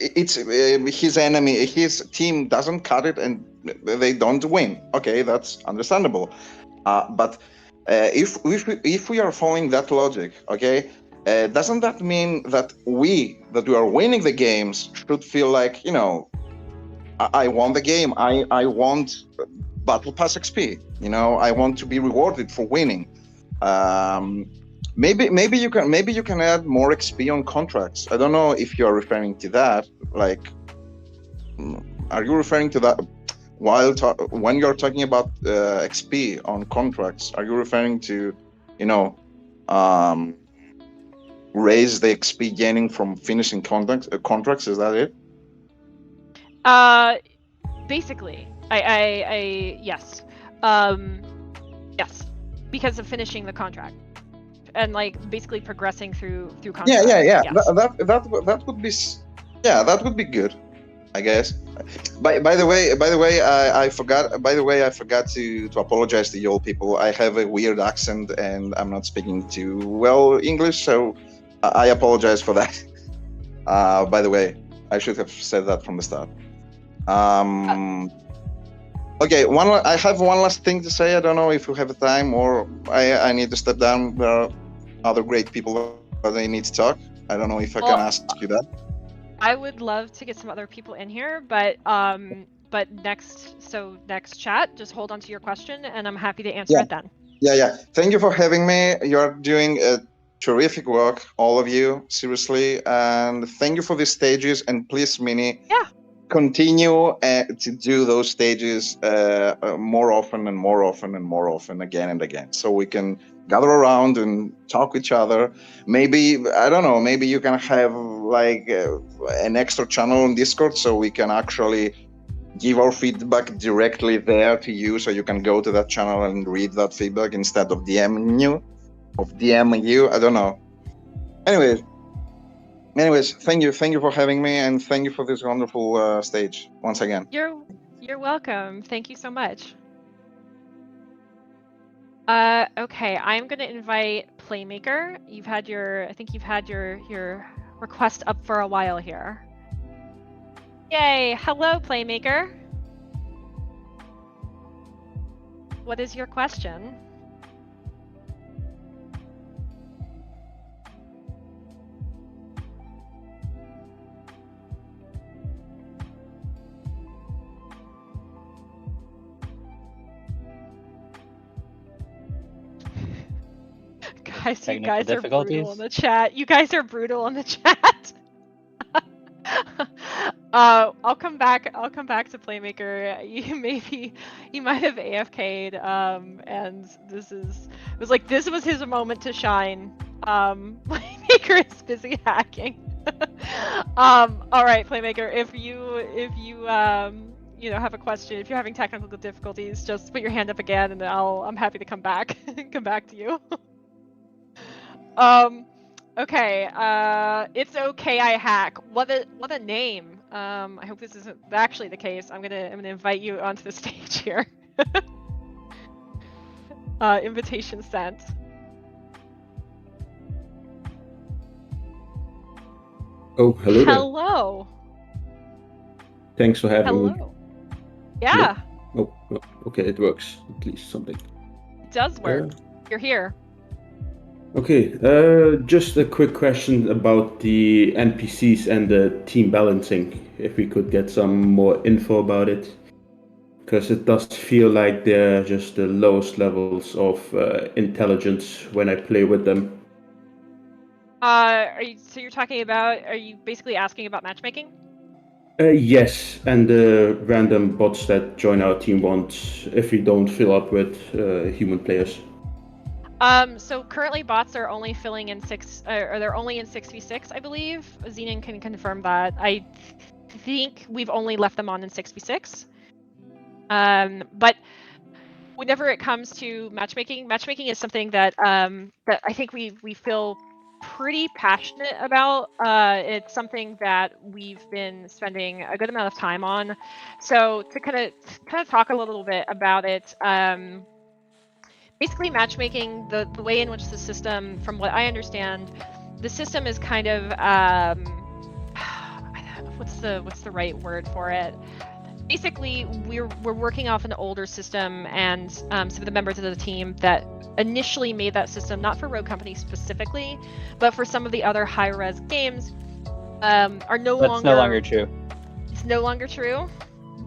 D: it's his enemy, his team doesn't cut it and they don't win. Okay, that's understandable. But if we are following that logic, okay, doesn't that mean that we are winning the games should feel like, you know, I won the game. I want Battle Pass XP. You know, I want to be rewarded for winning. Um, maybe you can add more XP on contracts. I don't know if you are referring to that. Like, are you referring to that while when you're talking about XP on contracts? Are you referring to, you know, um, raise the XP gaining from finishing contracts? Is that it?
A: Basically, yes, yes, because of finishing the contract and like basically progressing through contracts.
D: Yeah.
A: Yes.
D: That would be that would be good, I guess. By the way, I forgot. By the way, I forgot to apologize to you all people. I have a weird accent and I'm not speaking too well English, so I apologize for that. By the way, I should have said that from the start. Okay, I have one last thing to say. I don't know if you have time or I need to step down. There are other great people that I need to talk. I don't know if I can ask you that.
A: I would love to get some other people in here, but next chat, just hold on to your question and I'm happy to answer it then.
D: Yeah. Thank you for having me. You're doing a terrific work, all of you, seriously. And thank you for these stages. And please, Minnie, continue to do those stages more often and more often and more often, again and again, so we can gather around and talk with each other. Maybe, I don't know, maybe you can have like an extra channel on Discord so we can actually give our feedback directly there to you, so you can go to that channel and read that feedback instead of DMing you. I don't know. Anyways, thank you for having me, and thank you for this wonderful stage once again.
A: You're welcome. Thank you so much. Okay, I'm gonna invite Playmaker. I think you've had your request up for a while here. Yay! Hello, Playmaker. What is your question? Guys, you guys are brutal in the chat. You guys are brutal in the chat. I'll come back to Playmaker. He might have AFK'd, and this was his moment to shine. Playmaker is busy hacking. All right, Playmaker, if you have a question, if you're having technical difficulties, just put your hand up again and I'm happy to come back to you. Okay, it's okay I hack. What a name. I hope this isn't actually the case. I'm gonna invite you onto the stage here. Invitation sent.
E: Oh, hello there.
A: Hello.
E: Thanks for having me.
A: Yeah.
E: Oh, okay, it works. At least something.
A: It does work. You're here.
E: Okay, just a quick question about the NPCs and the team balancing. If we could get some more info about it, because it does feel like they're just the lowest levels of intelligence when I play with them.
A: Are you basically asking about matchmaking?
E: Yes, and the random bots that join our team once if we don't fill up with human players.
A: So currently bots are only filling in they're only in 6v6, I believe. Xenon can confirm that. I think we've only left them on in 6v6. But whenever it comes to matchmaking is something that that I think we feel pretty passionate about. It's something that we've been spending a good amount of time on. So to kind of talk a little bit about it, basically matchmaking, the way in which the system, from what I understand, the system is kind of what's the right word for it? Basically, we're working off an older system, and some of the members of the team that initially made that system, not for Rogue Company specifically, but for some of the other high-res games, are no longer.
B: That's no longer true.
A: It's no longer true.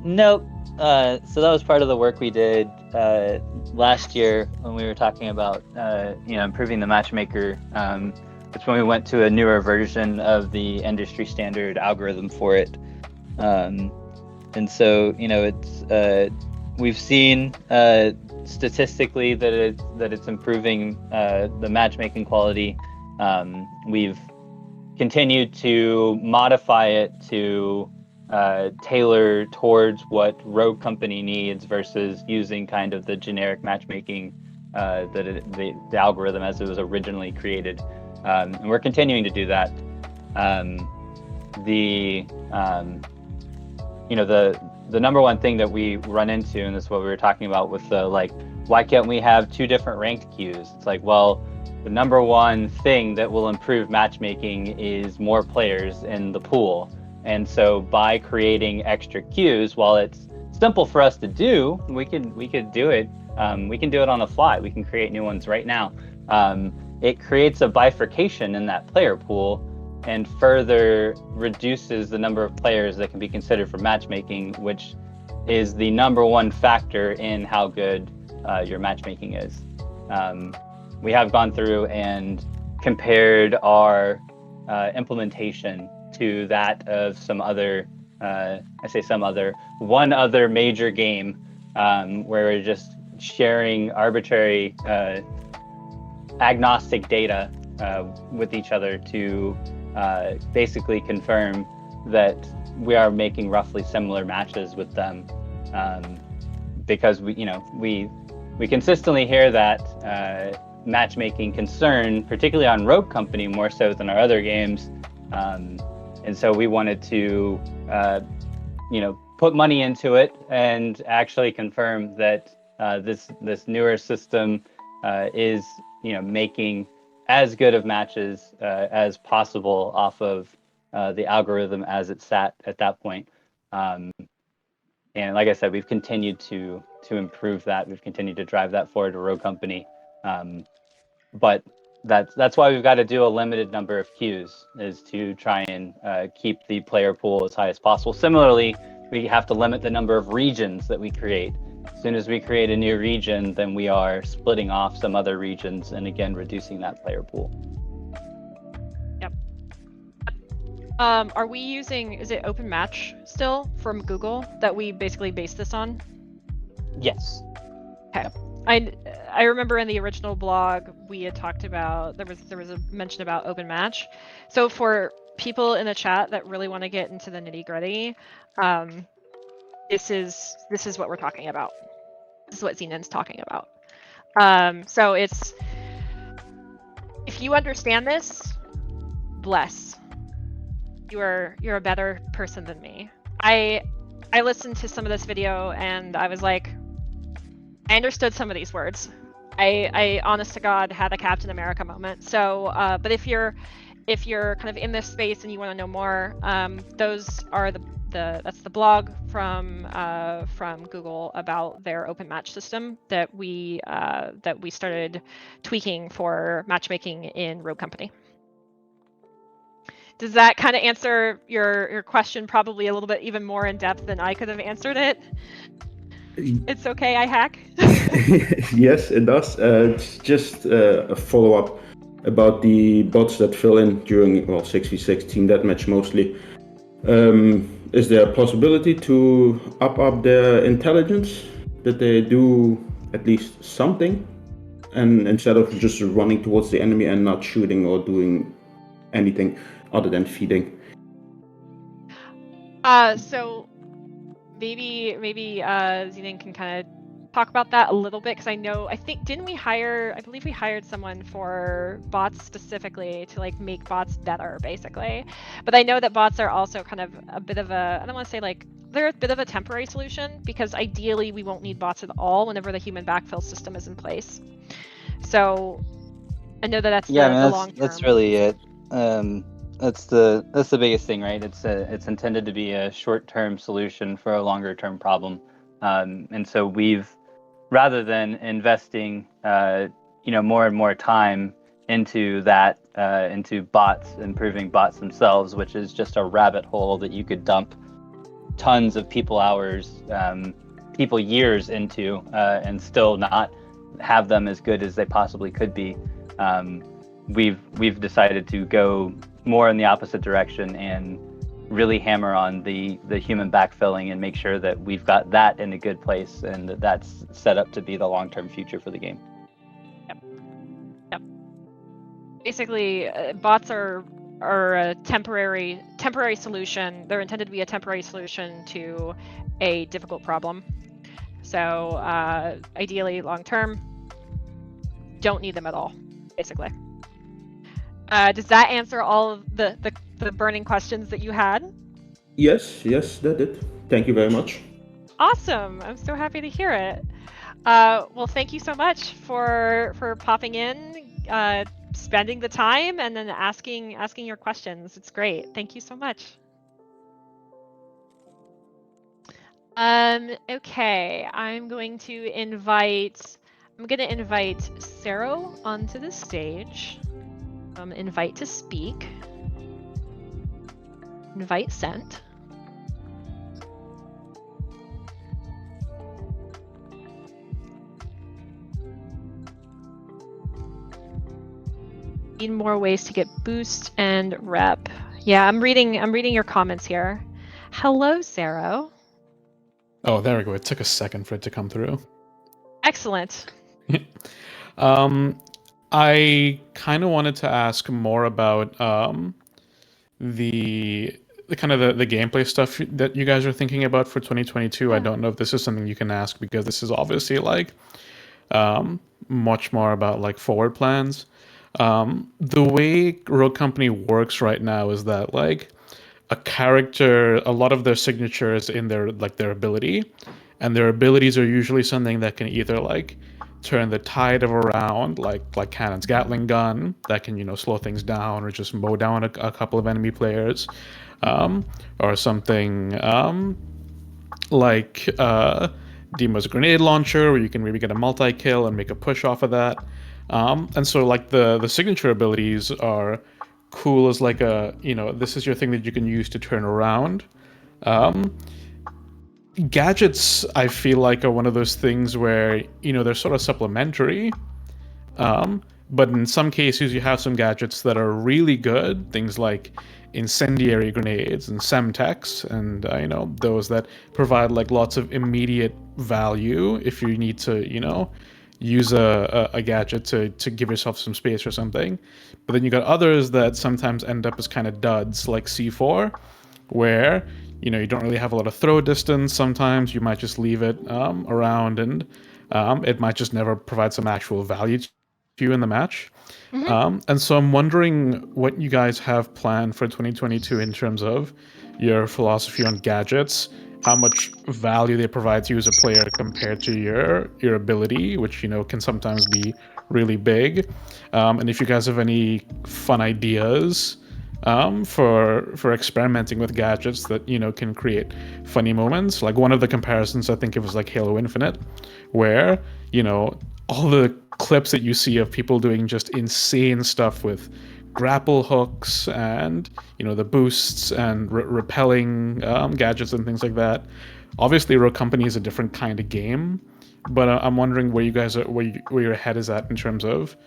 B: Nope. So that was part of the work we did last year when we were talking about improving the matchmaker. It's when we went to a newer version of the industry standard algorithm for it. And so, it's we've seen statistically that it's improving the matchmaking quality. We've continued to modify it to tailor towards what Rogue Company needs versus using kind of the generic matchmaking the algorithm as it was originally created. And we're continuing to do that. The number one thing that we run into, and this is what we were talking about with the why can't we have two different ranked queues? It's like, well, the number one thing that will improve matchmaking is more players in the pool. And so by creating extra queues, while it's simple for us to do, we could do it. We can do it on the fly. We can create new ones right now. It creates a bifurcation in that player pool and further reduces the number of players that can be considered for matchmaking, which is the number one factor in how good your matchmaking is. We have gone through and compared our implementation to that of one other major game where we're just sharing arbitrary agnostic data with each other to basically confirm that we are making roughly similar matches with them, because we consistently hear that matchmaking concern, particularly on Rogue Company, more so than our other games, and so we wanted to put money into it and actually confirm that this newer system is making as good of matches as possible off of the algorithm as it sat at that point. And like I said, we've continued to improve that. We've continued to drive that forward to Rogue Company. But that's why we've got to do a limited number of queues, is to try and keep the player pool as high as possible. Similarly, we have to limit the number of regions that we create. As soon as we create a new region, then we are splitting off some other regions and again reducing that player pool.
A: Yep. Are we using, is it Open Match still from Google that we basically base this on?
B: Yes.
A: Okay. I remember in the original blog we had talked about, there was a mention about Open Match. So for people in the chat that really want to get into the nitty-gritty, this is what we're talking about. This is what Xenon's talking about. So it's, if you understand this, bless. You're a better person than me. I listened to some of this video and I was like, I understood some of these words. I honest to God had a Captain America moment. So, but if you're kind of in this space and you want to know more, those are that's the blog from Google about their open match system that we started tweaking for matchmaking in Rogue Company. Does that kind of answer your question probably a little bit even more in depth than I could have answered it? It's okay, I hack.
E: Yes, it does. It's just a follow-up about the bots that fill in during 6v6 team deathmatch mostly. Is there a possibility to up their intelligence, that they do at least something, and instead of just running towards the enemy and not shooting or doing anything other than feeding?
A: So maybe Xenon can kind of talk about that a little bit because I believe we hired someone for bots specifically to like make bots better, basically. But I know that bots are also kind of a bit of a, I don't want to say like, they're a bit of a temporary solution because ideally we won't need bots at all whenever the human backfill system is in place. So I know that that's
B: Yeah,
A: the long term.
B: that's really it. That's the biggest thing, right? It's intended to be a short-term solution for a longer-term problem, and so we've, rather than investing, more and more time into that, into bots, improving bots themselves, which is just a rabbit hole that you could dump tons of people hours, people years into, and still not have them as good as they possibly could be. We've decided to go more in the opposite direction and really hammer on the human backfilling and make sure that we've got that in a good place and that's set up to be the long-term future for the game.
A: Yep. Basically, bots are a temporary solution. They're intended to be a temporary solution to a difficult problem. So ideally, long term, don't need them at all, basically. Does that answer all of the burning questions that you had?
E: Yes, that did. Thank you very much.
A: Awesome! I'm so happy to hear it. Well, thank you so much for popping in, spending the time, and then asking your questions. It's great. Thank you so much. Okay, I'm going to invite Sarah onto the stage. Invite to speak. Invite sent. Need more ways to get boost and rep. Yeah, I'm reading your comments here. Hello, Sarah.
F: Oh, there we go. It took a second for it to come through.
A: Excellent.
F: I kind of wanted to ask more about the kind of the gameplay stuff that you guys are thinking about for 2022. I don't know if this is something you can ask because this is obviously like much more about like forward plans. The way Rogue Company works right now is that like a character, a lot of their signature is in their ability, and their abilities are usually something that can either like turn the tide of a round, like Cannon's Gatling gun, that can slow things down or just mow down a couple of enemy players, or something like Demo's grenade launcher, where you can maybe get a multi-kill and make a push off of that. And so like the signature abilities are cool as like this is your thing that you can use to turn around. Gadgets, I feel like, are one of those things where they're sort of supplementary, but in some cases you have some gadgets that are really good, things like incendiary grenades and semtex, and those that provide like lots of immediate value if you need to use a gadget to give yourself some space or something. But then you got others that sometimes end up as kind of duds, like C4, where you don't really have a lot of throw distance. Sometimes you might just leave it around, and it might just never provide some actual value to you in the match.
A: Mm-hmm.
F: And so I'm wondering what you guys have planned for 2022 in terms of your philosophy on gadgets, how much value they provide to you as a player compared to your ability, which can sometimes be really big, and if you guys have any fun ideas for experimenting with gadgets that can create funny moments. Like one of the comparisons, I think it was like Halo Infinite, where all the clips that you see of people doing just insane stuff with grapple hooks and the boosts and repelling gadgets and things like that. Obviously, Rogue Company is a different kind of game, but I'm wondering where you guys are, where your head is at in terms of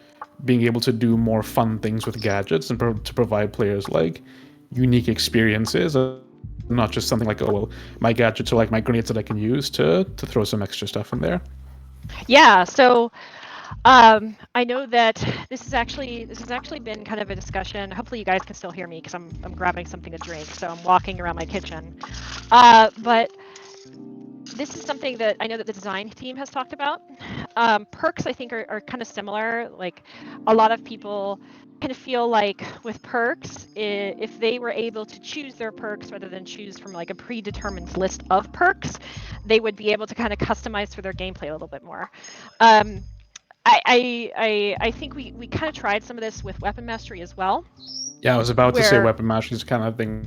F: being able to do more fun things with gadgets and to provide players like unique experiences, not just something like, oh well, my gadgets are like my grenades that I can use to throw some extra stuff in there.
A: Yeah. So I know that this has actually been kind of a discussion. Hopefully you guys can still hear me because I'm grabbing something to drink, so I'm walking around my kitchen. But this is something that I know that the design team has talked about. Perks, I think, are kind of similar. Like, a lot of people kind of feel like with perks, if they were able to choose their perks rather than choose from like a predetermined list of perks, they would be able to kind of customize for their gameplay a little bit more. I think we kind of tried some of this with weapon mastery as well.
F: Yeah, I was about to say
A: Where-
F: weapon mastery is kind of thing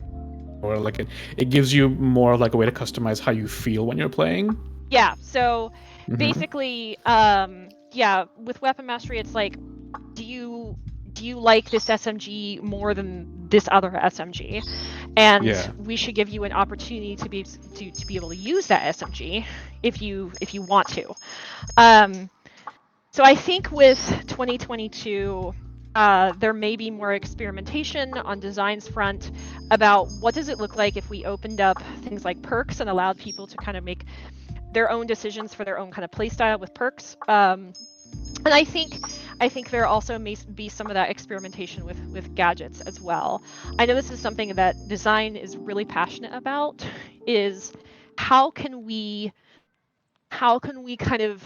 F: where like it gives you more like a way to customize how you feel when you're playing.
A: Yeah, so
F: Mhm.
A: basically, yeah, with weapon mastery, it's like, do you like this SMG more than this other SMG? And
F: Yeah.
A: we should give you an opportunity to be able to use that SMG if you want to. So I think with 2022, there may be more experimentation on designs front about what does it look like if we opened up things like perks and allowed people to kind of make their own decisions for their own kind of playstyle with perks. And I think there also may be some of that experimentation with gadgets as well. I know this is something that design is really passionate about, is how can we kind of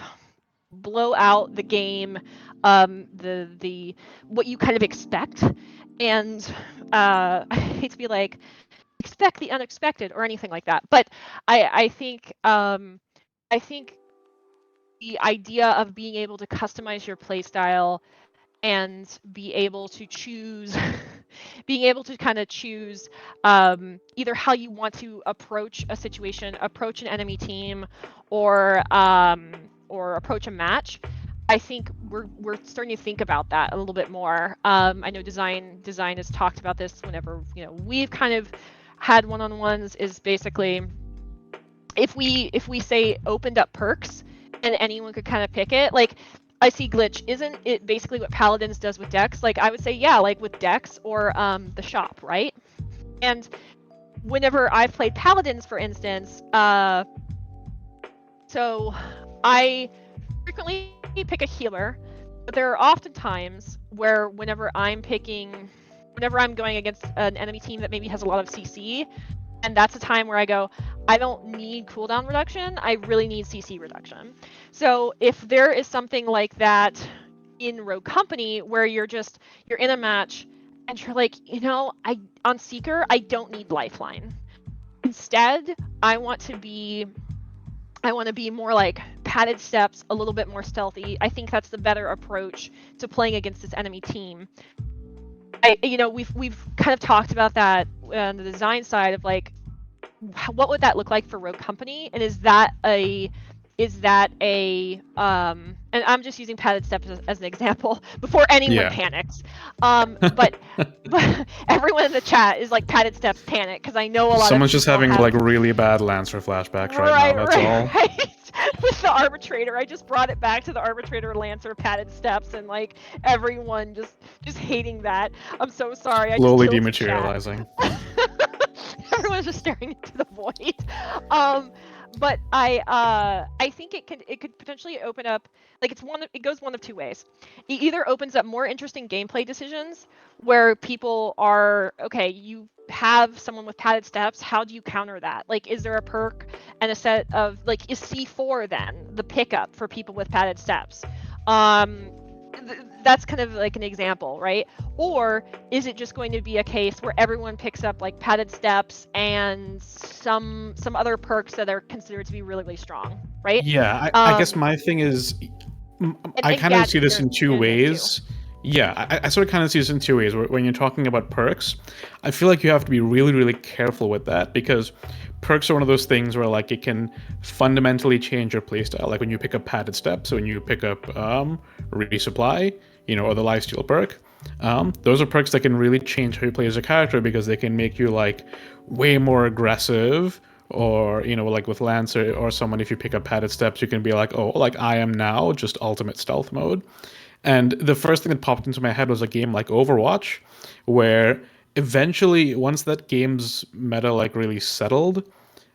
A: blow out the game, the what you kind of expect, and I hate to be like expect the unexpected or anything like that, but I think the idea of being able to customize your playstyle and be able to choose being able to kind of choose either how you want to approach a situation, approach an enemy team, or approach a match. I think we're starting to think about that a little bit more. I know design has talked about this whenever we've kind of had one-on-ones. Is basically if we say opened up perks and anyone could kind of pick it, like I see glitch, isn't it basically what Paladins does with decks? Like I would say, yeah, like with decks or the shop, right? And whenever I've played Paladins, for instance, so I frequently pick a healer, but there are often times where whenever I'm going against an enemy team that maybe has a lot of CC, and that's a time where I go, I don't need cooldown reduction, I really need CC reduction. So if there is something like that in Rogue Company where you're in a match and you're like, on Seeker, I don't need Lifeline. Instead, I want to be more like padded steps, a little bit more stealthy. I think that's the better approach to playing against this enemy team. We've kind of talked about that on the design side of like, what would that look like for Rogue Company, and is that a and I'm just using padded steps as an example before anyone panics. But everyone in the chat is like padded steps panic because I know a lot
F: Someone's
A: of
F: just having like really bad Lancer flashbacks right now. That's all.
A: Right. With the arbitrator, I just brought it back to the arbitrator Lancer padded steps, and like everyone just hating that. I'm so sorry.
F: Slowly
A: I just
F: dematerializing.
A: Everyone's just staring into the void. But I think it could potentially open up, like it goes one of two ways. It either opens up more interesting gameplay decisions where people are, okay, you have someone with padded steps, how do you counter that? Like, is there a perk and a set of, like, is C4 then the pickup for people with padded steps? That's kind of like an example, right? Or is it just going to be a case where everyone picks up like padded steps and some other perks that are considered to be really, really strong, right?
F: Yeah, I guess my thing is, I kind of see this in two ways. Yeah, I sort of kind of see this in two ways. When you're talking about perks, I feel like you have to be really, really careful with that, because perks are one of those things where like it can fundamentally change your playstyle. Like when you pick up padded steps, when you pick up resupply, or the lifesteal perk. Those are perks that can really change how you play as a character, because they can make you like way more aggressive, or like with Lancer or someone, if you pick up padded steps, you can be like, oh, like I am now just ultimate stealth mode. And the first thing that popped into my head was a game like Overwatch, where eventually, once that game's meta like really settled,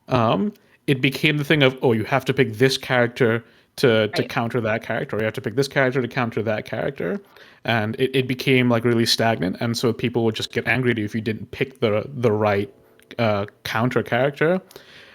F: it became the thing of, oh, you have to pick this character to counter that character, or you have to pick this character to counter that character. And it became like really stagnant, and so people would just get angry at you if you didn't pick the right counter character.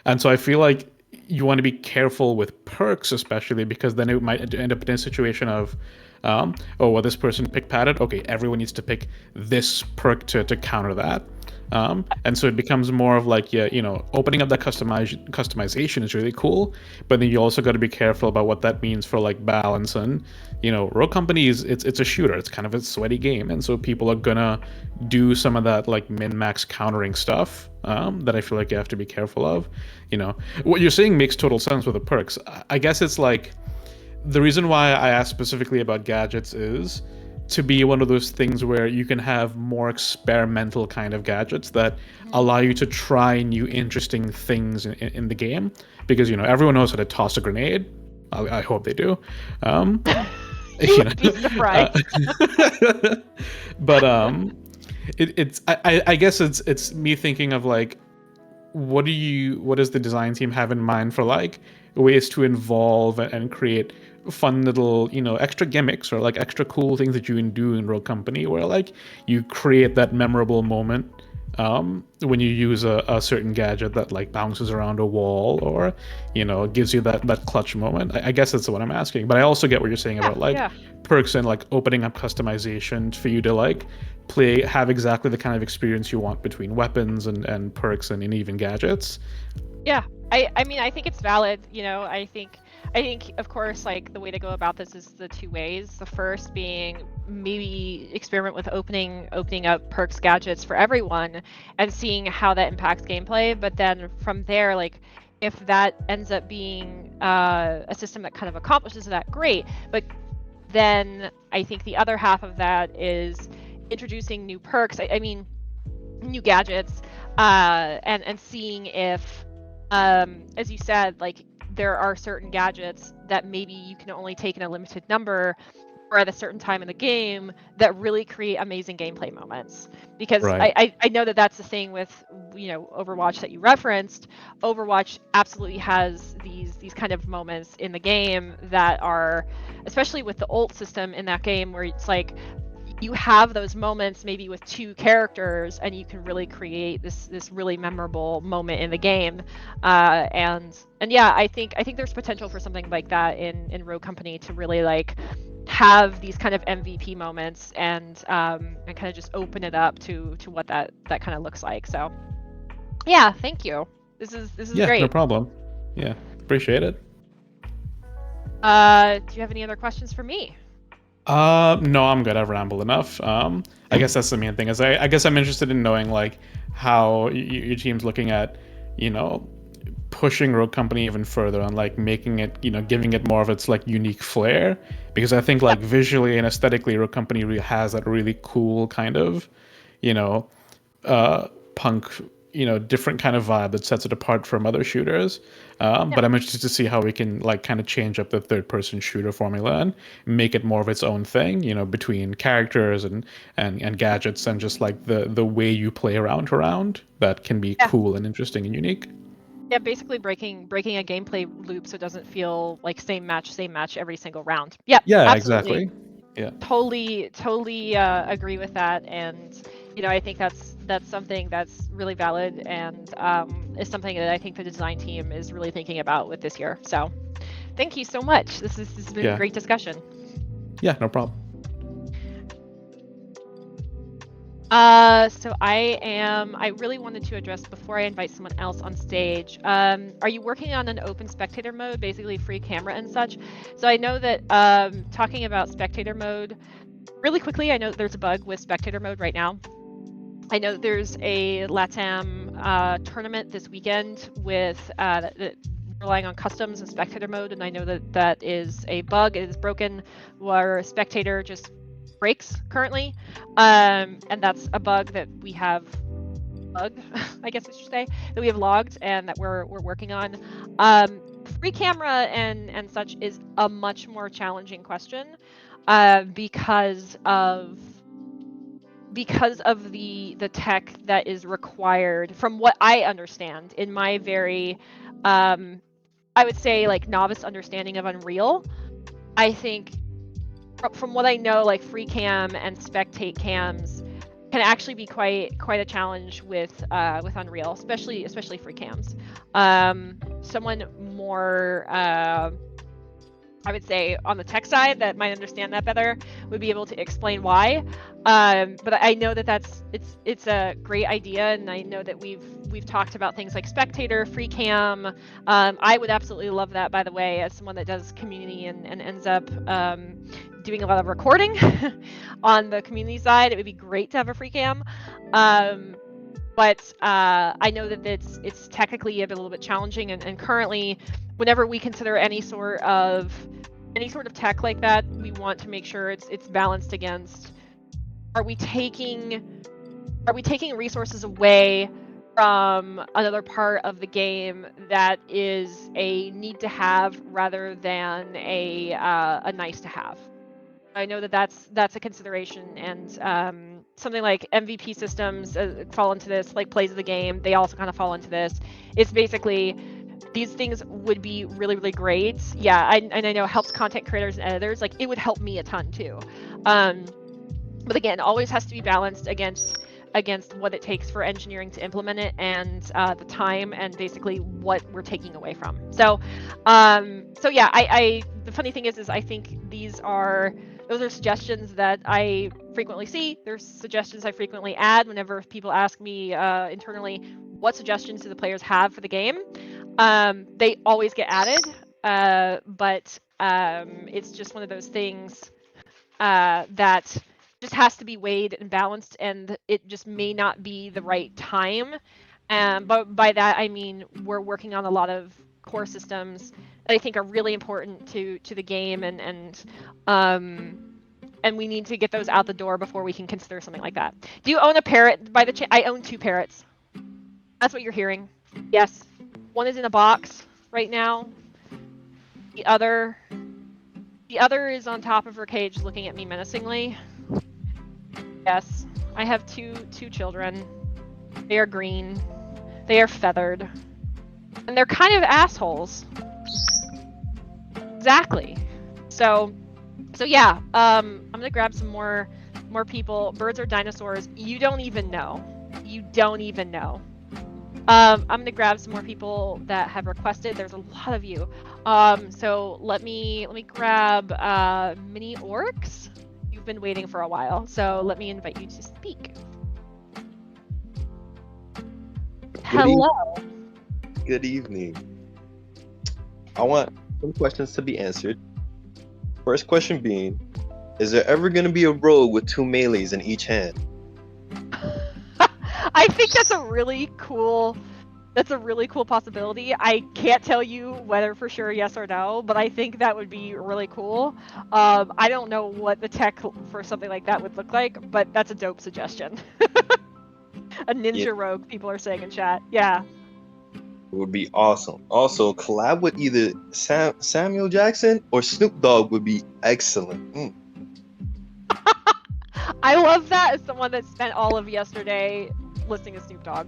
F: And so I feel like you want to be careful with perks, especially because then it might end up in a situation of, oh, well, this person picked padded. Okay, everyone needs to pick this perk to counter that. And so it becomes more of like, yeah, opening up that customization is really cool, but then you also got to be careful about what that means for like balance. And Rogue Company it's a shooter. It's kind of a sweaty game, and so people are gonna do some of that like min-max countering stuff that I feel like you have to be careful of. What you're saying makes total sense with the perks. I guess it's like the reason why I asked specifically about gadgets is to be one of those things where you can have more experimental kind of gadgets that allow you to try new interesting things in the game, because everyone knows how to toss a grenade. I hope they do.
A: You would be surprised.
F: But I guess it's me thinking of like, what does the design team have in mind for like ways to involve and create fun little extra gimmicks or like extra cool things that you can do in Rogue Company, where like you create that memorable moment when you use a certain gadget that like bounces around a wall or gives you that clutch moment. I guess that's what I'm asking, but I also get what you're saying about like perks and like opening up customization for you to like have exactly the kind of experience you want between weapons and perks and even gadgets.
A: Yeah, I mean, I think it's valid. I think of course, like the way to go about this is the two ways. The first being maybe experiment with opening up perks, gadgets for everyone and seeing how that impacts gameplay. But then from there, like if that ends up being a system that kind of accomplishes that, great. But then I think the other half of that is introducing new perks. I mean, new gadgets, and seeing if, as you said, like there are certain gadgets that maybe you can only take in a limited number or at a certain time in the game that really create amazing gameplay moments. Because
F: Right.
A: I know that that's the thing with Overwatch that you referenced. Overwatch absolutely has these kind of moments in the game that are, especially with the ult system in that game, where it's like you have those moments maybe with two characters and you can really create this really memorable moment in the game. And yeah, I think there's potential for something like that in Rogue Company to really like have these kind of MVP moments and kind of just open it up to what that kind of looks like. So yeah, thank you. This is great.
F: No problem. Yeah, appreciate it.
A: Do you have any other questions for me?
F: No, I'm good. I've rambled enough. I guess that's the main thing. Is I guess I'm interested in knowing like how your team's looking at, pushing Rogue Company even further and like making it, giving it more of its like unique flair. Because I think like visually and aesthetically, Rogue Company really has that really cool kind of, punk, different kind of vibe that sets it apart from other shooters. But I'm interested to see how we can like kind of change up the third-person shooter formula and make it more of its own thing, between characters and gadgets and just like the way you play around that can be cool and interesting and unique.
A: Yeah, basically breaking a gameplay loop so it doesn't feel like same match every single round. Yep.
F: Yeah,
A: absolutely.
F: exactly. Yeah.
A: Totally agree with that, and I think that's something that's really valid and is something that I think the design team is really thinking about with this year. So, thank you so much. This has been a great discussion.
F: Yeah, no problem.
A: So I really wanted to address before I invite someone else on stage. Are you working on an open spectator mode, basically free camera and such? So I know that talking about spectator mode, really quickly, I know that there's a bug with spectator mode right now. I know there's a LATAM tournament this weekend with relying on customs and spectator mode, and I know that is a bug. It is broken where spectator just breaks currently, and that's a bug that we have logged, I guess I should say, that we have logged and that we're working on. Free camera and such is a much more challenging question because of the tech that is required, from what I understand in my very I would say like novice understanding of Unreal. I think from what I know, like free cam and spectate cams can actually be quite a challenge with Unreal, especially free cams. Someone more I would say on the tech side that might understand that better would be able to explain why. But I know that it's a great idea, and I know that we've talked about things like spectator, free cam. I would absolutely love that, by the way, as someone that does community and ends up doing a lot of recording on the community side. It would be great to have a free cam. But I know that it's technically a little bit challenging, and currently, whenever we consider any sort of tech like that, we want to make sure it's balanced against, are we taking resources away from another part of the game that is a need to have rather than a nice to have. I know that that's a consideration, and something like MVP systems fall into this, like plays of the game, they also kind of fall into this. It's basically, these things would be really, really great. Yeah, and I know it helps content creators and editors. Like, it would help me a ton too. But again, always has to be balanced against what it takes for engineering to implement it, and the time, and basically what we're taking away from. So yeah, I the funny thing is I think those are suggestions that I frequently see. There's suggestions I frequently add whenever people ask me internally, what suggestions do the players have for the game? They always get added, but it's just one of those things that just has to be weighed and balanced, and it just may not be the right time. But by that I mean we're working on a lot of core systems that I think are really important to the game, and we need to get those out the door before we can consider something like that. Do you own a parrot? I own 2 parrots. That's what you're hearing. Yes. One is in a box right now. The other is on top of her cage looking at me menacingly. Yes. I have two children. They are green. They are feathered. And they're kind of assholes. Exactly. So yeah, I'm gonna grab some more people. Birds or dinosaurs? You don't even know. You don't even know. I'm gonna grab some more people that have requested. There's a lot of you. So let me grab mini orcs. You've been waiting for a while, so let me invite you to speak. Hello.
G: Good evening. I want some questions to be answered. First question being, is there ever going to be a rogue with 2 melees in each hand?
A: I think that's a really cool possibility. I can't tell you whether for sure yes or no, but I think that would be really cool. I don't know what the tech for something like that would look like, but that's a dope suggestion. A ninja rogue, people are saying in chat. Yeah.
G: It would be awesome. Also, collab with either Samuel Jackson or Snoop Dogg would be excellent.
A: I love that as someone that spent all of yesterday listening to Snoop Dogg.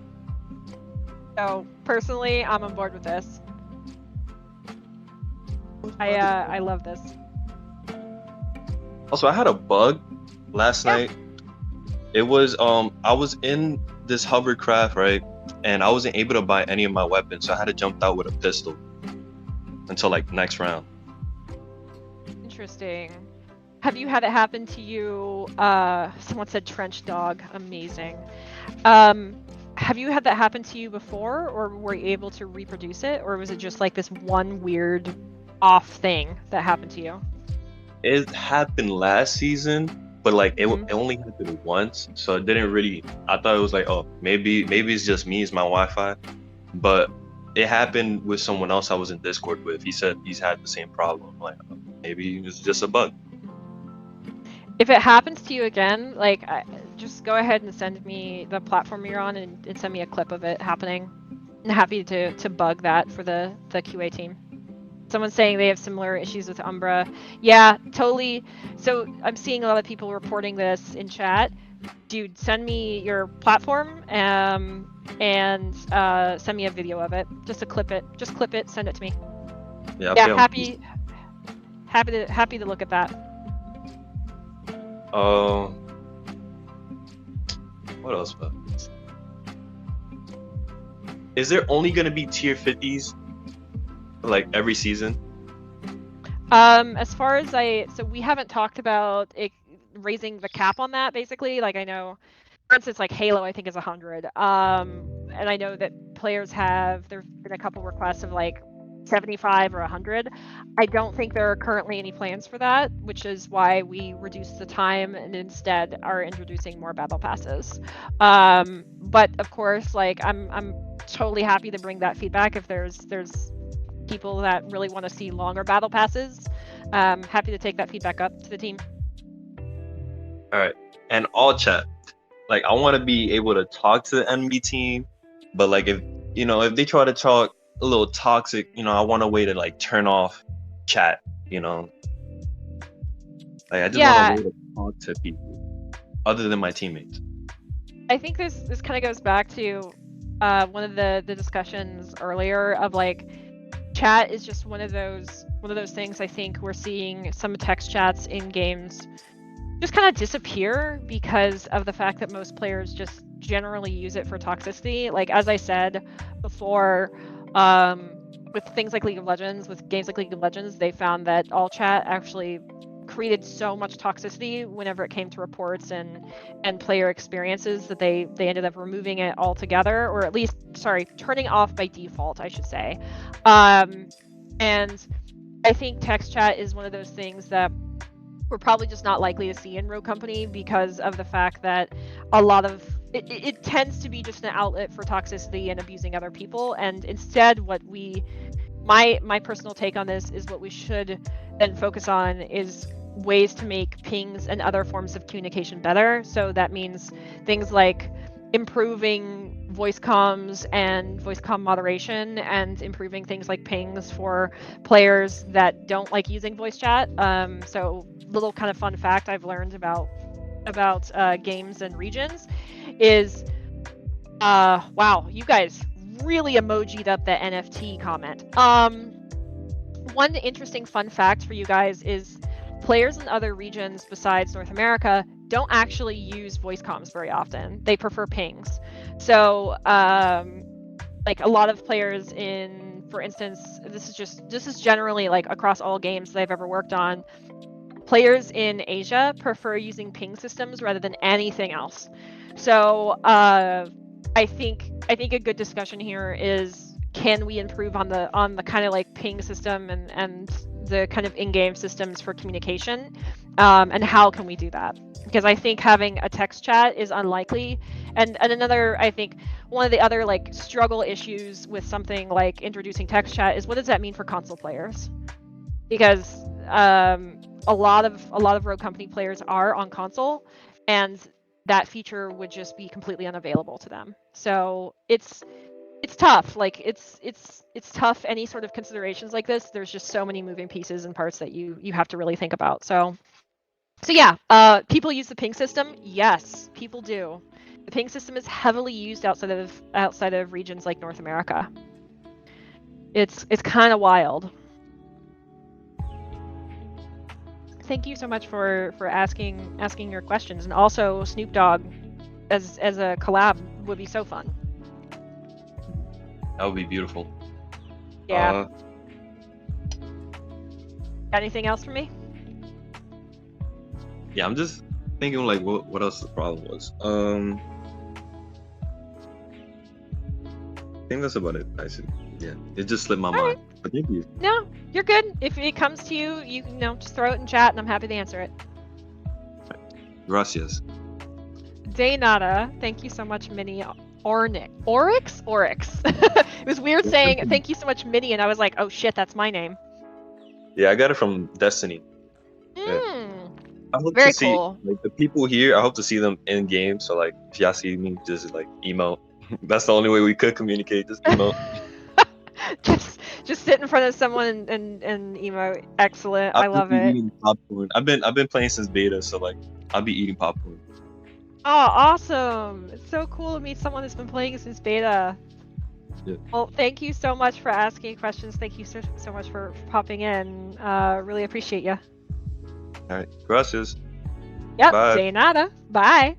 A: So personally, I'm on board with this. I love this.
G: Also, I had a bug last night. It was I was in this hovercraft, right? And I wasn't able to buy any of my weapons, so I had to jump out with a pistol until like next round.
A: Interesting. Have you had it happen to you? Someone said trench dog. Amazing. Have you had that happen to you before, or were you able to reproduce it, or was it just like this one weird off thing that happened to you?
G: It happened last season, but like it only happened once, so it didn't really. I thought it was like, oh, maybe it's just me, it's my Wi-Fi, but it happened with someone else I was in Discord with. He said he's had the same problem. Like, maybe it's just a bug.
A: If it happens to you again, like, just go ahead and send me the platform you're on and send me a clip of it happening. I'm happy to bug that for the QA team. Someone's saying they have similar issues with Umbra. Yeah, totally. So I'm seeing a lot of people reporting this in chat. Dude, send me your platform and send me a video of it. Just clip it, send it to me.
G: Yeah,
A: happy to look at that.
G: What else? Is there only gonna be tier 50s like every season?
A: As far as so we haven't talked about raising the cap on that. Basically, like I know, for instance, like Halo, I think is 100. And I know that players there's been a couple requests of like 75 or 100. I don't think there are currently any plans for that, which is why we reduced the time and instead are introducing more battle passes. But of course, like I'm totally happy to bring that feedback if there's people that really want to see longer battle passes. Happy to take that feedback up to the team.
G: All right, and all chat. Like I want to be able to talk to the enemy team, but like if they try to talk a little toxic, I want a way to like turn off chat. Like I just want a way to talk to people other than my teammates. I
A: think this kind of goes back to one of the discussions earlier of like chat is just one of those things. I think we're seeing some text chats in games just kind of disappear because of the fact that most players just generally use it for toxicity. Like as I said before, with things like League of Legends, with games like League of Legends, they found that all chat actually created so much toxicity whenever it came to reports and player experiences that they ended up removing it altogether, or at least turning off by default, I should say. And I think text chat is one of those things that we're probably just not likely to see in Rogue Company because of the fact that a lot of it tends to be just an outlet for toxicity and abusing other people. And instead, my personal take on this is what we should then focus on is ways to make pings and other forms of communication better. So that means things like improving voice comms and voice comm moderation, and improving things like pings for players that don't like using voice chat. So little kind of fun fact I've learned about games and regions is wow, you guys really emoji'd up the NFT comment. One interesting fun fact for you guys is players in other regions besides North America don't actually use voice comms very often. They prefer pings. So like a lot of players in, for instance, this is generally like across all games that I've ever worked on, players in Asia prefer using ping systems rather than anything else. So I think a good discussion here is, can we improve on the kind of like ping system and the kind of in-game systems for communication, and how can we do that? Because I think having a text chat is unlikely. And another, I think one of the other like struggle issues with something like introducing text chat is, what does that mean for console players? Because a lot of Rogue Company players are on console, and that feature would just be completely unavailable to them. So it's tough. Like it's tough. Any sort of considerations like this, there's just so many moving pieces and parts that you have to really think about. So yeah, people use the ping system. Yes, people do. The ping system is heavily used outside of regions like North America. It's kind of wild. Thank you so much for asking your questions, and also Snoop Dogg as a collab would be so fun.
G: That would be beautiful.
A: Yeah. Got anything else for me?
G: Yeah, I'm just thinking like what else the problem was. I think that's about it. Yeah, it just slipped my mind.
A: Right.
G: But thank you.
A: No, you're good. If it comes to you, you just throw it in chat, and I'm happy to answer it.
G: Gracias.
A: De nada. Thank you so much, Minnie. Oryx? It was weird saying thank you so much, Minnie, and I was like, oh shit, that's my name.
G: Yeah, I got it from Destiny. Yeah. I hope
A: Very
G: to see
A: cool.
G: like the people here. I hope to see them in game. So like, if y'all see me, just like emote. That's the only way we could communicate. Just emote.
A: just sit in front of someone and emote. Excellent. I love it.
G: Eating popcorn. I've been playing since beta, so like I'll be eating popcorn.
A: Oh, awesome! It's so cool to meet someone that's been playing since beta.
G: Yeah.
A: Well, thank you so much for asking questions. Thank you so much for popping in. Really appreciate you.
G: All right, gracias.
A: Yep.
G: Bye.
A: De nada. Bye.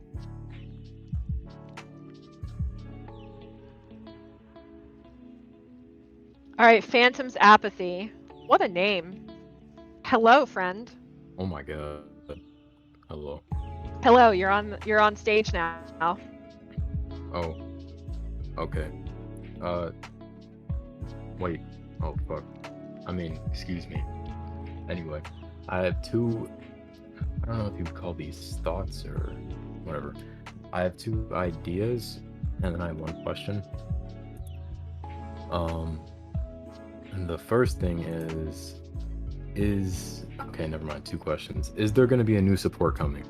A: All right, Phantom's Apathy. What a name. Hello, friend.
H: Oh my god. Hello.
A: Hello, you're on stage now.
H: Oh. Okay. Wait. Oh fuck. I mean, excuse me. Anyway, I have two. I don't know if you would call these thoughts or whatever. I have two ideas, and then I have one question. And the first thing is okay. Never mind. Two questions. Is there going to be a new support coming?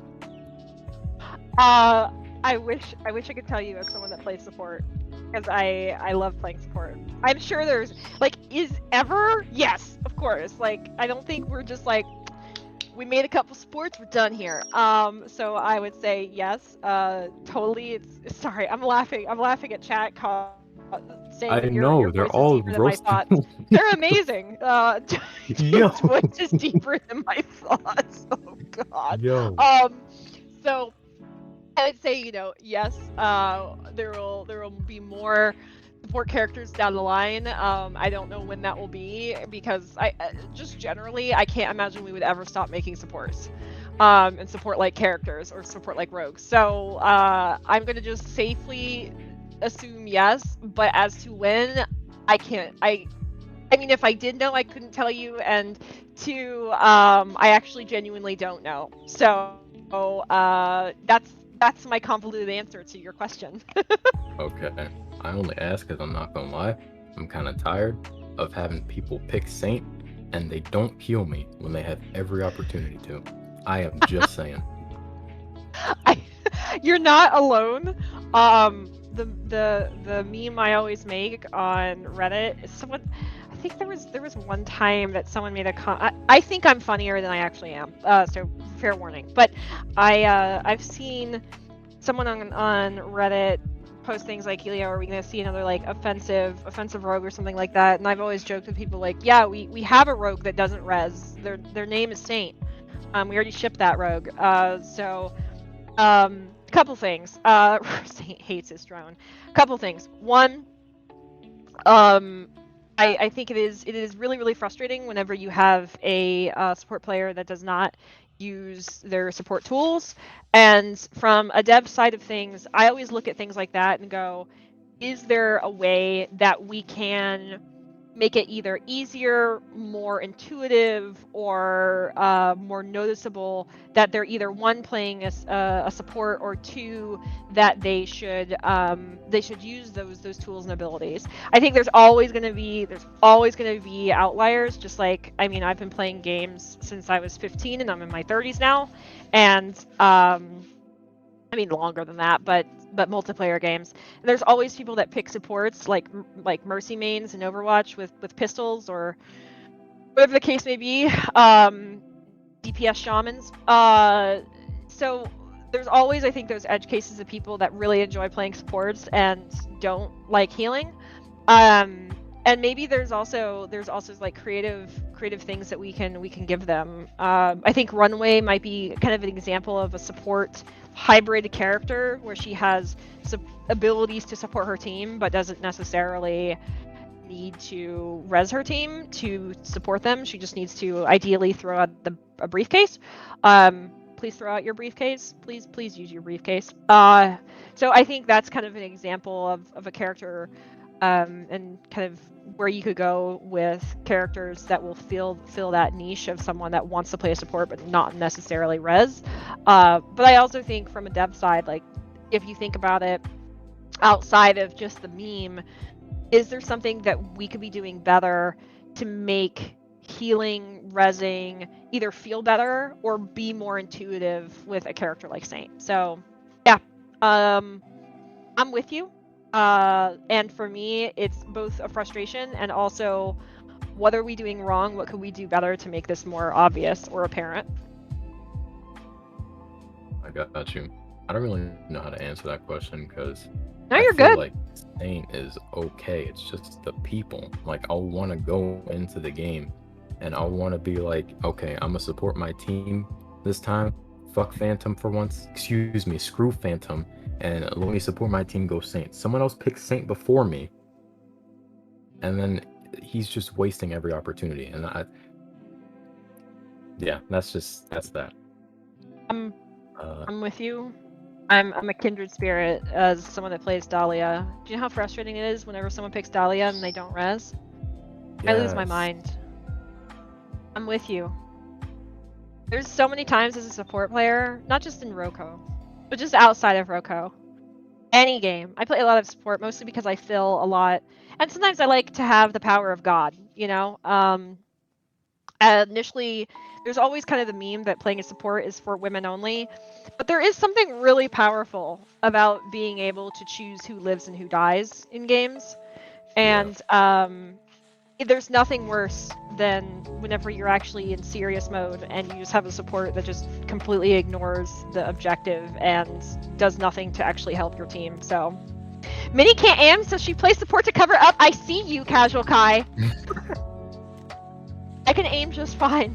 A: I wish I could tell you as someone that plays support, because I love playing support. I'm sure there's like, is ever? Yes, of course. Like, I don't think we're just like, we made a couple supports, we're done here. So I would say yes. Totally. It's sorry. I'm laughing at chat saying
H: I
A: that
H: know
A: your
H: they're
A: voice is
H: all
A: deeper than my
H: roasting.
A: thoughts. They're amazing.
H: Yo.
A: His voice is deeper than my thoughts. Oh God.
H: Yo.
A: So I would say, yes, there will be more support characters down the line. I don't know when that will be, because I just generally I can't imagine we would ever stop making supports, and support like characters or support like rogues. So I'm gonna just safely assume yes, but as to when, I can't. I mean, if I did know, I couldn't tell you, and two, I actually genuinely don't know. So that's my convoluted answer to your question.
H: Okay. I only ask because I'm not gonna lie. I'm kind of tired of having people pick Saint and they don't heal me when they have every opportunity to. I am just saying.
A: You're not alone. The meme I always make on Reddit is someone. I think there was one time that someone made a I think I'm funnier than I actually am. So fair warning. But I've seen someone on Reddit post things like, Helio, are we gonna see another like offensive rogue or something like that? And I've always joked with people like, yeah, we have a rogue that doesn't res. Their name is Saint. We already shipped that rogue. Couple things. Saint hates his drone. Couple things. One, I think it is really frustrating whenever you have a support player that does not use their support tools. And from a dev side of things, I always look at things like that and go, is there a way that we can make it either easier, more intuitive, or more noticeable that they're either one, playing a support, or two, that they should use those tools and abilities. I think there's always going to be outliers. Just like, I mean, I've been playing games since I was 15 and I'm in my 30s now, and I mean longer than that, but multiplayer games. And there's always people that pick supports like Mercy mains in Overwatch with pistols or whatever the case may be. DPS shamans. So there's always, I think, those edge cases of people that really enjoy playing supports and don't like healing. And maybe there's also like creative things that we can give them. I think Runway might be kind of an example of a support hybrid character where she has abilities to support her team, but doesn't necessarily need to res her team to support them. She just needs to ideally throw out a briefcase. Please throw out your briefcase. Please use your briefcase. So I think that's kind of an example of a character, and kind of where you could go with characters that will fill that niche of someone that wants to play a support but not necessarily res. But I also think from a dev side, like, if you think about it outside of just the meme, is there something that we could be doing better to make healing, resing either feel better or be more intuitive with a character like Saint? So yeah, I'm with you. And for me, it's both a frustration and also, what are we doing wrong? What could we do better to make this more obvious or apparent?
H: I got you. I don't really know how to answer that question because
A: No,
H: I
A: you're
H: feel
A: good.
H: like Saint is okay. It's just the people. Like, I'll want to go into the game and I'll want to be like, okay, I'm gonna support my team this time. Fuck Phantom for once. Excuse me, screw Phantom, and let me support my team. Go Saint. Someone else picked Saint before me, and then he's just wasting every opportunity, and that's that.
A: I'm with you. I'm a kindred spirit as someone that plays Dahlia. Do you know how frustrating it is whenever someone picks Dahlia and they don't res? I lose my
H: Yes.
A: mind. I'm with you. There's so many times as a support player, not just in Roko, but just outside of Roko. Any game. I play a lot of support, mostly because I fill a lot. And sometimes I like to have the power of God, you know? Initially, there's always kind of the meme that playing a support is for women only. But there is something really powerful about being able to choose who lives and who dies in games. And there's nothing worse than whenever you're actually in serious mode and you just have a support that just completely ignores the objective and does nothing to actually help your team. So Minnie can't aim, so she plays support to cover up. I see you, Casual Kai. I can aim just fine.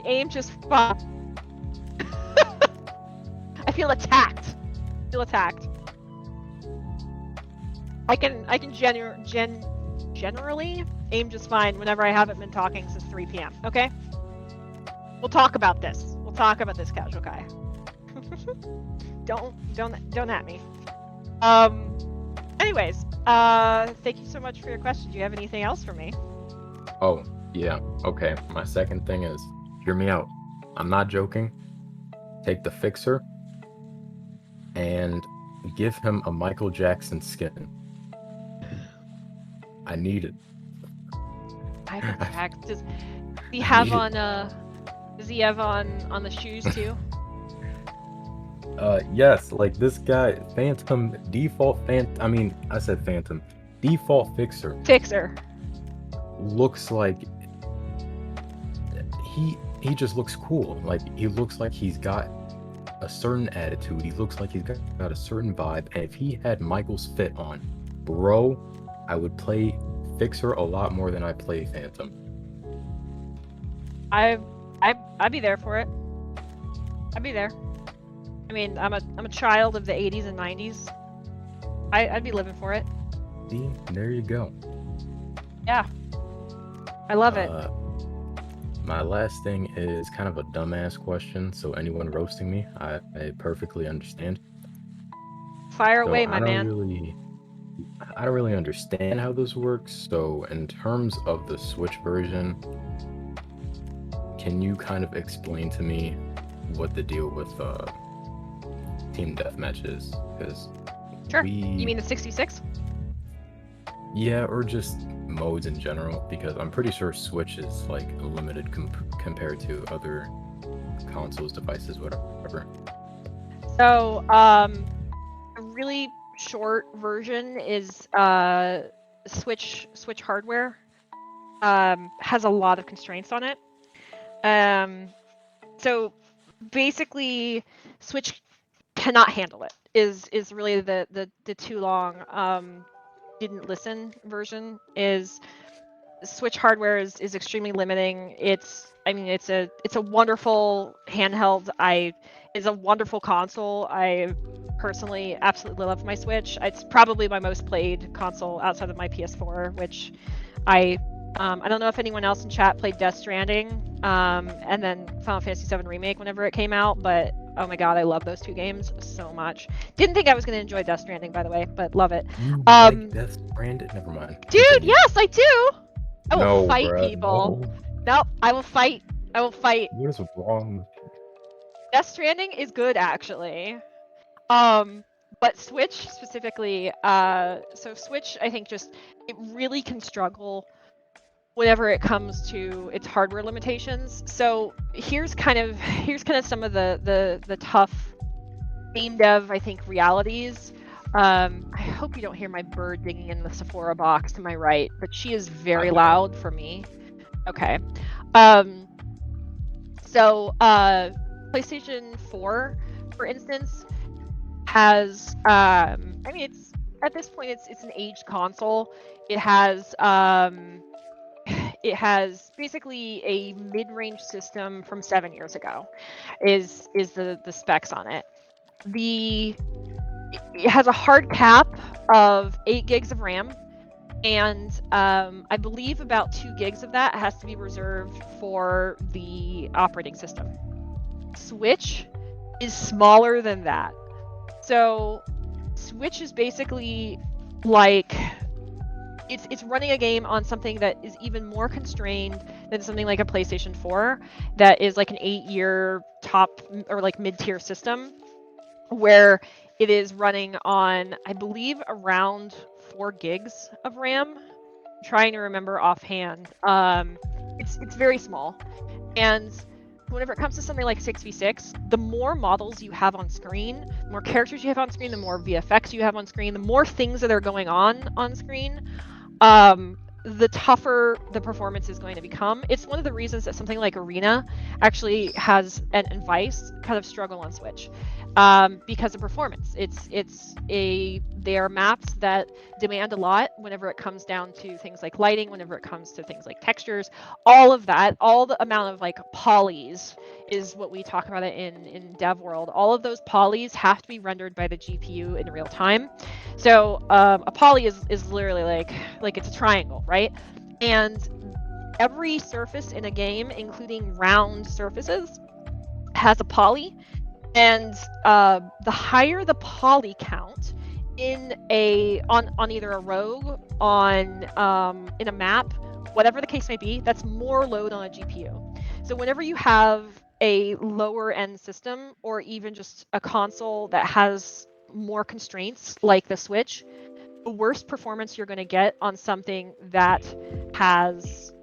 A: Aim just fine. I feel attacked. I can generally aim just fine whenever I haven't been talking since 3 p.m. Okay? We'll talk about this. Casual Kai. Don't at me. Anyways, thank you so much for your question. Do you have anything else for me?
H: Oh, yeah. Okay. My second thing is, hear me out. I'm not joking. Take the Fixer and give him a Michael Jackson skin. I need it.
A: Michael Jackson. Does he have on the shoes too?
H: Yes, like this guy, Phantom default I said Phantom. Default Fixer looks like he just looks cool. Like he looks like he's got a certain attitude. He looks like he's got a certain vibe. And if he had Michael's fit on, bro, I would play Fixer a lot more than I play Phantom.
A: I'd be there for it. I'd be there. I mean, I'm a child of the 80s and 90s. I'd be living for it.
H: See, there you go.
A: Yeah. I love it.
H: My last thing is kind of a dumbass question, so anyone roasting me, I perfectly understand.
A: Fire
H: So
A: away, my man.
H: I don't really understand how this works. So in terms of the Switch version, can you kind of explain to me what the deal with team deathmatch is? Because
A: Sure. You mean the 66?
H: Yeah, or just modes in general, because I'm pretty sure Switch is like limited compared to other consoles, devices, whatever.
A: So, a really short version is Switch hardware has a lot of constraints on it. So basically, Switch cannot handle it. Is really the too long didn't listen version. Is Switch hardware is extremely limiting. It's a wonderful handheld. It's a wonderful console. I personally absolutely love my Switch. It's probably my most played console outside of my PS4, which I don't know if anyone else in chat played Death Stranding, and then Final Fantasy VII Remake whenever it came out, but oh my god, I love those two games so much. Didn't think I was going to enjoy Death Stranding, by the way, but love it.
H: You like Death Stranding? Never mind.
A: Dude,
H: Continue.
A: yes, I do! I will
H: No,
A: fight
H: bruh,
A: people.
H: no.
A: Nope, I will fight.
H: What is wrong?
A: Death Stranding is good, actually. But Switch specifically, so Switch, I think it really can struggle whenever it comes to its hardware limitations. So here's kind of some of the tough game dev, I think, realities. I hope you don't hear my bird digging in the Sephora box to my right, but she is very loud for me. Okay. So PlayStation 4, for instance, has it's at this point it's an aged console. It has basically a mid-range system from 7 years ago is the specs on it. It has a hard cap of 8 gigs of RAM, And I believe about 2 gigs of that has to be reserved for the operating system. Switch is smaller than that. So Switch is basically like it's running a game on something that is even more constrained than something like a PlayStation 4 that is like an 8-year top or like mid-tier system where it is running on, I believe, around 4 gigs of RAM. I'm trying to remember offhand. It's very small. And whenever it comes to something like 6v6, the more models you have on screen, the more characters you have on screen, the more VFX you have on screen, the more things that are going on screen, the tougher the performance is going to become. It's one of the reasons that something like Arena actually has and Vice kind of struggle on Switch, because of performance. They are maps that demand a lot whenever it comes down to things like lighting, whenever it comes to things like textures, all of that, all the amount of like polys is what we talk about it in dev world. All of those polys have to be rendered by the GPU in real time. So a poly is literally like it's a triangle, right? And every surface in a game, including round surfaces, has a poly. And the higher the poly count on either a rogue, in a map, whatever the case may be, that's more load on a GPU. So whenever you have a lower end system or even just a console that has more constraints like the Switch, the worst performance you're going to get on something that has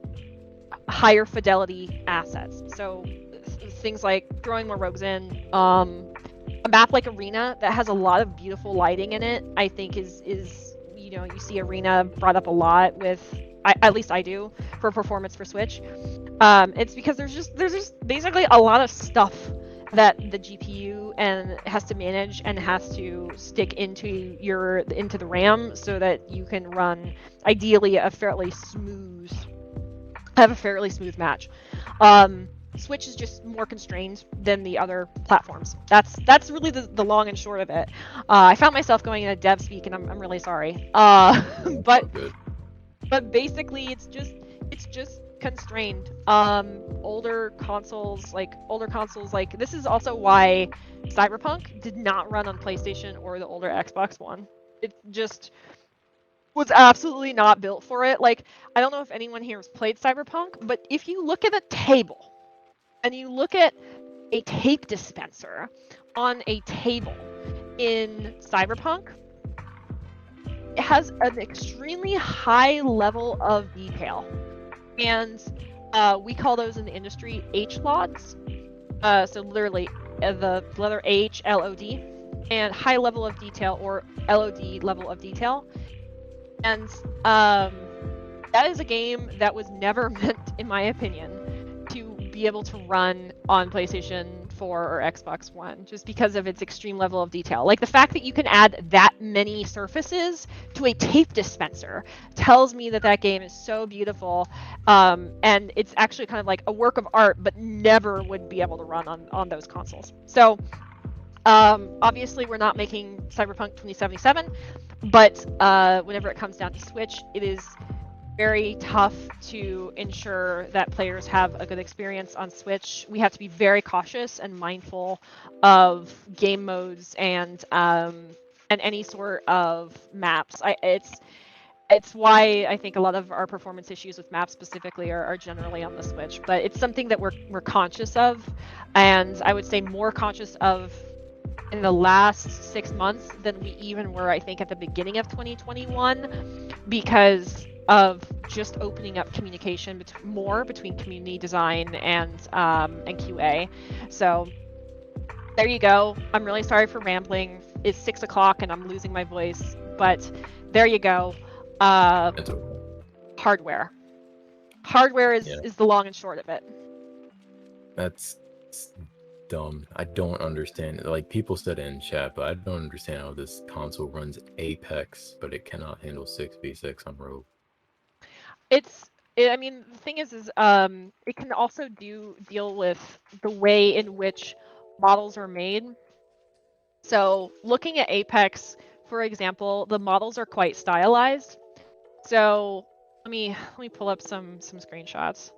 A: higher fidelity assets. So things like throwing more rogues in, a map like Arena that has a lot of beautiful lighting in it, I think is you see Arena brought up a lot with, at least I do, for performance for Switch. It's because there's just basically a lot of stuff that the GPU and has to manage and has to stick into the RAM so that you can run ideally a fairly smooth match. Switch is just more constrained than the other platforms. That's really the long and short of it. I found myself going into dev speak, and I'm really sorry. But basically, it's just constrained. Older consoles like this is also why Cyberpunk did not run on PlayStation or the older Xbox One. It just was absolutely not built for it. Like, I don't know if anyone here has played Cyberpunk, but if you look at a table and you look at a tape dispenser on a table in Cyberpunk, it has an extremely high level of detail. And we call those in the industry H-LODs. So literally the letter H, L-O-D, and high level of detail, or LOD level of detail. And that is a game that was never meant, in my opinion, to be able to run on PlayStation 4 or Xbox One, just because of its extreme level of detail. Like, the fact that you can add that many surfaces to a tape dispenser tells me that game is so beautiful, and it's actually kind of like a work of art, but never would be able to run on those consoles. So obviously we're not making Cyberpunk 2077, but whenever it comes down to Switch, it is very tough to ensure that players have a good experience on Switch. We have to be very cautious and mindful of game modes and any sort of maps. It's why I think a lot of our performance issues with maps specifically are generally on the Switch, but it's something that we're conscious of, and I would say more conscious of in the last 6 months than we even were, I think, at the beginning of 2021, because of just opening up communication more between community design and QA. So there you go. I'm really sorry for rambling. It's 6 o'clock and I'm losing my voice, but there you go. Hardware. Hardware is the long and short of it.
H: That's dumb. I don't understand it. Like, people said it in chat, but I don't understand how this console runs Apex, but it cannot handle 6v6 on Rogue.
A: I mean, the thing is it can also deal with the way in which models are made. So looking at Apex, for example, the models are quite stylized. So let me pull up some screenshots.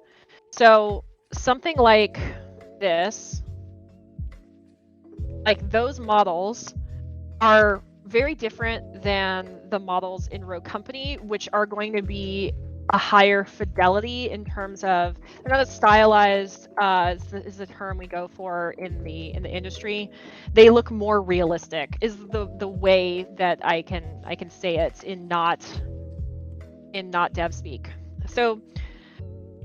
A: So something like this, like those models are very different than the models in Rogue Company, which are going to be a higher fidelity in terms of they're not as stylized is the term we go for in the industry. They look more realistic is the way that I can say it in not dev speak. So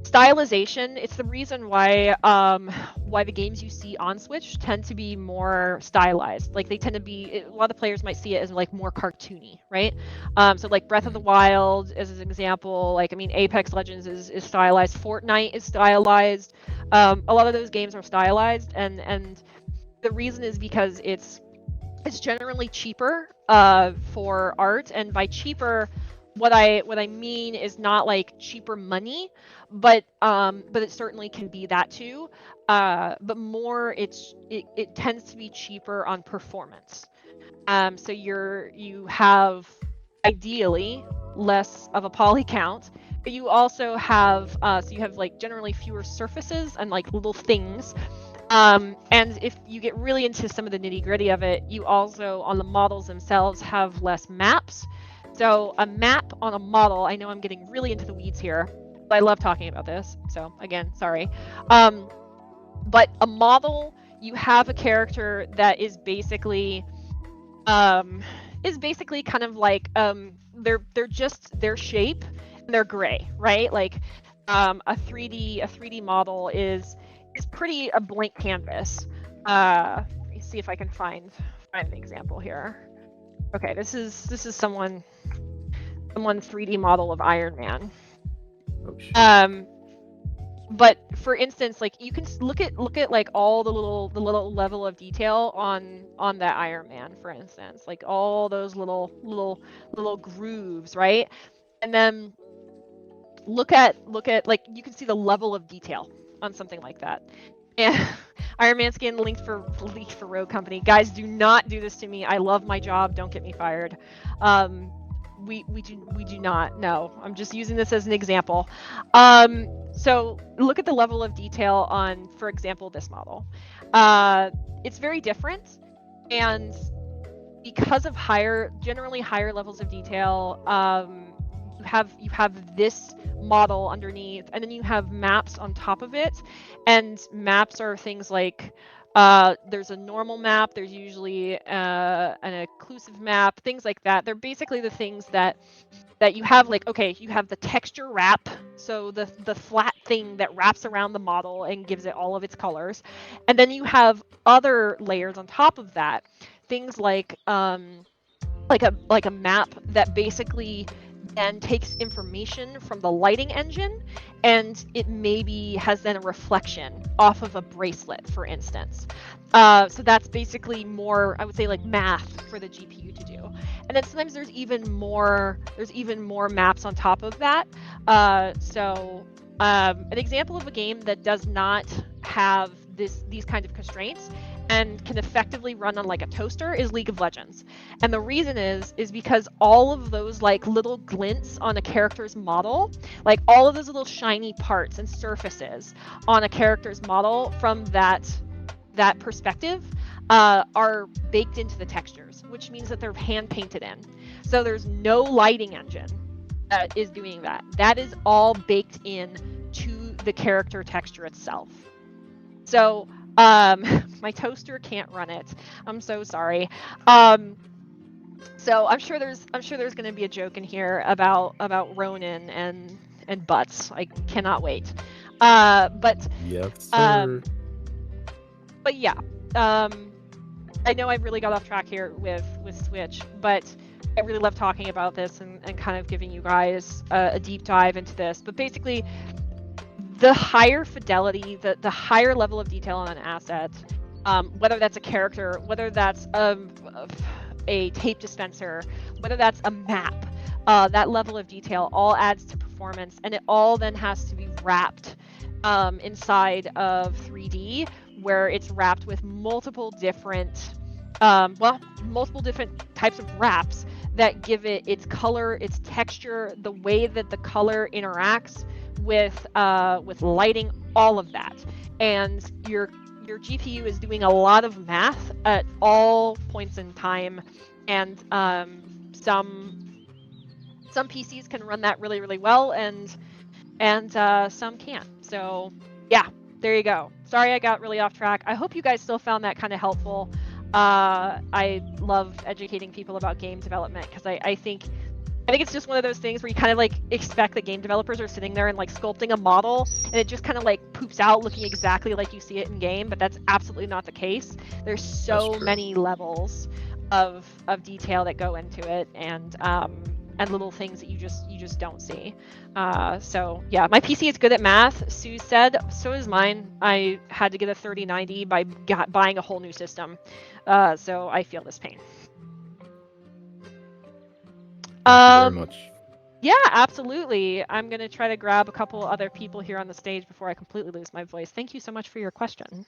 A: stylization, it's the reason why the games you see on Switch tend to be more stylized. Like they tend to be, a lot of players might see it as like more cartoony, right? So like Breath of the Wild as an example, like I mean Apex Legends is stylized, Fortnite is stylized. A lot of those games are stylized, and the reason is because it's generally cheaper for art, and by cheaper, what I mean is not like cheaper money, but it certainly can be that too. But more, it tends to be cheaper on performance. So you have ideally less of a poly count, but you also have so you have like generally fewer surfaces and like little things. And if you get really into some of the nitty gritty of it, you also, on the models themselves, have less maps. So a map on a model, I know I'm getting really into the weeds here, but I love talking about this. So again, sorry. But a model, you have a character that is basically kind of like they're just their shape and they're gray, right? Like a 3D model is pretty a blank canvas. Let me see if I can find an example here. Okay, this is someone's 3D model of Iron Man.
H: Oh, shit.
A: But for instance, like you can look at like all the little level of detail on that Iron Man, for instance, like all those little grooves, right? And then look at like you can see the level of detail on something like that. And Iron Man skin leaked for Rogue Company. Guys, do not do this to me. I love my job. Don't get me fired. We do not. No, I'm just using this as an example. So look at the level of detail on, for example, this model. It's very different, and because of generally higher levels of detail, you have this model underneath, and then you have maps on top of it. And maps are things like there's a normal map, there's usually an occlusive map, things like that. They're basically the things that you have, like, okay, you have the texture wrap, so the flat thing that wraps around the model and gives it all of its colors. And then you have other layers on top of that, things like a map that basically then takes information from the lighting engine, and it maybe has then a reflection off of a bracelet, for instance. So that's basically more, I would say, like math for the GPU to do. And then sometimes there's even more maps on top of that. So an example of a game that does not have these kinds of constraints and can effectively run on like a toaster is League of Legends. And the reason is because all of those like little glints on a character's model, like all of those little shiny parts and surfaces on a character's model from that perspective are baked into the textures, which means that they're hand painted in. So there's no lighting engine that is doing that. That is all baked in to the character texture itself. So my toaster can't run it. I'm so sorry. So I'm sure there's going to be a joke in here about Ronin and butts. I cannot wait. But
H: Yes, sir.
A: but yeah. I know I really got off track here with Switch, but I really love talking about this and kind of giving you guys a deep dive into this. But basically, the higher fidelity, the higher level of detail on an asset, whether that's a character, whether that's a tape dispenser, whether that's a map, that level of detail all adds to performance, and it all then has to be wrapped inside of 3D, where it's wrapped with multiple different types of wraps that give it its color, its texture, the way that the color interacts with lighting, all of that. And your GPU is doing a lot of math at all points in time, and some PCs can run that really, really well, and some can't. So yeah, there you go. Sorry I got really off track. I hope you guys still found that kind of helpful. I love educating people about game development because I think it's just one of those things where you kind of like expect that game developers are sitting there and like sculpting a model, and it just kind of like poops out looking exactly like you see it in game, but that's absolutely not the case. There's so many levels of detail that go into it, and little things that you just don't see. So yeah, my PC is good at math. Sue said, so is mine. I had to get a 3090 by buying a whole new system. So I feel this pain.
H: Thank you very much.
A: Yeah, absolutely. I'm going to try to grab a couple other people here on the stage before I completely lose my voice. Thank you so much for your question.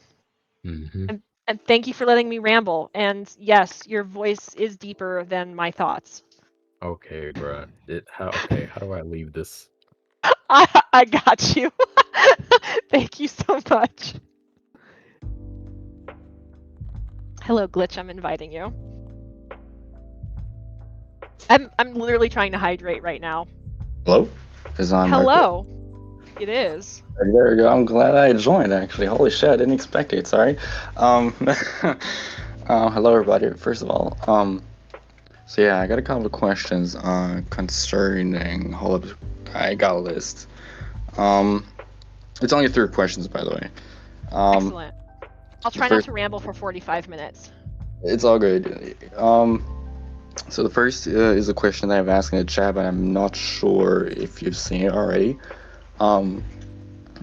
H: Mm-hmm.
A: And thank you for letting me ramble. And yes, your voice is deeper than my thoughts.
H: Okay, bro. Okay, how do I leave this?
A: I got you. Thank you so much. Hello, Glitch. I'm inviting you. I'm literally trying to hydrate right now.
I: Hello? Is on
A: Hello. It is.
I: There we go. I'm glad I joined, actually. Holy shit, I didn't expect it. Sorry. Hello, everybody. First of all, so yeah, I got a couple of questions concerning. Hold up, I got a list. It's only 3 questions, by the way.
A: Excellent. I'll try not to ramble for 45 minutes.
I: It's all good. So the first is a question that I've asked in the chat, but I'm not sure if you've seen it already.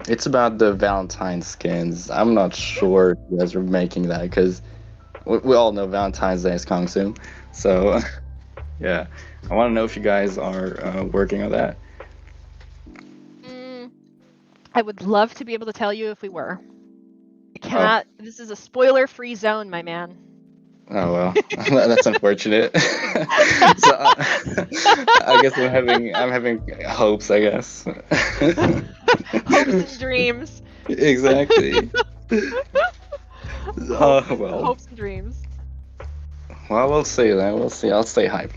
I: It's about the Valentine skins. I'm not sure if you guys are making that, because we all know Valentine's Day is coming soon. So, yeah. I want to know if you guys are working on that.
A: I would love to be able to tell you if we were. I cannot. This is a spoiler-free zone, my man.
I: Oh well, that's unfortunate. So I guess I'm having hopes, I guess.
A: Hopes and dreams.
I: Exactly. Well.
A: Hopes and dreams.
I: Well, we'll see then. We'll see. I'll stay hyped.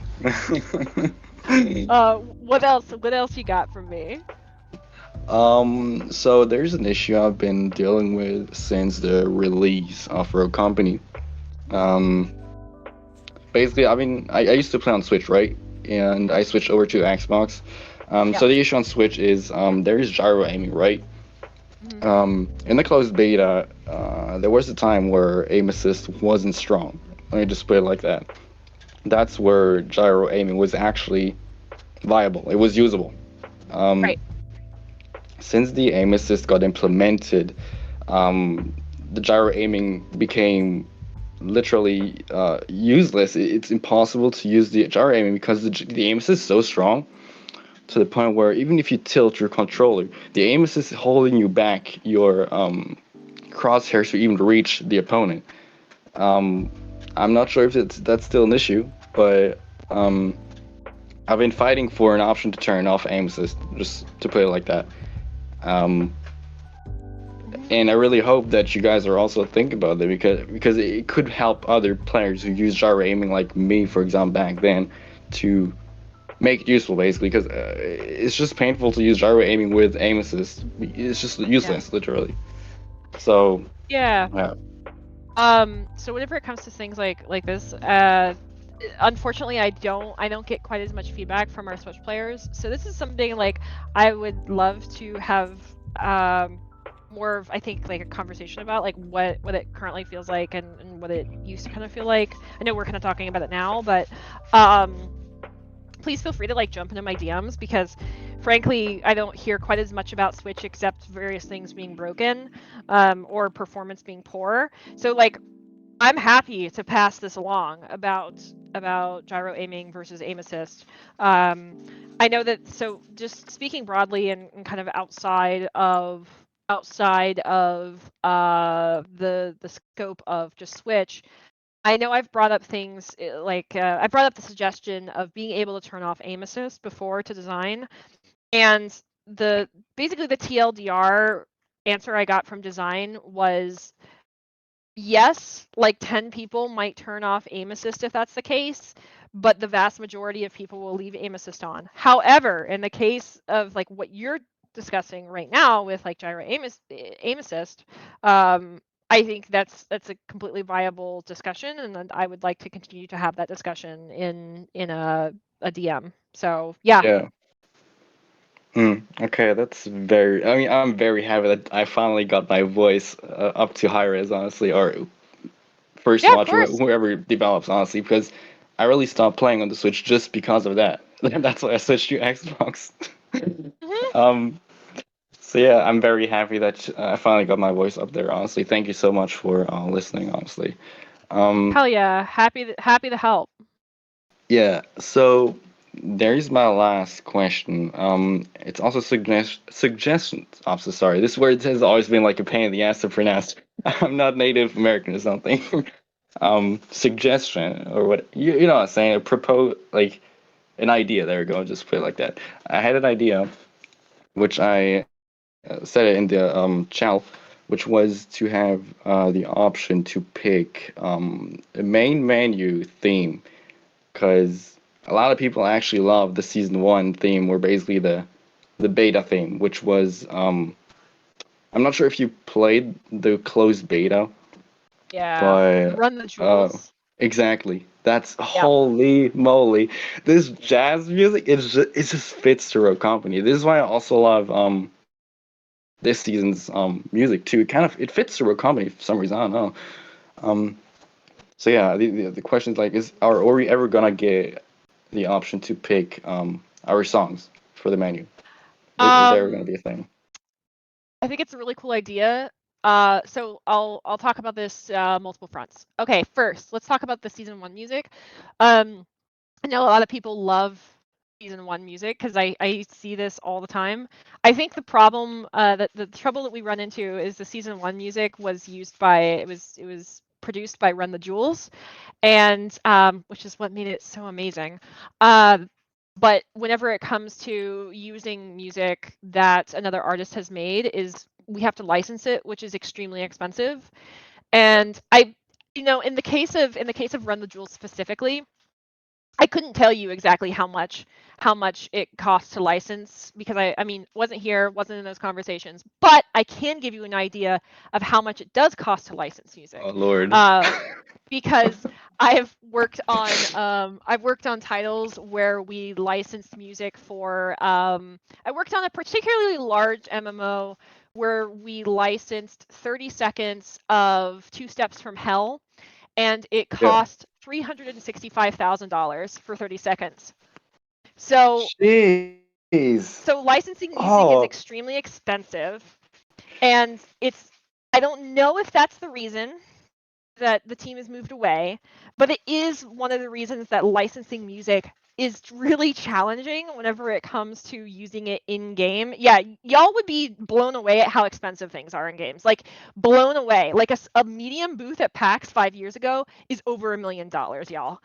A: What else? What else you got from me?
I: So there's an issue I've been dealing with since the release of Rogue Company. Basically, I mean, I used to play on Switch, right? And I switched over to Xbox. So the issue on Switch is there is gyro aiming, right? In the closed beta, there was a time where aim assist wasn't strong. Let me just put it like that. That's where gyro aiming was actually viable. It was usable.
A: Right.
I: Since the aim assist got implemented, the gyro aiming became literally useless. It's impossible to use the gyro aiming because the aim assist is so strong to the point where even if you tilt your controller, the aim assist is holding you back your crosshairs to even reach the opponent. I'm not sure if that's still an issue, but I've been fighting for an option to turn off aim assist, just to put it like that. And I really hope that you guys are also thinking about it, because it could help other players who use gyro aiming, like me, for example, back then, to make it useful, basically, because it's just painful to use gyro aiming with aim assist. It's just useless, literally. So
A: yeah. So whenever it comes to things like this, unfortunately, I don't get quite as much feedback from our Switch players. So this is something like I would love to have more of, I think, like a conversation about like what it currently feels like and what it used to kind of feel like. I know we're kind of talking about it now, but please feel free to like jump into my DMs, because frankly, I don't hear quite as much about Switch except various things being broken or performance being poor. So like, I'm happy to pass this along about gyro aiming versus aim assist. I know that, so just speaking broadly and kind of outside of the scope of just Switch, I know I've brought up things like I brought up the suggestion of being able to turn off aim assist before to design, and basically the TLDR answer I got from design was yes, like 10 people might turn off aim assist if that's the case, but the vast majority of people will leave aim assist on. However, in the case of like what you're discussing right now with like gyro aim assist, I think that's a completely viable discussion, and then I would like to continue to have that discussion in a DM. So yeah.
I: Yeah. Okay, that's very. I mean, I'm very happy that I finally got my voice up to high res, honestly, or first
A: Yeah, of
I: watch,
A: course.
I: whoever develops, honestly, because I really stopped playing on the Switch just because of that. That's why I switched to Xbox.
A: Mhm.
I: um. So yeah, I'm very happy that I finally got my voice up there. Honestly, thank you so much for listening. Honestly.
A: Hell yeah, happy to help.
I: Yeah, so there's my last question. It's also suggestions. I'm so sorry. This word has always been like a pain in the ass to pronounce. I'm not Native American or something. Suggestion or what? You know what I'm saying? A propose like an idea. There we go. Just put it like that. I had an idea, which I said it in the channel, which was to have the option to pick a main menu theme because a lot of people actually love the season 1 theme, or basically the beta theme, which was I'm not sure if you played the closed beta,
A: Yeah,
I: but
A: run the jewels.
I: exactly. That's
A: Yeah.
I: holy moly. This jazz music it just fits to Rogue Company. This is why I also love this season's music too. It fits to Rogue Company for some reason. I don't know. Um, so yeah, the question is like, are we ever gonna get the option to pick our songs for the menu? Is there going to be a thing?
A: I think it's a really cool idea. So I'll talk about this multiple fronts. Okay, first, let's talk about the season 1 music. I know a lot of people love season 1 music because I see this all the time. I think the problem that the trouble that we run into is the season 1 music was it was produced by Run the Jewels, and which is what made it so amazing. But whenever it comes to using music that another artist has made, we have to license it, which is extremely expensive. And in the case of Run the Jewels specifically, I couldn't tell you exactly how much it costs to license because I mean wasn't in those conversations, but I can give you an idea of how much it does cost to license music.
I: Oh Lord.
A: Because I've worked on titles where we licensed music for I worked on a particularly large MMO where we licensed 30 seconds of Two Steps from Hell, and it
I: Yeah.
A: cost $365,000 for 30 seconds. So
I: Jeez.
A: licensing music is
I: Oh.
A: extremely expensive, and I don't know if that's the reason that the team has moved away, but it is one of the reasons that licensing music is really challenging whenever it comes to using it in game. Yeah, y'all would be blown away at how expensive things are in games. Like blown away. Like a medium booth at PAX 5 years ago is over $1 million, y'all.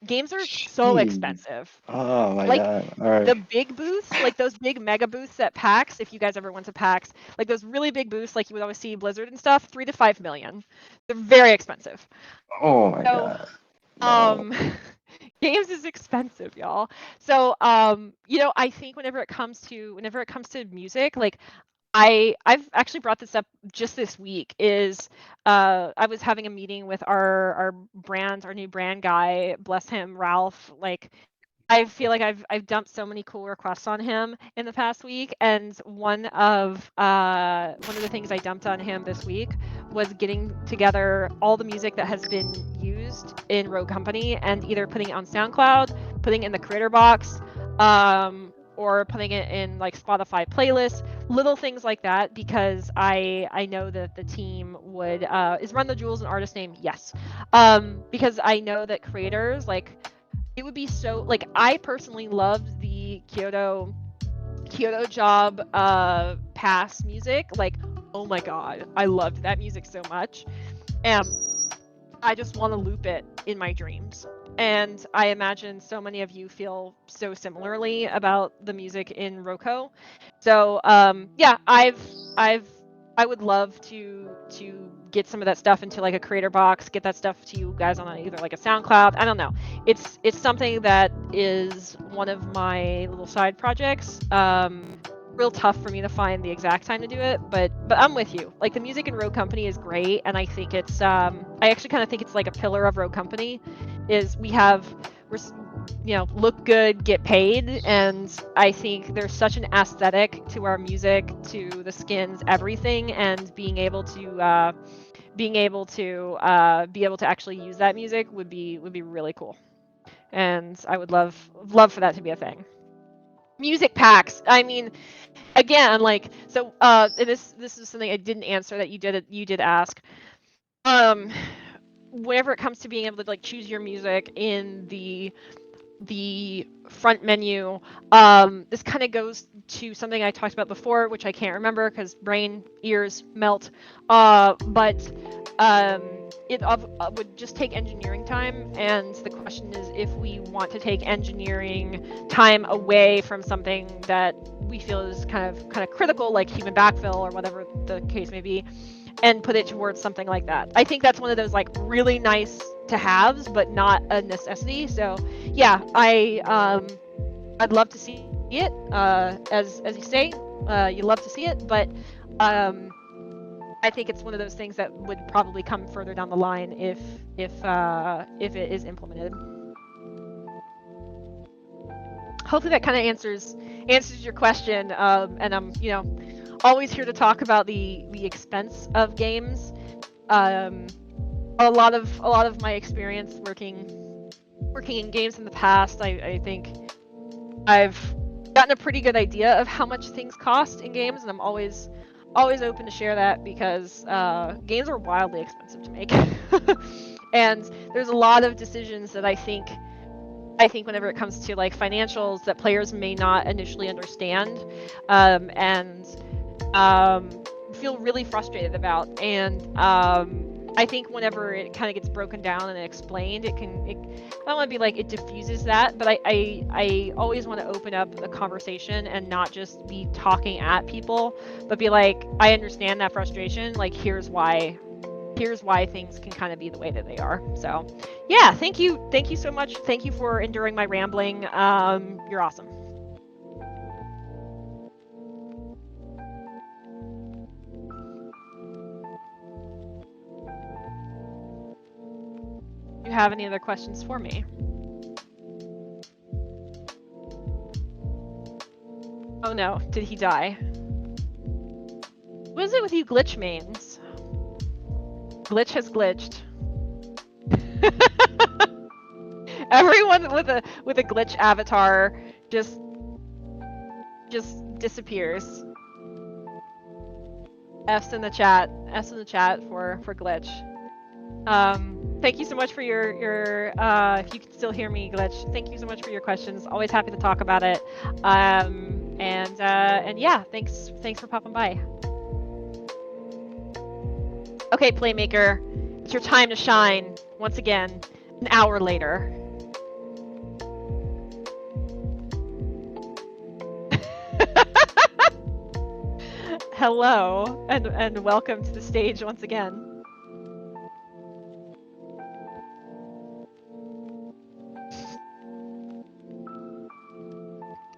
A: Games are so
I: Jeez.
A: expensive.
I: Oh my
A: Like
I: God. All right.
A: the big booths, like those big mega booths at PAX, if you guys ever went to PAX, like those really big booths, like you would always see Blizzard and stuff, 3 to 5 million. They're very expensive.
I: Oh my
A: So,
I: God. No.
A: games is expensive, y'all. So, I think whenever it comes to music, like I've actually brought this up just this week. I was having a meeting with our new brand guy, bless him, Ralph. Like I feel like I've dumped so many cool requests on him in the past week, and one of the things I dumped on him this week was getting together all the music that has been used in Rogue Company and either putting it on SoundCloud, putting it in the creator box, or putting it in like Spotify playlists, little things like that, because I know that the team would is Run the Jewels an artist name? Yes, because I know that creators like. It would be so like I personally loved the Kyoto job pass music. Like, oh my god, I loved that music so much. I just want to loop it in my dreams. And I imagine so many of you feel so similarly about the music in Roku. So yeah, I would love to get some of that stuff into like a creator box, get that stuff to you guys on either like a SoundCloud. I don't know. It's something that is one of my little side projects. Real tough for me to find the exact time to do it, but I'm with you. Like the music in Rogue Company is great, and I think it's I actually kind of think it's like a pillar of Rogue Company, is we're look good, get paid, and I think there's such an aesthetic to our music, to the skins, everything, and being able to actually use that music would be really cool, and I would love for that to be a thing. Music packs. I mean, again, like, so this is something I didn't answer that you did ask. Whenever it comes to being able to like choose your music in the front menu, this kind of goes to something I talked about before, which I can't remember because brain ears melt. But it would just take engineering time, and the question is if we want to take engineering time away from something that we feel is kind of critical, like human backfill or whatever the case may be, and put it towards something like that. I think that's one of those like really nice to haves, but not a necessity. So yeah, I'd love to see it. As you say, you love to see it, but I think it's one of those things that would probably come further down the line if it is implemented. Hopefully that kind of answers your question. And I'm always here to talk about the expense of games. A lot of my experience working in games in the past, I think I've gotten a pretty good idea of how much things cost in games, and I'm always open to share that because games are wildly expensive to make. And there's a lot of decisions that I think whenever it comes to like financials that players may not initially understand, and feel really frustrated about. And I think whenever it kind of gets broken down and explained, I don't want to be like it diffuses that, but I always want to open up a conversation and not just be talking at people, but be like, I understand that frustration. Like, here's why things can kind of be the way that they are. So yeah, thank you so much. Thank you for enduring my rambling. You're awesome. Do you have any other questions for me? Oh no, did he die? What is it with you glitch mains? Glitch has glitched. Everyone with a glitch avatar just disappears. F's in the chat for glitch. Thank you so much for your if you can still hear me, glitch. Thank you so much for your questions. Always happy to talk about it. And yeah, thanks for popping by. Okay, Playmaker, it's your time to shine once again, an hour later. Hello, and welcome to the stage once again.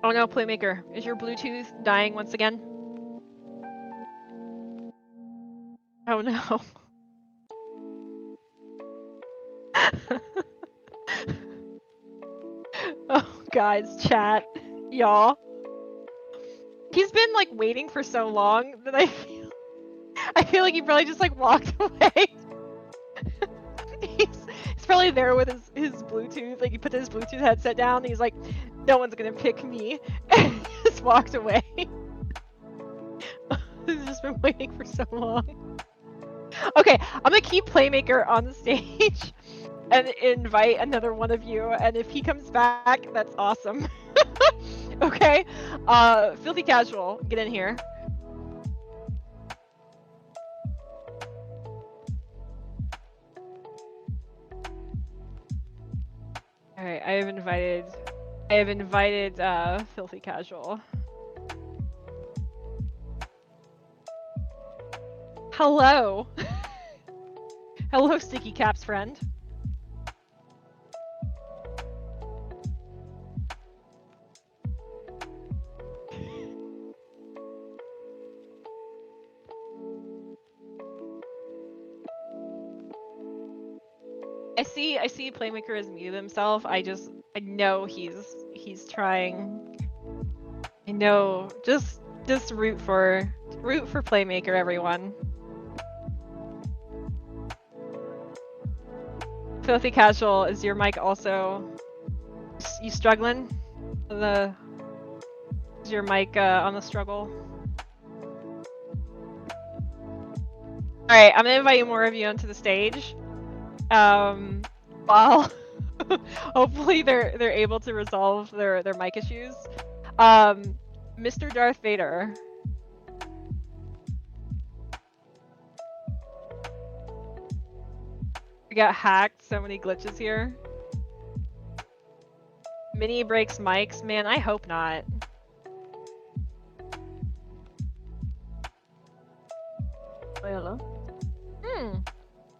A: Oh no, Playmaker, is your Bluetooth dying once again? Oh no. Oh, guys, chat, y'all. He's been like waiting for so long that I feel like he probably just like walked away. He's probably there with his Bluetooth, like he put his Bluetooth headset down and he's like, no one's gonna pick me, and he just walked away. He's just been waiting for so long. Okay, I'm gonna keep Playmaker on the stage and invite another one of you, and if he comes back, that's awesome. Okay, Filthy Casual, get in here. All right, I have invited Filthy Casual. Hello. Hello, Sticky Caps friend. I see Playmaker has muted himself. I know he's trying. I know. Just root for Playmaker, everyone. Filthy Casual, is your mic also you struggling? Is your mic on the struggle? All right, I'm gonna invite more of you onto the stage. Well, hopefully they're able to resolve their mic issues. Mr. Darth Vader. We got hacked, so many glitches here. Mini breaks mics, man, I hope not.
J: Hello?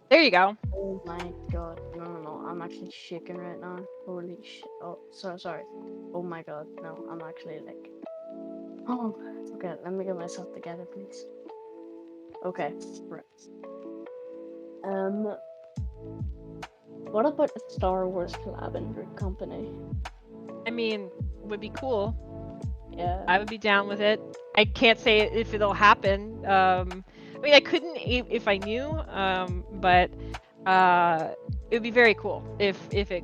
A: There you go.
J: Oh my god, no, I'm actually shaking right now. Holy shit. Oh, sorry. Oh my god, no, I'm actually like... Oh, okay, let me get myself together, please. Okay, right. What about a Star Wars collab in your company?
A: I mean, would be cool.
J: Yeah.
A: I would be down with it. I can't say if it'll happen. I mean, I couldn't if I knew. But it would be very cool if it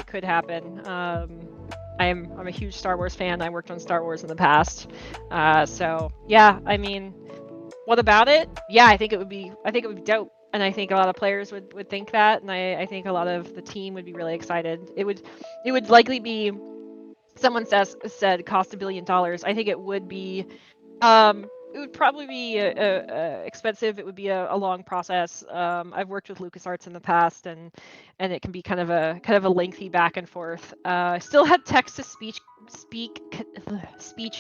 A: could happen. I'm a huge Star Wars fan. I worked on Star Wars in the past. So yeah, I mean, what about it? Yeah, I think it would be dope. And I think a lot of players would think that, and I think a lot of the team would be really excited. It would likely be, someone said cost $1 billion. I think it would be, it would probably be expensive. It would be a long process. I've worked with LucasArts in the past, and it can be kind of a lengthy back and forth. Still had text to speech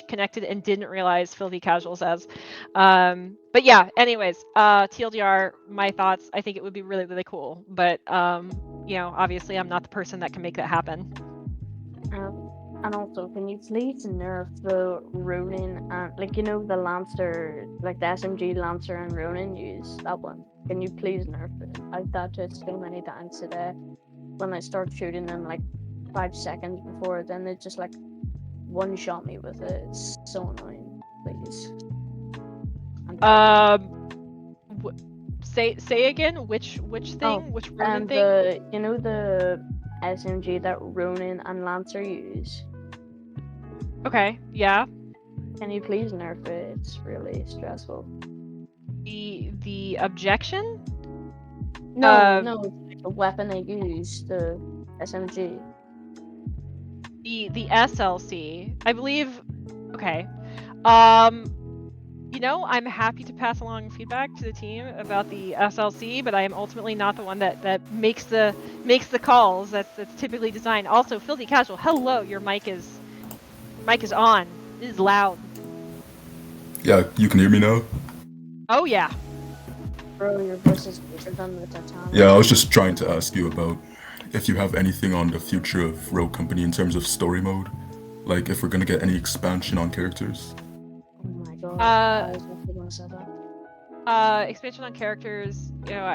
A: connected and didn't realize, Filthy Casual says. But yeah, anyways, TLDR, my thoughts. I think it would be really, really cool. But you know, obviously I'm not the person that can make that happen.
J: And also, can you please nerf the Ronin and, like, you know, the Lancer, like the SMG Lancer and Ronin use that one? Can you please nerf it? I've died to it so many times today. When I start shooting them like 5 seconds before, then they just like one shot me with it. It's so annoying. Please.
A: Say again. Which thing? Which Ronin thing?
J: You know the SMG that Ronin and Lancer use.
A: Okay, yeah.
J: Can you please nerf it? It's really stressful.
A: The objection?
J: No, the weapon they use, the SMG.
A: The SLC, I believe. Okay. You know, I'm happy to pass along feedback to the team about the SLC, but I am ultimately not the one that makes the calls. That's typically designed. Also, Filthy Casual, hello, your mic is on. It is loud.
K: Yeah, you can hear me now?
A: Oh yeah.
J: Bro, your voice is bigger than the Titanic.
K: Yeah, I was just trying to ask you about if you have anything on the future of Rogue Company in terms of story mode. Like, if we're gonna get any expansion on characters.
J: Oh my god, I was definitely gonna say that.
A: Expansion on characters, you know,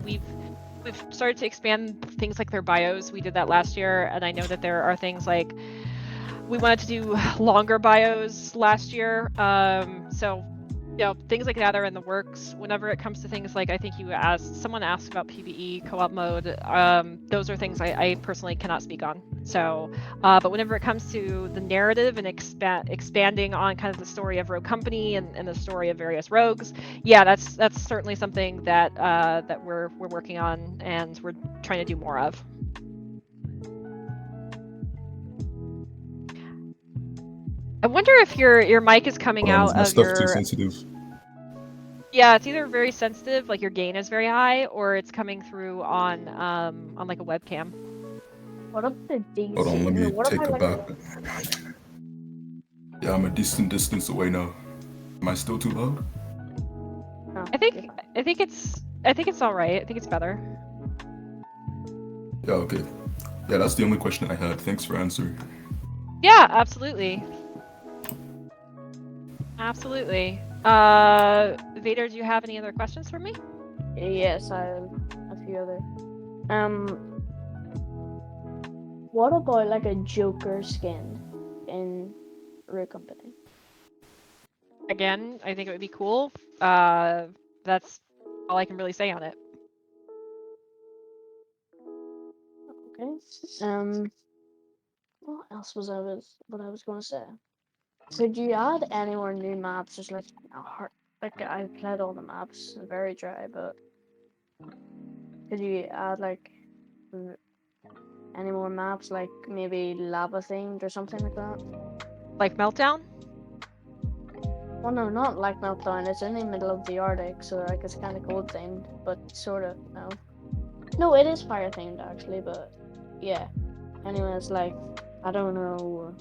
A: we've started to expand things like their bios. We did that last year, and I know that there are things like, we wanted to do longer bios last year. So, you know, things like that are in the works. Whenever it comes to things like, I think someone asked about PvE co-op mode, those are things I personally cannot speak on. So, but whenever it comes to the narrative and expanding on kind of the story of Rogue Company and the story of various rogues, yeah, that's certainly something that that we're working on and we're trying to do more of. I wonder if your mic is coming out of your...
K: too sensitive.
A: Yeah, it's either very sensitive, like your gain is very high, or it's coming through on like a webcam.
J: What about the DC?
K: Hold on, let me
J: what
K: take
J: about
K: a
J: like
K: back. Yeah, I'm a decent distance away now. Am I still too loud?
J: No,
A: I think it's all right. I think it's better.
K: Yeah, okay. Yeah, that's the only question I had. Thanks for answering.
A: Yeah, absolutely. Absolutely. Vader, do you have any other questions for me?
J: Yes, I have a few other. What about like a Joker skin in Rogue Company?
A: Again, I think it would be cool. That's all I can really say on it.
J: Okay. What else was what I was gonna say? Could you add any more new maps? Just like I've played all the maps, very dry, but could you add like any more maps, like maybe lava themed or something like that?
A: Like Meltdown?
J: Well, no, not like Meltdown. It's in the middle of the Arctic, so like it's kind of cold themed, but sort of no. No, it is fire themed actually, but yeah. Anyways, like I don't know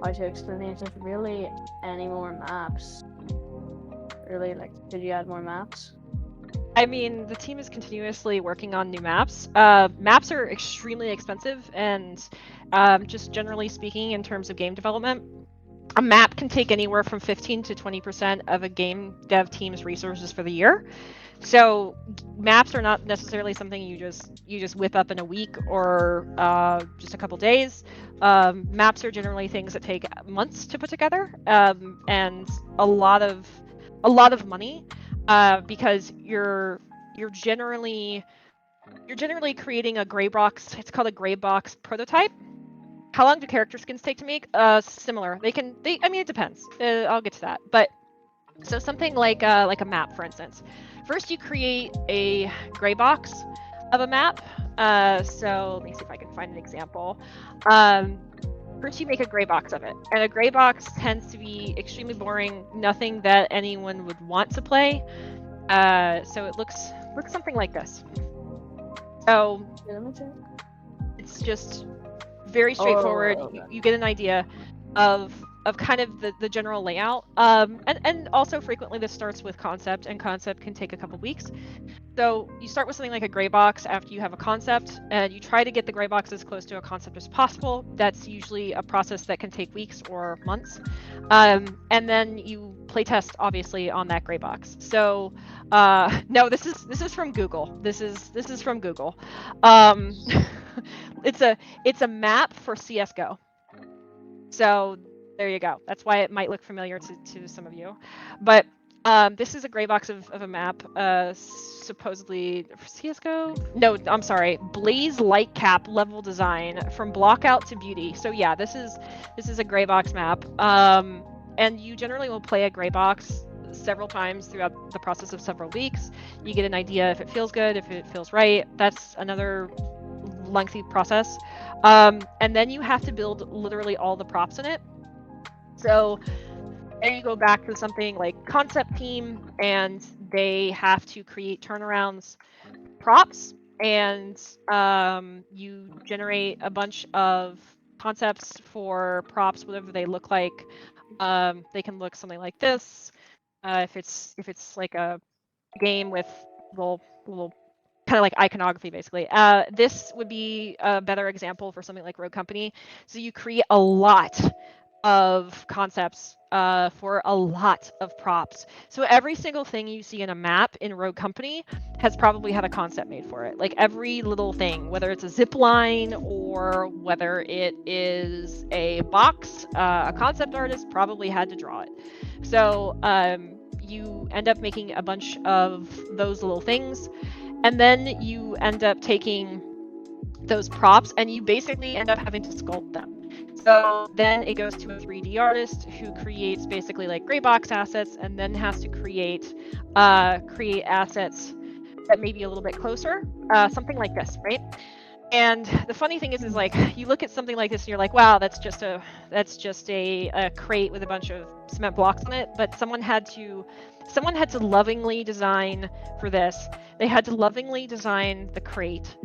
J: how to explain it. There's really any more maps. Really, like, could you add more maps?
A: I mean, the team is continuously working on new maps. Maps are extremely expensive, and just generally speaking, in terms of game development, a map can take anywhere from 15 to 20% of a game dev team's resources for the year. So maps are not necessarily something you just whip up in a week or just a couple days. Maps are generally things that take months to put together, and a lot of money, because you're generally creating a gray box. It's called a gray box prototype. How long do character skins take to make? Similar. I mean, it depends. I'll get to that. But so something like a map, for instance. First, you create a gray box of a map. So let me see if I can find an example. First, you make a gray box of it, and a gray box tends to be extremely boring. Nothing that anyone would want to play. So it looks something like this. So it's just very straightforward.
J: okay.
A: You get an idea of kind of the general layout. And also frequently this starts with concept, and concept can take a couple weeks. So you start with something like a gray box after you have a concept, and you try to get the gray box as close to a concept as possible. That's usually a process that can take weeks or months. And then you playtest obviously on that gray box. So no, this is from Google. This is from Google. It's a map for CS:GO. So there you go. That's why it might look familiar to some of you. But this is a gray box of a map, supposedly for CS:GO. No, I'm sorry, Blaze Lightcap level design from blockout to beauty. So yeah, this is a gray box map. And you generally will play a gray box several times throughout the process of several weeks. You get an idea if it feels good, if it feels right. That's another lengthy process. And then you have to build literally all the props in it. So there you go back to something like concept team, and they have to create turnarounds, props, and you generate a bunch of concepts for props, whatever they look like. They can look something like this. If it's like a game with little kind of like iconography, basically. This would be a better example for something like Rogue Company. So you create a lot of concepts for a lot of props. So every single thing you see in a map in Rogue Company has probably had a concept made for it. Like every little thing, whether it's a zip line or whether it is a box, a concept artist probably had to draw it. So you end up making a bunch of those little things, and then you end up taking those props and you basically end up having to sculpt them. So then it goes to a 3D artist who creates basically like gray box assets, and then has to create assets that may be a little bit closer, something like this, right? And the funny thing is like you look at something like this and you're like, wow, that's just a crate with a bunch of cement blocks in it. But someone had to lovingly design for this. They had to lovingly design the crate.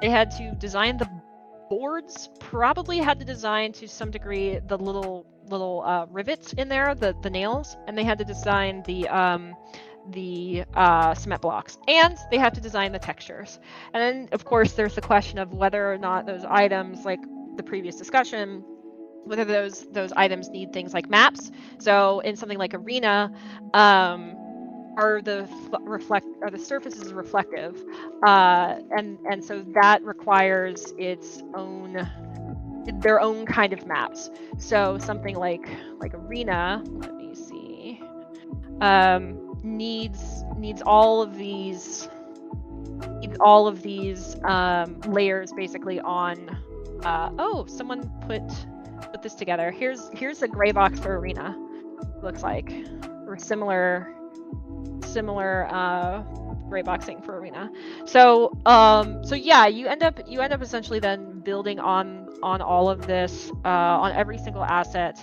A: They had to design the boards probably had to design to some degree the little rivets in there, the nails, and they had to design the cement blocks, and they had to design the textures. And then of course there's the question of whether or not those items, like the previous discussion, whether those items need things like maps. So in something like Arena, are the surfaces reflective, and so that requires their own kind of maps. So something like Arena, let me see, needs all of these layers basically on. Oh, someone put this together. Here's a gray box for Arena. Looks like, or similar gray boxing for Arena. So yeah, you end up essentially then building on all of this, on every single asset,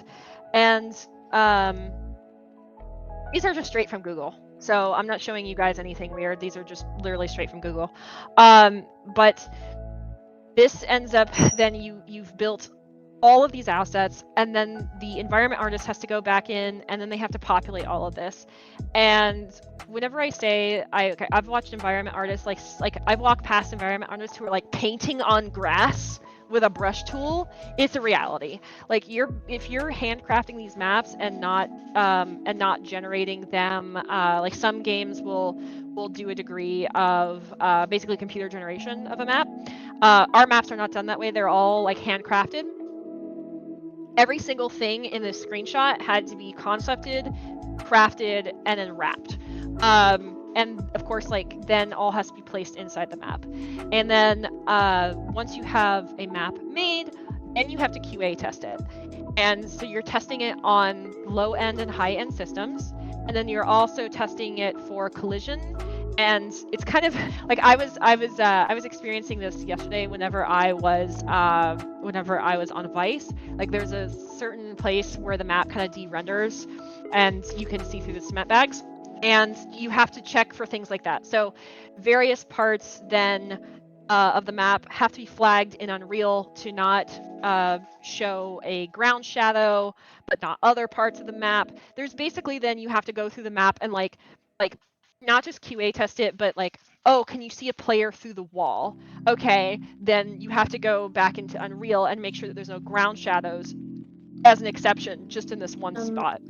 A: and these are just straight from Google. So I'm not showing you guys anything weird. These are just literally straight from Google. But this ends up then you've built all of these assets, and then the environment artist has to go back in, and then they have to populate all of this. And whenever I say I've watched environment artists, like I've walked past environment artists who are like painting on grass with a brush tool. It's a reality. Like if you're handcrafting these maps and not generating them, like some games will do a degree of basically computer generation of a map. Our maps are not done that way. They're all like handcrafted. Every single thing in this screenshot had to be concepted, crafted, and then wrapped. And of course, like then all has to be placed inside the map. And then once you have a map made, then you have to QA test it. And so you're testing it on low end and high end systems, and then you're also testing it for collision. And it's kind of like I was experiencing this yesterday whenever I was on Vice. Like there's a certain place where the map kind of de-renders and you can see through the cement bags, and you have to check for things like that. So various parts then of the map have to be flagged in Unreal to not show a ground shadow, but not other parts of the map. There's basically then you have to go through the map and like not just QA test it, but like, oh, can you see a player through the wall? Okay, then you have to go back into Unreal and make sure that there's no ground shadows as an exception, just in this one spot.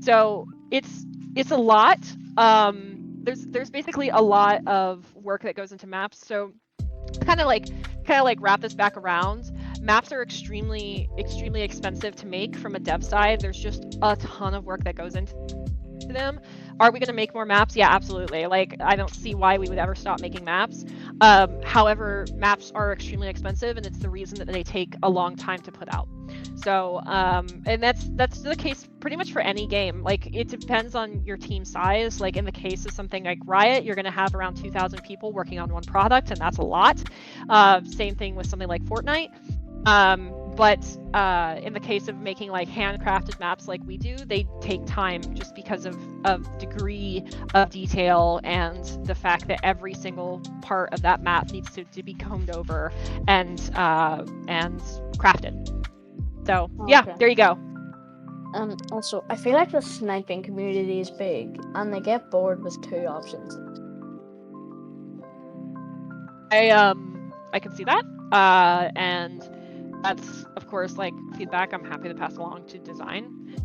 A: So it's a lot. There's basically a lot of work that goes into maps. So kind of like wrap this back around. Maps are extremely expensive to make from a dev side. There's just a ton of work that goes into them. Are we going to make more maps? Yeah, absolutely. Like I don't see why we would ever stop making maps. However, maps are extremely expensive, and it's the reason that they take a long time to put out. So and that's the case pretty much for any game. Like it depends on your team size. Like in the case of something like Riot, you're going to have around 2,000 people working on one product, and that's a lot. Same thing with something like Fortnite. But in the case of making like handcrafted maps like we do, they take time just because of degree of detail and the fact that every single part of that map needs to be combed over and crafted. So yeah,
J: Okay.
A: there you go.
J: Also, I feel like the sniping community is big, and they get bored with two options.
A: I can see that, and that's of course like feedback I'm happy to pass along to design,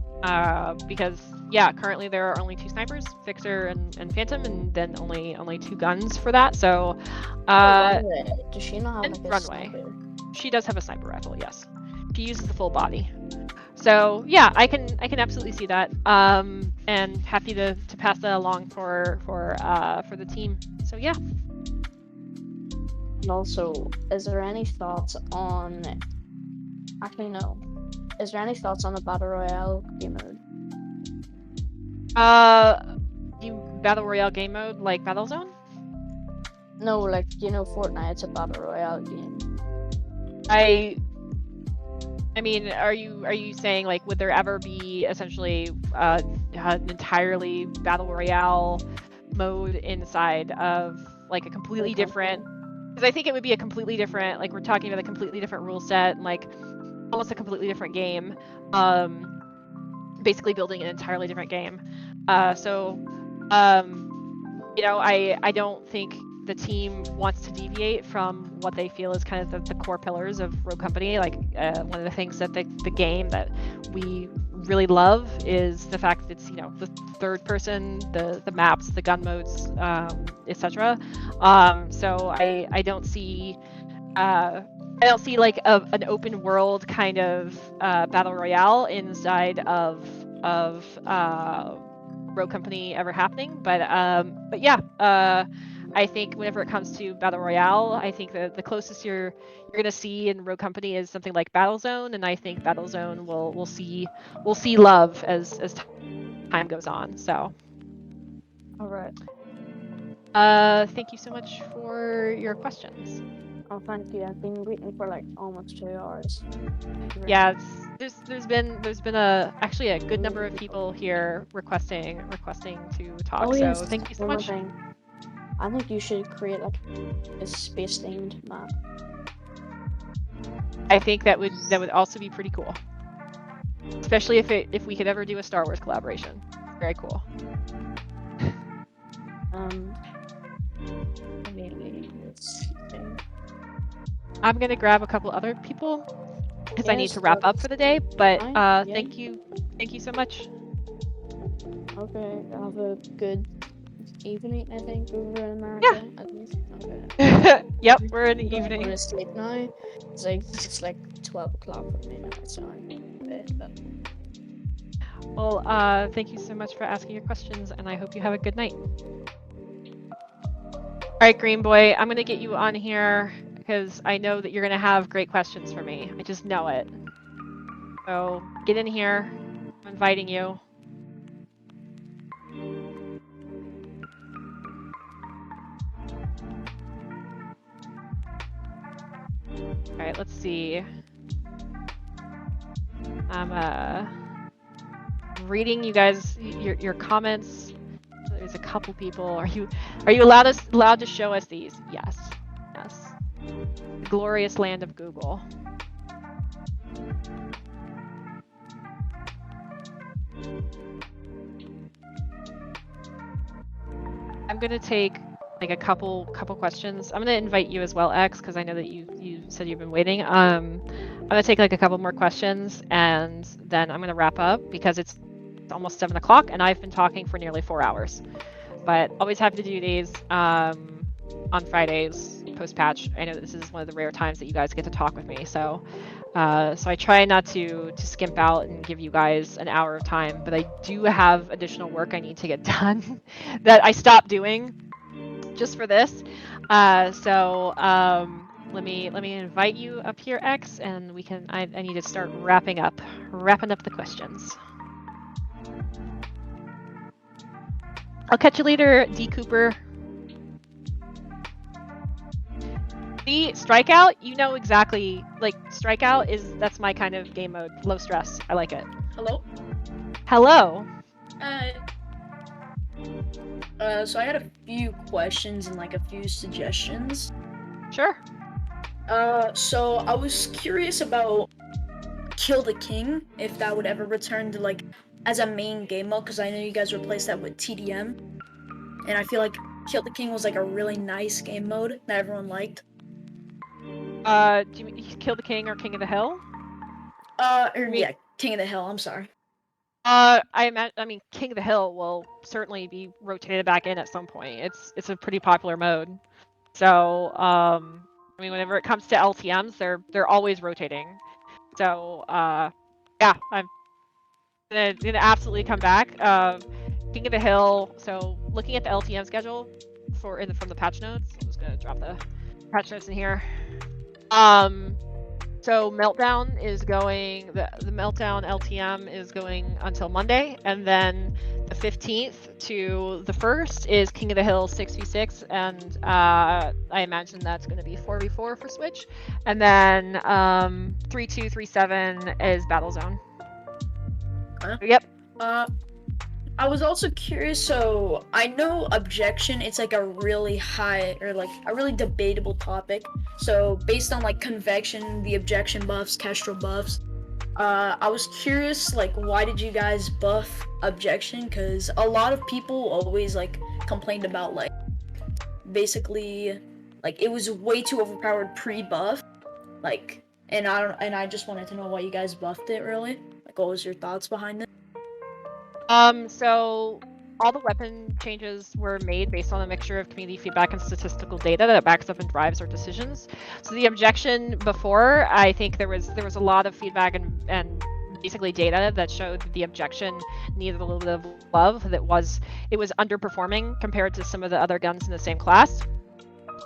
A: because yeah, currently there are only 2 snipers, Fixer and Phantom, and then only 2 guns for that. So
J: Does she not have
A: and
J: like a
A: Runway.
J: sniper?
A: She does have a sniper rifle, yes. She uses the full body. So yeah, I can absolutely see that, and happy to pass that along for the team. So yeah.
J: And also, is there any thoughts on? Actually, no. Is there any thoughts on the battle royale game mode?
A: Battle royale game mode like Battlezone?
J: No, like Fortnite. It's a battle royale game.
A: I mean, are you saying like would there ever be essentially an entirely battle royale mode inside of like a completely different I think it would be a completely different, like we're talking about a completely different rule set, and like almost a completely different game. Basically building an entirely different game. You know, I don't think the team wants to deviate from what they feel is kind of the core pillars of Rogue Company. Like one of the things that the game that we really love is the fact that it's, you know, the third person, the maps, the gun modes, etc. So I don't see like an open world kind of battle royale inside of Rogue Company ever happening, but yeah, I think whenever it comes to battle royale, I think the closest you're gonna see in Rogue Company is something like Battlezone, and I think Battlezone will see love as time goes on. So,
J: All right.
A: thank you so much for your questions.
J: Oh, thank you. I've been waiting for like almost 2 hours.
A: Yeah, there's been actually a good number of people here requesting to talk.
J: Oh
A: so
J: yes.
A: thank you so
J: One more
A: much.
J: thing. I think you should create like a space themed map.
A: I think that would also be pretty cool, especially if we could ever do a Star Wars collaboration. Very cool. I'm gonna grab a couple other people because I need to wrap up for the day. But thank you so much.
J: Okay, have a good evening. I think over in America.
A: Yeah.
J: At least. Okay.
A: Yep, we're in the
J: I'm
A: evening.
J: going to sleep now. It's like 12 o'clock for me now. So I'm in bed. But...
A: Well, thank you so much for asking your questions, and I hope you have a good night. All right, Green Boy, I'm gonna get you on here because I know that you're gonna have great questions for me. I just know it. So get in here. I'm inviting you. All right, let's see. I'm reading you guys your comments. There's a couple people. Are you allowed to show us these? Yes. The glorious land of Google. I'm gonna take like a couple questions. I'm gonna invite you as well, X, because I know that you said you've been waiting. I'm gonna take like a couple more questions, and then I'm gonna wrap up because it's almost 7 o'clock, and I've been talking for nearly 4 hours. But always happy to do these on Fridays post patch. I know this is one of the rare times that you guys get to talk with me, so I try not to skimp out and give you guys an hour of time, but I do have additional work I need to get done that I stopped doing just for this. Let me invite you up here, X, and we can. I need to start wrapping up the questions. I'll catch you later, D. Cooper. See, Strikeout, you know exactly, like, Strikeout that's my kind of game mode. Low stress. I like it.
L: Hello?
A: Hello.
L: So I had a few questions and like a few suggestions.
A: Sure.
L: So I was curious about Kill the King, if that would ever return to like as a main game mode, because I know you guys replaced that with TDM, and I feel like Kill the King was like a really nice game mode that everyone liked.
A: Do you mean Kill the King or King of the Hill?
L: Yeah, King of the Hill. I'm sorry.
A: I mean, King of the Hill will certainly be rotated back in at some point. It's a pretty popular mode. So, I mean, whenever it comes to LTMs, they're always rotating. So, yeah, I'm gonna absolutely come back. King of the Hill. So, looking at the LTM schedule from the patch notes, I'm just gonna drop the patch notes in here. So Meltdown is going, the Meltdown LTM is going until Monday, and then the 15th to the 1st is King of the Hill 6v6, and I imagine that's going to be 4v4 for Switch, and then 3-2-3-7 is Battlezone.
L: Huh?
A: Yep.
L: I was also curious, so I know objection, it's like a really high, or like a really debatable topic. So based on like convection, the objection buffs, Kestrel buffs, I was curious, like, why did you guys buff objection? Because a lot of people always like complained about like, basically, like it was way too overpowered pre-buff, like, and I just wanted to know why you guys buffed it, really. Like, what was your thoughts behind it?
A: So all the weapon changes were made based on a mixture of community feedback and statistical data that backs up and drives our decisions. So the objection before, I think there was a lot of feedback and basically data that showed that the objection needed a little bit of love. It was underperforming compared to some of the other guns in the same class.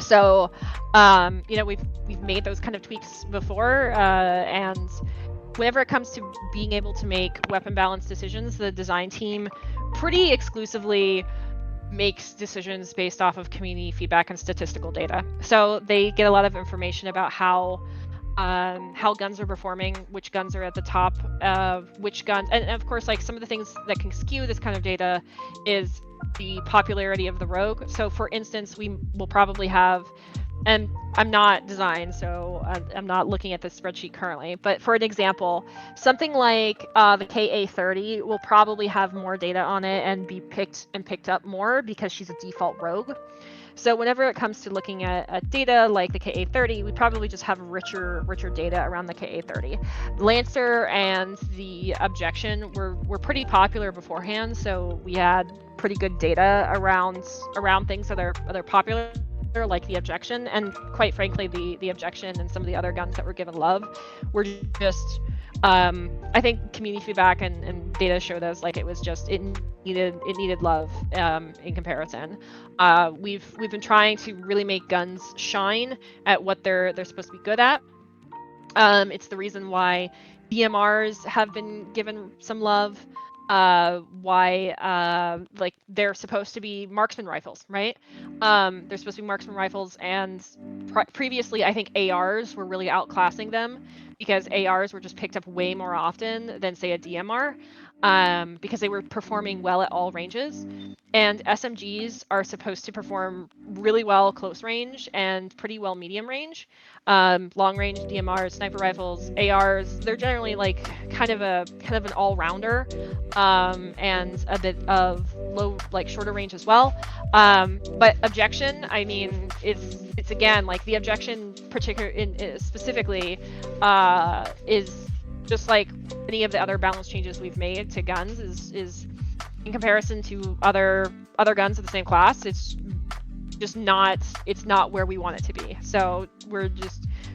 A: So, we've made those kind of tweaks before, and whenever it comes to being able to make weapon balance decisions, the design team pretty exclusively makes decisions based off of community feedback and statistical data. So they get a lot of information about how guns are performing, which guns are at the top, which guns, and of course, like some of the things that can skew this kind of data is the popularity of the rogue. So for instance, we will probably have, and I'm not designed, so I'm not looking at this spreadsheet currently, but for an example, something like the KA30 will probably have more data on it and be picked up more because she's a default rogue. So whenever it comes to looking at data like the KA30, we probably just have richer data around the KA30. Lancer and the objection were pretty popular beforehand, so we had pretty good data around things that are popular, like the objection, and quite frankly the objection and some of the other guns that were given love were just I think community feedback and data showed us like it needed love in comparison. We've been trying to really make guns shine at what they're supposed to be good at. It's the reason why DMRs have been given some love. Why like they're supposed to be marksman rifles, right? They're supposed to be marksman rifles, and previously I think ARs were really outclassing them because ARs were just picked up way more often than say a DMR, because they were performing well at all ranges. And SMGs are supposed to perform really well close range and pretty well medium range. Long range DMRs, sniper rifles, ARs, they're generally like kind of an all-rounder, and a bit of shorter range as well. But objection, I mean, it's again like the objection specifically is just like any of the other balance changes we've made to guns is in comparison to other guns of the same class, it's not where we want it to be. So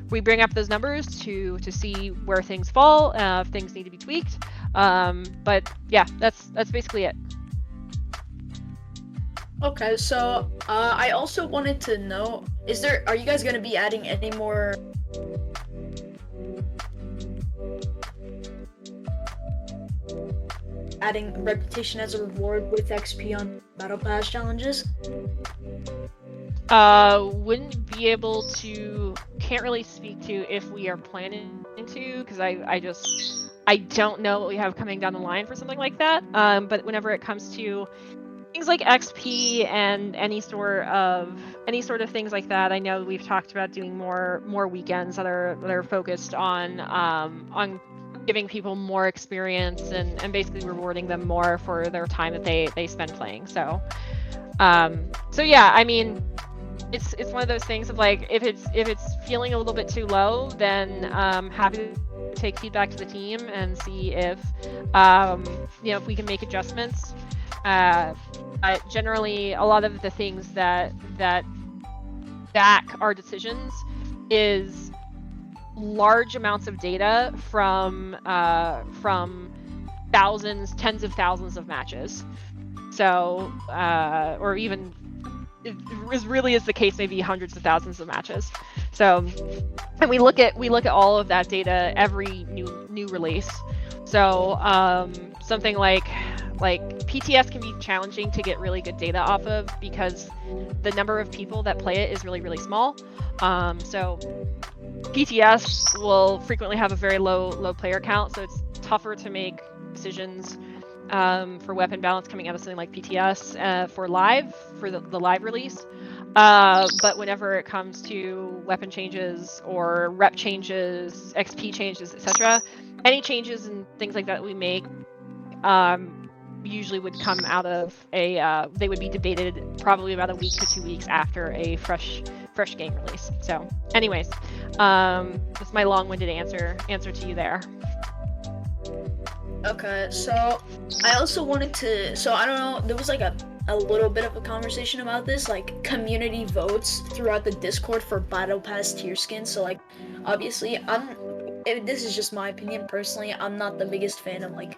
A: we bring up those numbers to see where things fall, if things need to be tweaked. But yeah, that's basically it.
L: Okay, so I also wanted to know, are you guys gonna be adding any more reputation as a reward with XP on Battle Pass challenges?
A: Wouldn't be able to, can't really speak to if we are planning to, because I don't know what we have coming down the line for something like that. But whenever it comes to things like XP and any sort of things like that, I know we've talked about doing more weekends that are focused on giving people more experience and basically rewarding them more for their time that they spend playing. So yeah, I mean, it's one of those things of like, if it's feeling a little bit too low, then happy to take feedback to the team and see if if we can make adjustments. Generally, a lot of the things that back our decisions is large amounts of data from tens of thousands of matches. So, or even, it really is the case, maybe hundreds of thousands of matches. So, and we look at all of that data every new release. So, something like PTS can be challenging to get really good data off of because the number of people that play it is really, really small. So PTS will frequently have a very low player count, so it's tougher to make decisions for weapon balance coming out of something like PTS for the live release. But whenever it comes to weapon changes or rep changes, XP changes, etc., any changes and things like that we make usually would come out of they would be debated probably about a week to 2 weeks after a fresh game release. So anyways, that's my long-winded answer to you there.
L: Okay, so I also wanted to, so I don't know, there was like a little bit of a conversation about this, like community votes throughout the Discord for Battle Pass tier skins. So like, obviously, this is just my opinion personally, I'm not the biggest fan of like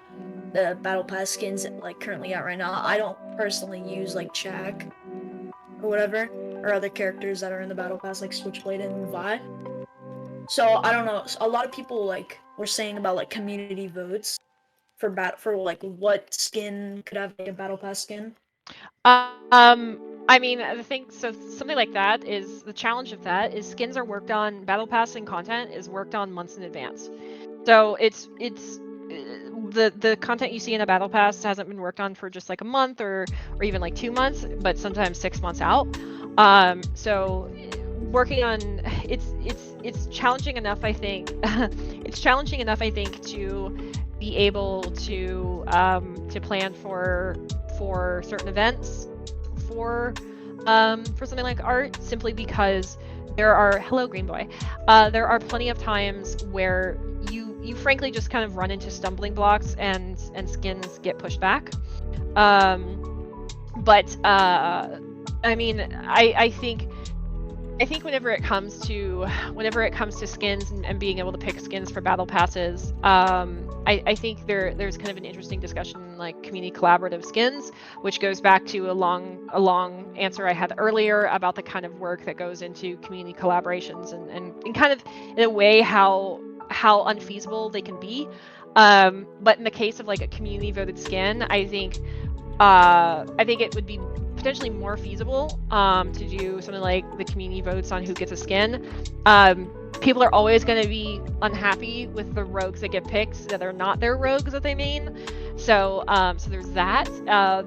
L: the Battle Pass skins like currently out right now. I don't personally use like Jack or whatever, or other characters that are in the Battle Pass like Switchblade and Vi. So I don't know, a lot of people like were saying about like community votes for like what skin could have like a Battle Pass skin.
A: I mean, the thing, so something like that is the challenge of that is skins are worked on, Battle Pass and content is worked on months in advance. So it's the content you see in a Battle Pass hasn't been worked on for just like a month or even like 2 months, but sometimes 6 months out. So working on it's challenging enough, I think. It's challenging enough, I think, to be able to plan for certain events for something like art, simply because there are there are plenty of times where you frankly just kind of run into stumbling blocks and skins get pushed back. But I mean, I think whenever it comes to skins and being able to pick skins for battle passes, I think there's kind of an interesting discussion like community collaborative skins, which goes back to a long answer I had earlier about the kind of work that goes into community collaborations and kind of in a way how unfeasible they can be. But in the case of like a community voted skin, I think it would be potentially more feasible to do something like the community votes on who gets a skin. People are always going to be unhappy with the rogues that get picked that are not their rogues that they main. So there's that.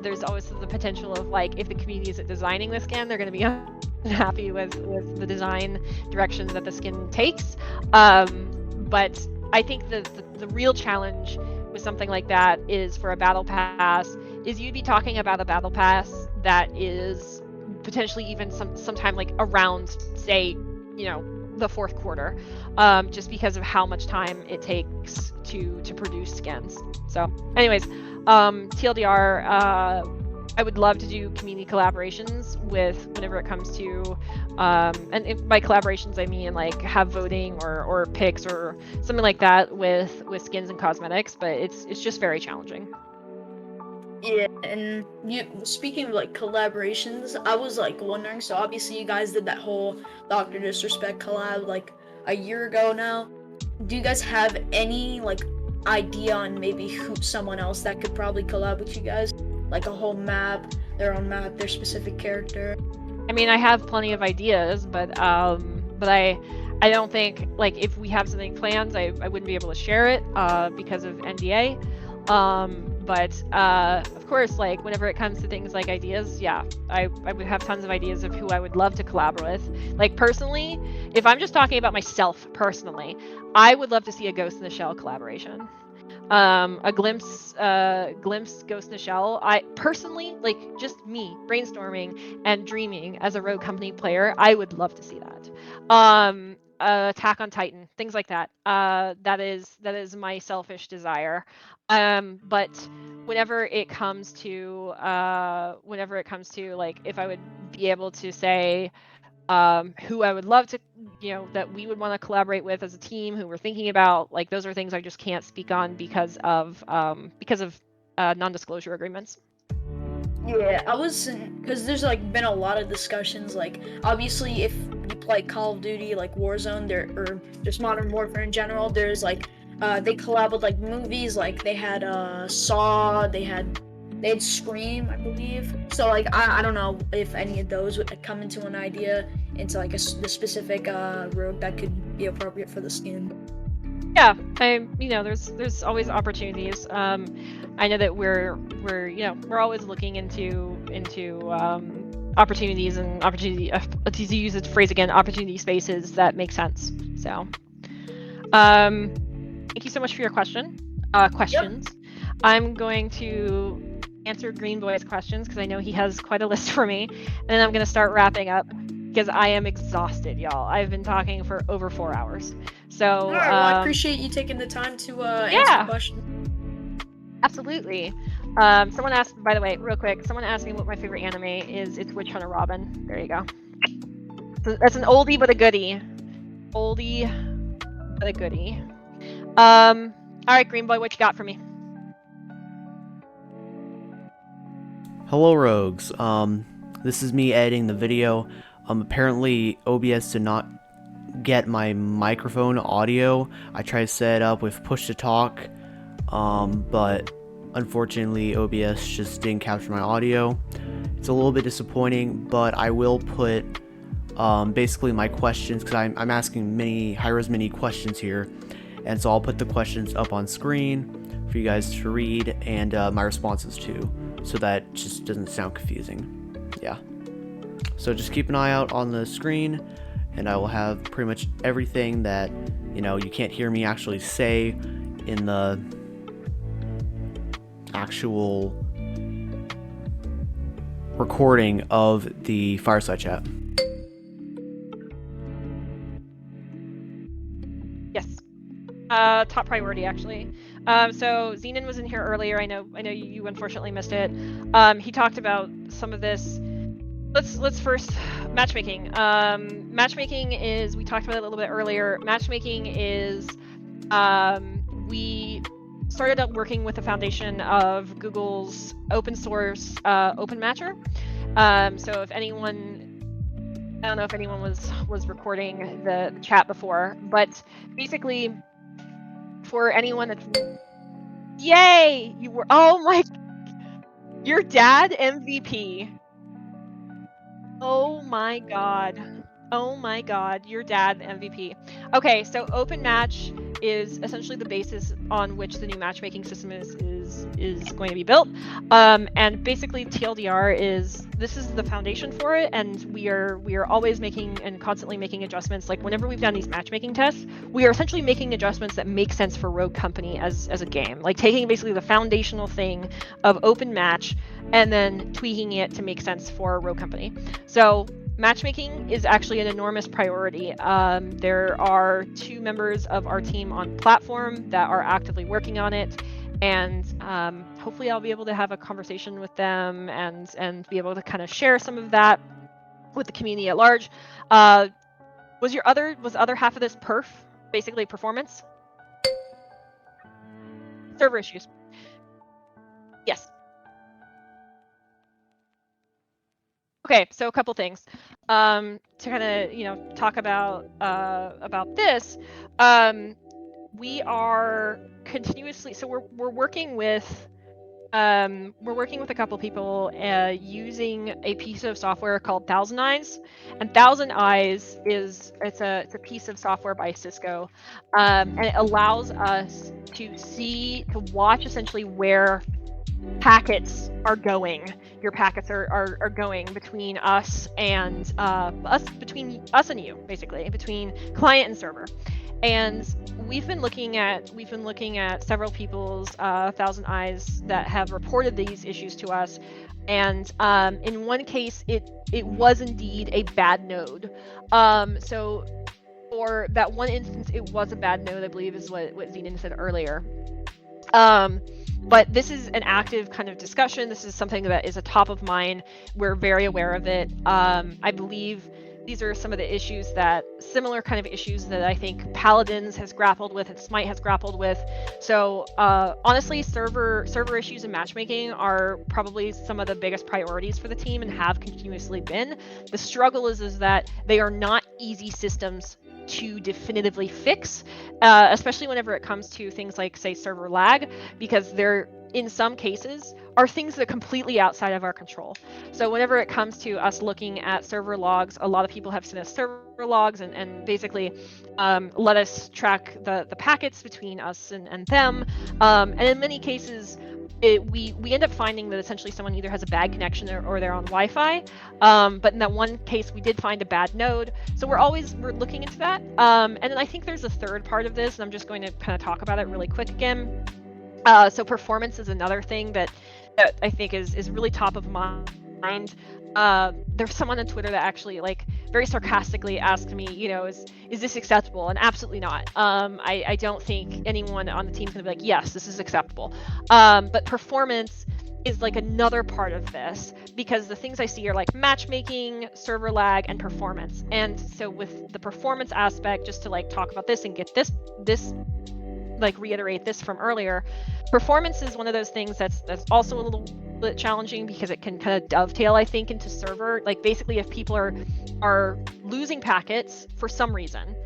A: There's always the potential of like, if the community isn't designing the skin, they're going to be unhappy with the design direction that the skin takes. But I think the real challenge with something like that is for a battle pass is you'd be talking about a battle pass that is potentially even sometime like around, say, the fourth quarter, just because of how much time it takes to produce skins. So anyways, TLDR, I would love to do community collaborations with whenever it comes to and by collaborations I mean like have voting or picks or something like that with skins and cosmetics, but it's just very challenging.
L: Yeah, and speaking of like collaborations, I was like wondering, so obviously you guys did that whole Dr. Disrespect collab like a year ago now. Do you guys have any like idea on maybe someone else that could probably collab with you guys? Like a whole map, their own map, their specific character?
A: I mean, I have plenty of ideas, but I don't think, like, if we have something planned, I wouldn't be able to share it because of NDA. But of course, like, whenever it comes to things like ideas, yeah, I would have tons of ideas of who I would love to collaborate with. Like, personally, if I'm just talking about myself personally, I would love to see a Ghost in the Shell collaboration. A glimpse Ghost in the Shell. I personally, like, just me brainstorming and dreaming as a Rogue Company player, I would love to see that. Attack on Titan, things like that. That is my selfish desire. But whenever it comes to like, if I would be able to say who I would love to, that we would want to collaborate with as a team, who we're thinking about, like, those are things I just can't speak on because of non-disclosure agreements.
L: Yeah, because there's like been a lot of discussions, like obviously if you play Call of Duty, like Warzone, or just Modern Warfare in general, there's like they collab with like movies, like they had Saw, they had Scream, I believe. So like I don't know if any of those would come into an idea into like the specific rogue that could be appropriate for the skin.
A: Yeah, there's always opportunities. I know that we're always looking into opportunities and to use the phrase again, opportunity spaces that make sense. So, thank you so much for your questions. I'm going to answer Green Boy's questions because I know he has quite a list for me, and then I'm going to start wrapping up because I am exhausted, y'all. I've been talking for over 4 hours. So,
L: all right, well, I appreciate you taking the time to answer the question.
A: Absolutely. Someone asked, by the way, real quick, someone asked me what my favorite anime is. It's Witch Hunter Robin. There you go. So that's an oldie but a goodie. Oldie but a goodie. All right, Green Boy, what you got for me?
M: Hello, Rogues. This is me editing the video. Apparently OBS did not get my microphone audio. I tried to set it up with push to talk, but unfortunately OBS just didn't capture my audio. It's a little bit disappointing, but I will put basically my questions, because I'm asking many high-res mini questions here, and so I'll put the questions up on screen for you guys to read, and my responses too, so that just doesn't sound confusing. Yeah. So just keep an eye out on the screen, and I will have pretty much everything that you can't hear me actually say in the actual recording of the Fireside chat.
A: Yes. Top priority, actually. So Zenon was in here earlier. I know you unfortunately missed it. He talked about some of this. Let's first matchmaking. Matchmaking is, we talked about it a little bit earlier. Matchmaking is we started up working with the foundation of Google's open source Open Matcher. So if anyone, I don't know if anyone was recording the chat before, but basically for anyone that's, yay, you were, oh my, your dad MVP. Oh my god. Oh my god, your dad MVP. Okay, so Open Match is essentially the basis on which the new matchmaking system is going to be built. And basically TLDR is, this is the foundation for it, and we are always making and constantly making adjustments. Like whenever we've done these matchmaking tests, we are essentially making adjustments that make sense for Rogue Company as a game. Like taking basically the foundational thing of Open Match and then tweaking it to make sense for Rogue Company. So matchmaking is actually an enormous priority. There are 2 members of our team on platform that are actively working on it, and hopefully I'll be able to have a conversation with them and be able to kind of share some of that with the community at large. Was other half of this perf basically performance? Server issues. Yes. Okay, so a couple things to kind of talk about this. We are continuously, so we're working with a couple people using a piece of software called Thousand Eyes, and Thousand Eyes is it's a piece of software by Cisco, and it allows us to watch essentially where packets are going. Your packets are going between us and between us and you, basically, between client and server. And we've been looking at several people's Thousand Eyes that have reported these issues to us, and in one case it was indeed a bad node. So for that one instance, it was a bad node, I believe is what Zenon said earlier. But this is an active kind of discussion. This is something that is a top of mind. We're very aware of it. I believe these are some of the issues similar kind of issues that I think Paladins has grappled with and Smite has grappled with. So honestly, server issues and matchmaking are probably some of the biggest priorities for the team and have continuously been. The struggle is that they are not easy systems to definitively fix, especially whenever it comes to things like, say, server lag, because they're in some cases, are things that are completely outside of our control. So whenever it comes to us looking at server logs, a lot of people have sent us server logs and basically let us track the packets between us and them. And in many cases, we end up finding that essentially someone either has a bad connection or they're on Wi-Fi. But in that one case, we did find a bad node. So we're looking into that. And then I think there's a third part of this, and I'm just going to kind of talk about it really quick again. So performance is another thing that I think is really top of mind. There's someone on Twitter that actually like very sarcastically asked me, you know, is this acceptable? And absolutely not. I don't think anyone on the team is gonna be like, yes, this is acceptable. But performance is like another part of this, because the things I see are like matchmaking, server lag, and performance. And so with the performance aspect, just to like talk about this and get this like reiterate this from earlier, performance is one of those things that's also a little bit challenging, because it can kind of dovetail, I think, into server. Like basically if people are losing packets for some reason,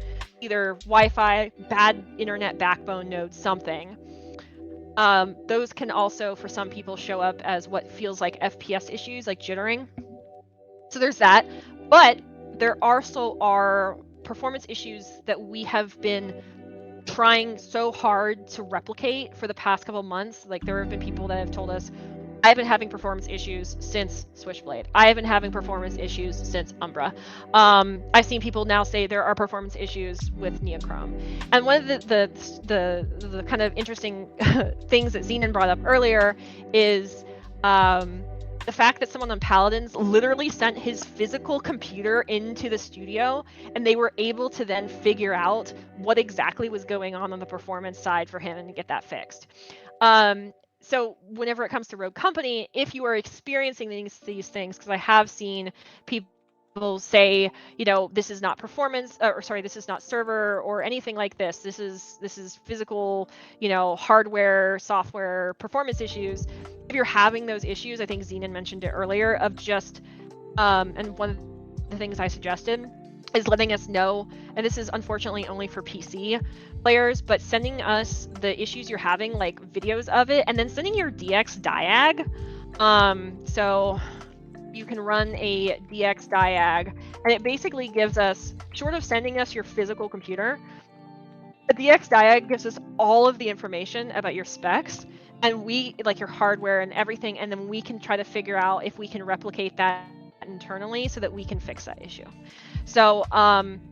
A: either Wi-Fi, bad internet backbone node, something, those can also for some people show up as what feels like FPS issues, like jittering. So there's that. But there also are performance issues that we have been trying so hard to replicate for the past couple months. Like there have been people that have told us, I've been having performance issues since Switchblade. I have been having performance issues since Umbra. I've seen people now say there are performance issues with Neochrome. And one of the kind of interesting things that Zenon brought up earlier is the fact that someone on Paladins literally sent his physical computer into the studio, and they were able to then figure out what exactly was going on the performance side for him and get that fixed. So whenever it comes to Rogue Company, if you are experiencing these things, because I have seen people say, you know, this is not performance, or sorry, this is not server or anything like this. This is physical, you know, hardware, software, performance issues. If you're having those issues, I think Zenon mentioned it earlier, of just, and one of the things I suggested is letting us know, and this is unfortunately only for PC players, but sending us the issues you're having, like videos of it, and then sending your DX diag. So you can run a DX diag, and it basically gives us, short of sending us your physical computer, a DX diag gives us all of the information about your specs, and we, like your hardware and everything, and then we can try to figure out if we can replicate that internally so that we can fix that issue. So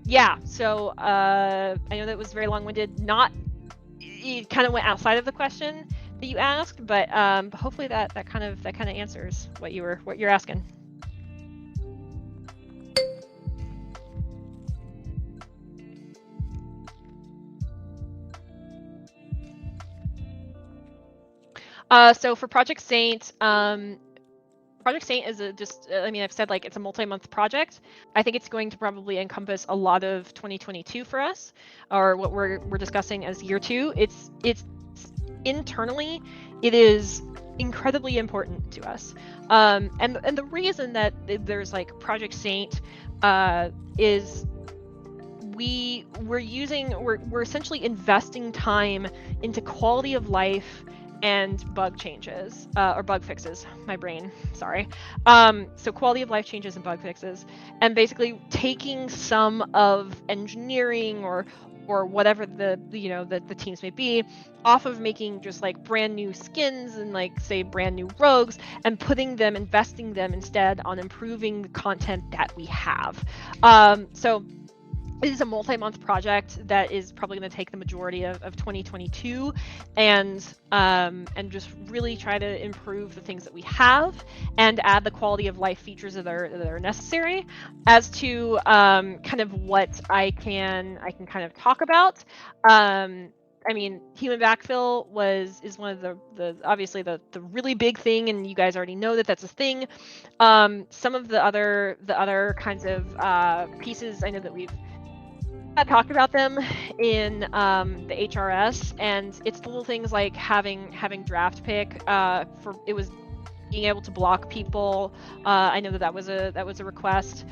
A: yeah, so I know that was very long-winded. It kind of went outside of the question that you asked, but hopefully that kind of answers what you're asking. So for Project Saint, Project Saint is I mean, I've said like it's a multi-month project. I think it's going to probably encompass a lot of 2022 for us, or what we're discussing as year 2. It's internally, it is incredibly important to us. And the reason that there's like Project Saint is we're essentially investing time into quality of life and bug changes, or bug fixes, my brain, sorry. So quality of life changes and bug fixes, and basically taking some of engineering or whatever the teams may be, off of making just like brand new skins and like say brand new rogues, and investing them instead on improving the content that we have. So it is a multi-month project that is probably going to take the majority of 2022, and just really try to improve the things that we have and add the quality of life features that are necessary. As to kind of what I can kind of talk about, I mean, human backfill is one of the obviously the really big thing, and you guys already know that that's a thing. Some of the other kinds of pieces, I know that we've talked about them in the HRS, and it's the little things like having draft pick, it was being able to block people. I know that was a request.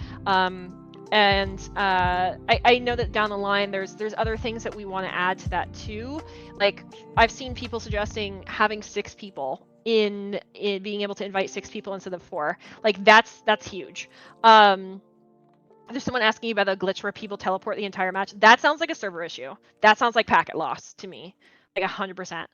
A: I know that down the line there's other things that we want to add to that too. Like I've seen people suggesting having 6 people in being able to invite 6 people instead of 4. Like that's huge. There's someone asking about a glitch where people teleport the entire match. That sounds like a server issue. That sounds like packet loss to me, like 100%.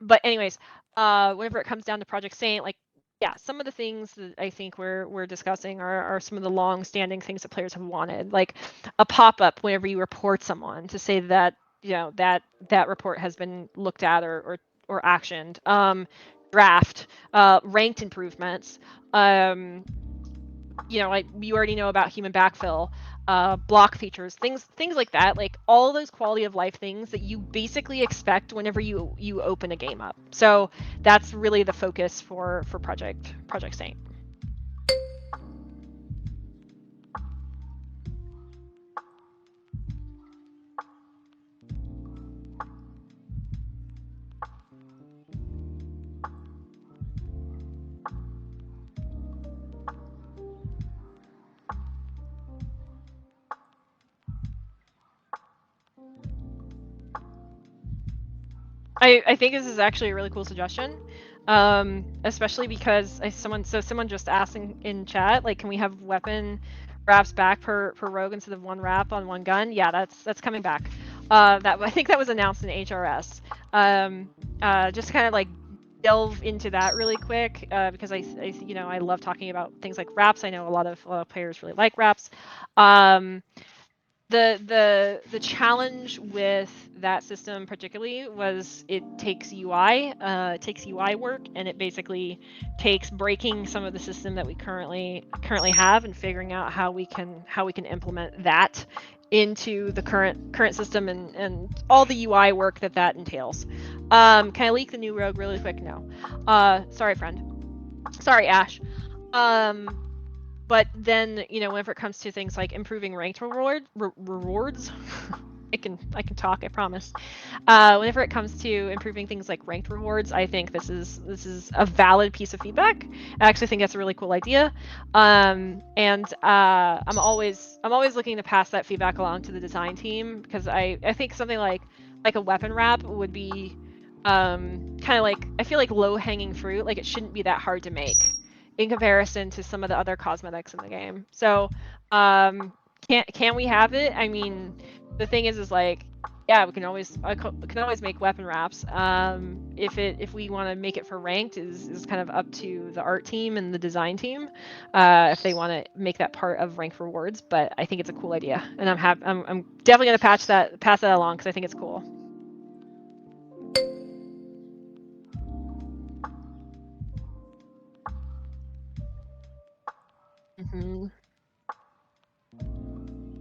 A: But anyways, whenever it comes down to Project Saint, like yeah, some of the things that I think we're discussing are some of the long-standing things that players have wanted, like a pop-up whenever you report someone to say that that report has been looked at or actioned. Draft, ranked improvements. Like you already know about human backfill, block features, things like that, like all those quality of life things that you basically expect whenever you open a game up. So that's really the focus for Project Saint. I think this is actually a really cool suggestion, especially because someone just asked in chat, like, can we have weapon wraps back per rogue instead of 1 wrap on 1 gun? Yeah, that's coming back. I think that was announced in HRS. Just kind of like delve into that really quick, because I love talking about things like wraps. I know a lot of players really like wraps. The challenge with that system particularly was it takes UI work, and it basically takes breaking some of the system that we currently have and figuring out how we can implement that into the current system and all the UI work that entails. Can I leak the new rogue really quick? No. Sorry, friend. Sorry, Ash. But then, whenever it comes to things like improving ranked rewards, I can talk, I promise. Whenever it comes to improving things like ranked rewards, I think this is a valid piece of feedback. I actually think that's a really cool idea. I'm always looking to pass that feedback along to the design team, because I think something like a weapon wrap would be kind of like, I feel like low-hanging fruit. Like it shouldn't be that hard to make in comparison to some of the other cosmetics in the game. So can we have it? I mean, the thing is like, yeah, we can always make weapon wraps. If we want to make it for ranked is kind of up to the art team and the design team, if they want to make that part of ranked rewards. But I think it's a cool idea, and I'm definitely gonna pass that along because I think it's cool.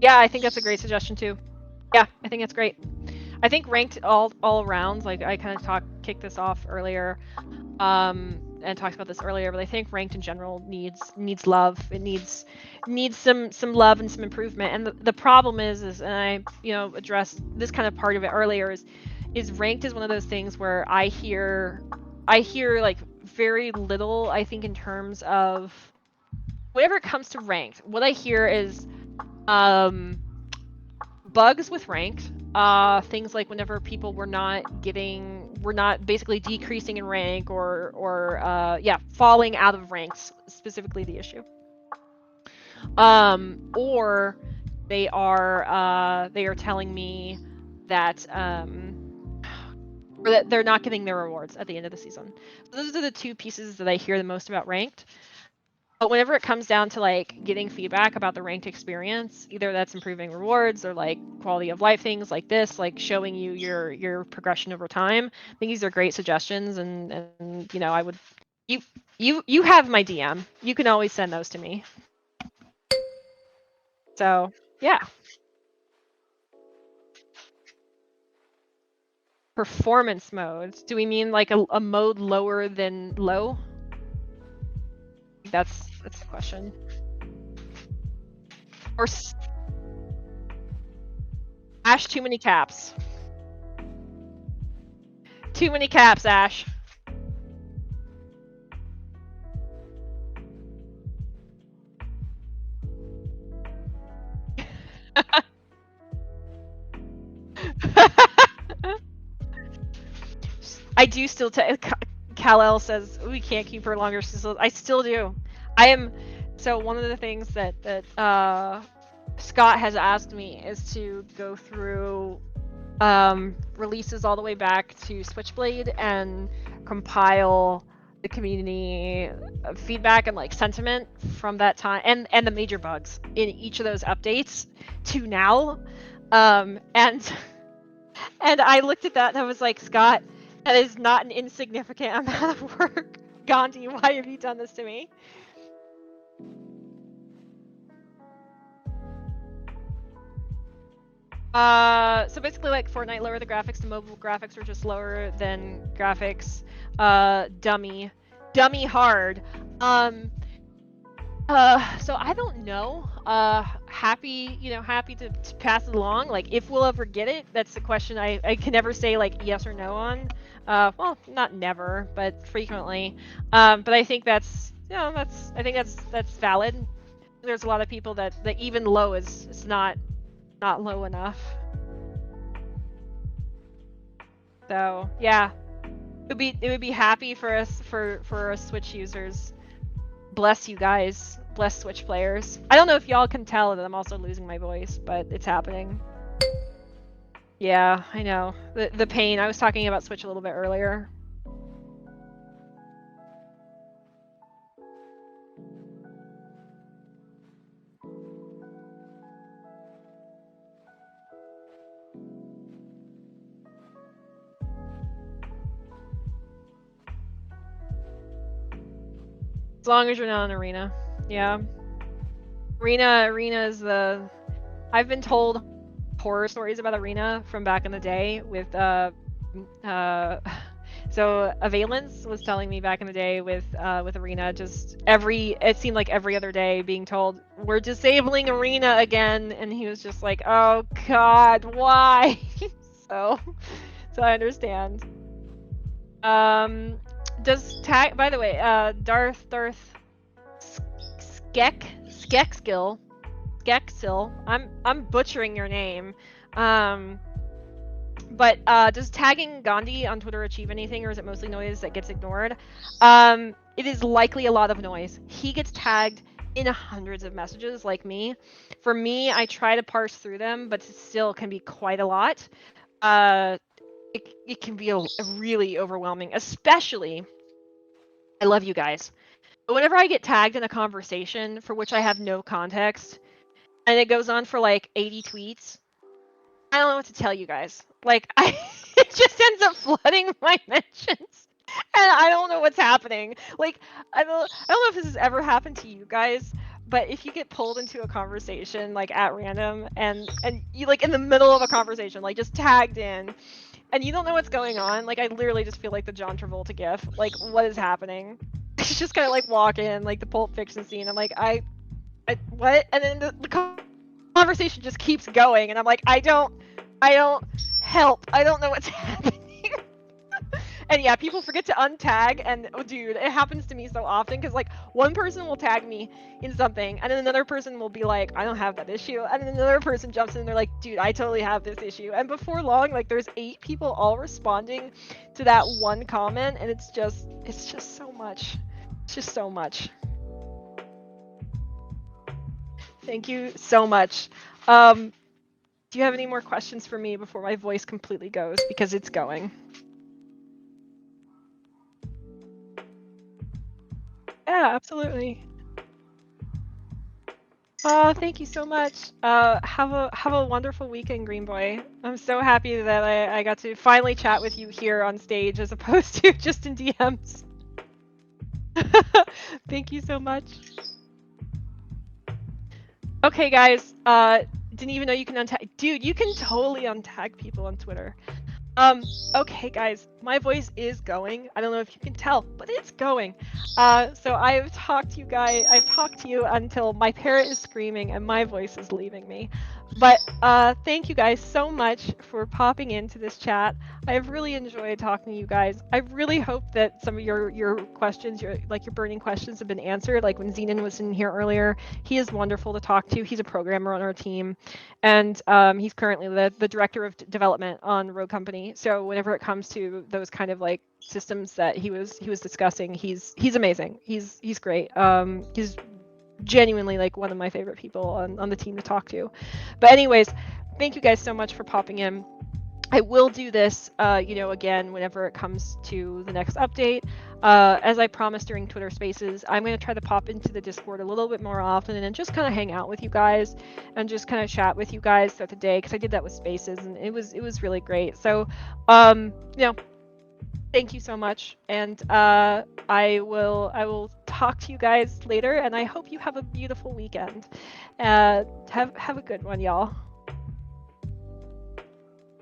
A: Yeah, I think that's a great suggestion too. Yeah, I think that's great. I think ranked all around, like I kind of kicked this off earlier, and talked about this earlier, but I think ranked in general needs love. It needs some love and some improvement. And the problem is and I addressed this kind of part of it earlier, is ranked is one of those things where I hear like very little, I think, in terms of whenever it comes to ranked. What I hear is bugs with ranked, things like whenever people were not basically decreasing in rank or falling out of ranks, specifically the issue, or they are telling me that or that they're not getting their rewards at the end of the season. So those are the 2 pieces that I hear the most about ranked. But whenever it comes down to like getting feedback about the ranked experience, either that's improving rewards or like quality of life things like this, like showing you your progression over time, I think these are great suggestions. And I would, you have my DM. You can always send those to me. So yeah. Performance modes. Do we mean like a mode lower than low? That's the question. Or Ash, too many caps. Too many caps, Ash. I do still. Kal-El says we can't keep her longer. I still do. I am. So one of the things that Scott has asked me is to go through releases all the way back to Switchblade and compile the community feedback and like sentiment from that time and the major bugs in each of those updates to now. And I looked at that and I was like, Scott, that is not an insignificant amount of work. Gandhi, why have you done this to me? So basically, like Fortnite lowered the graphics. The mobile graphics were just lower than graphics. Dummy hard. So I don't know. Happy to pass it along. Like, if we'll ever get it, that's the question I can never say like yes or no on. Well, not never, but frequently. But I think that's valid. There's a lot of people that even low is not low enough. So yeah, it would be happy for us for Switch users. Bless you guys. Bless Switch players. I don't know if y'all can tell that I'm also losing my voice, but it's happening. Yeah, I know. The pain. I was talking about Switch a little bit earlier. As long as you're not in Arena. Yeah. Arena is the... I've been told horror stories about Arena from back in the day with so Avalance was telling me back in the day with Arena, just it seemed like every other day being told we're disabling Arena again, and he was just like, oh god, why? so I understand. Does tag, by the way, Darth Skekskill, I'm butchering your name. But does tagging Gandhi on Twitter achieve anything, or is it mostly noise that gets ignored? It is likely a lot of noise. He gets tagged in hundreds of messages like me. For me, I try to parse through them, but it still can be quite a lot. It can be really overwhelming, especially, I love you guys, but whenever I get tagged in a conversation for which I have no context, and it goes on for like 80 tweets, I don't know what to tell you guys. Like, it just ends up flooding my mentions, and I don't know what's happening. Like, I don't know if this has ever happened to you guys, but if you get pulled into a conversation like at random, and you like in the middle of a conversation, like just tagged in, and you don't know what's going on, like I literally just feel like the John Travolta gif. Like, what is happening? It's just kind of like walk in, like the Pulp Fiction scene. I'm like, I what? And then the conversation just keeps going, and I'm like, I don't help. I don't know what's happening. And yeah, people forget to untag, and oh, dude, it happens to me so often because like one person will tag me in something, and then another person will be like, I don't have that issue, and then another person jumps in and they're like, dude, I totally have this issue, and before long, like there's 8 people all responding to that one comment, and it's just so much. It's just so much. Thank you so much. Do you have any more questions for me before my voice completely goes? Because it's going. Yeah, absolutely. Oh, thank you so much. Have a wonderful weekend, Green Boy. I'm so happy that I got to finally chat with you here on stage as opposed to just in DMs. Thank you so much. Okay, guys. Didn't even know you can untag. Dude, you can totally untag people on Twitter. Okay, guys, my voice is going. I don't know if you can tell, but it's going. So I've talked to you until my parrot is screaming and my voice is leaving me. But thank you guys so much for popping into this chat. I've really enjoyed talking to you guys. I really hope that some of your questions, your burning questions, have been answered. Like when Zenon was in here earlier, he is wonderful to talk to. He's a programmer on our team, and he's currently the director of development on Rogue Company. So whenever it comes to those kind of like systems that he was discussing, he's amazing. He's great. He's genuinely like one of my favorite people on the team to talk to. But anyways, thank you guys so much for popping in. I will do this, again, whenever it comes to the next update. As I promised during Twitter Spaces, I'm going to try to pop into the Discord a little bit more often and just kind of hang out with you guys and just kind of chat with you guys throughout the day, because I did that with Spaces and it was really great. So, thank you so much, and I will talk to you guys later, and I hope you have a beautiful weekend. Have a good one, y'all.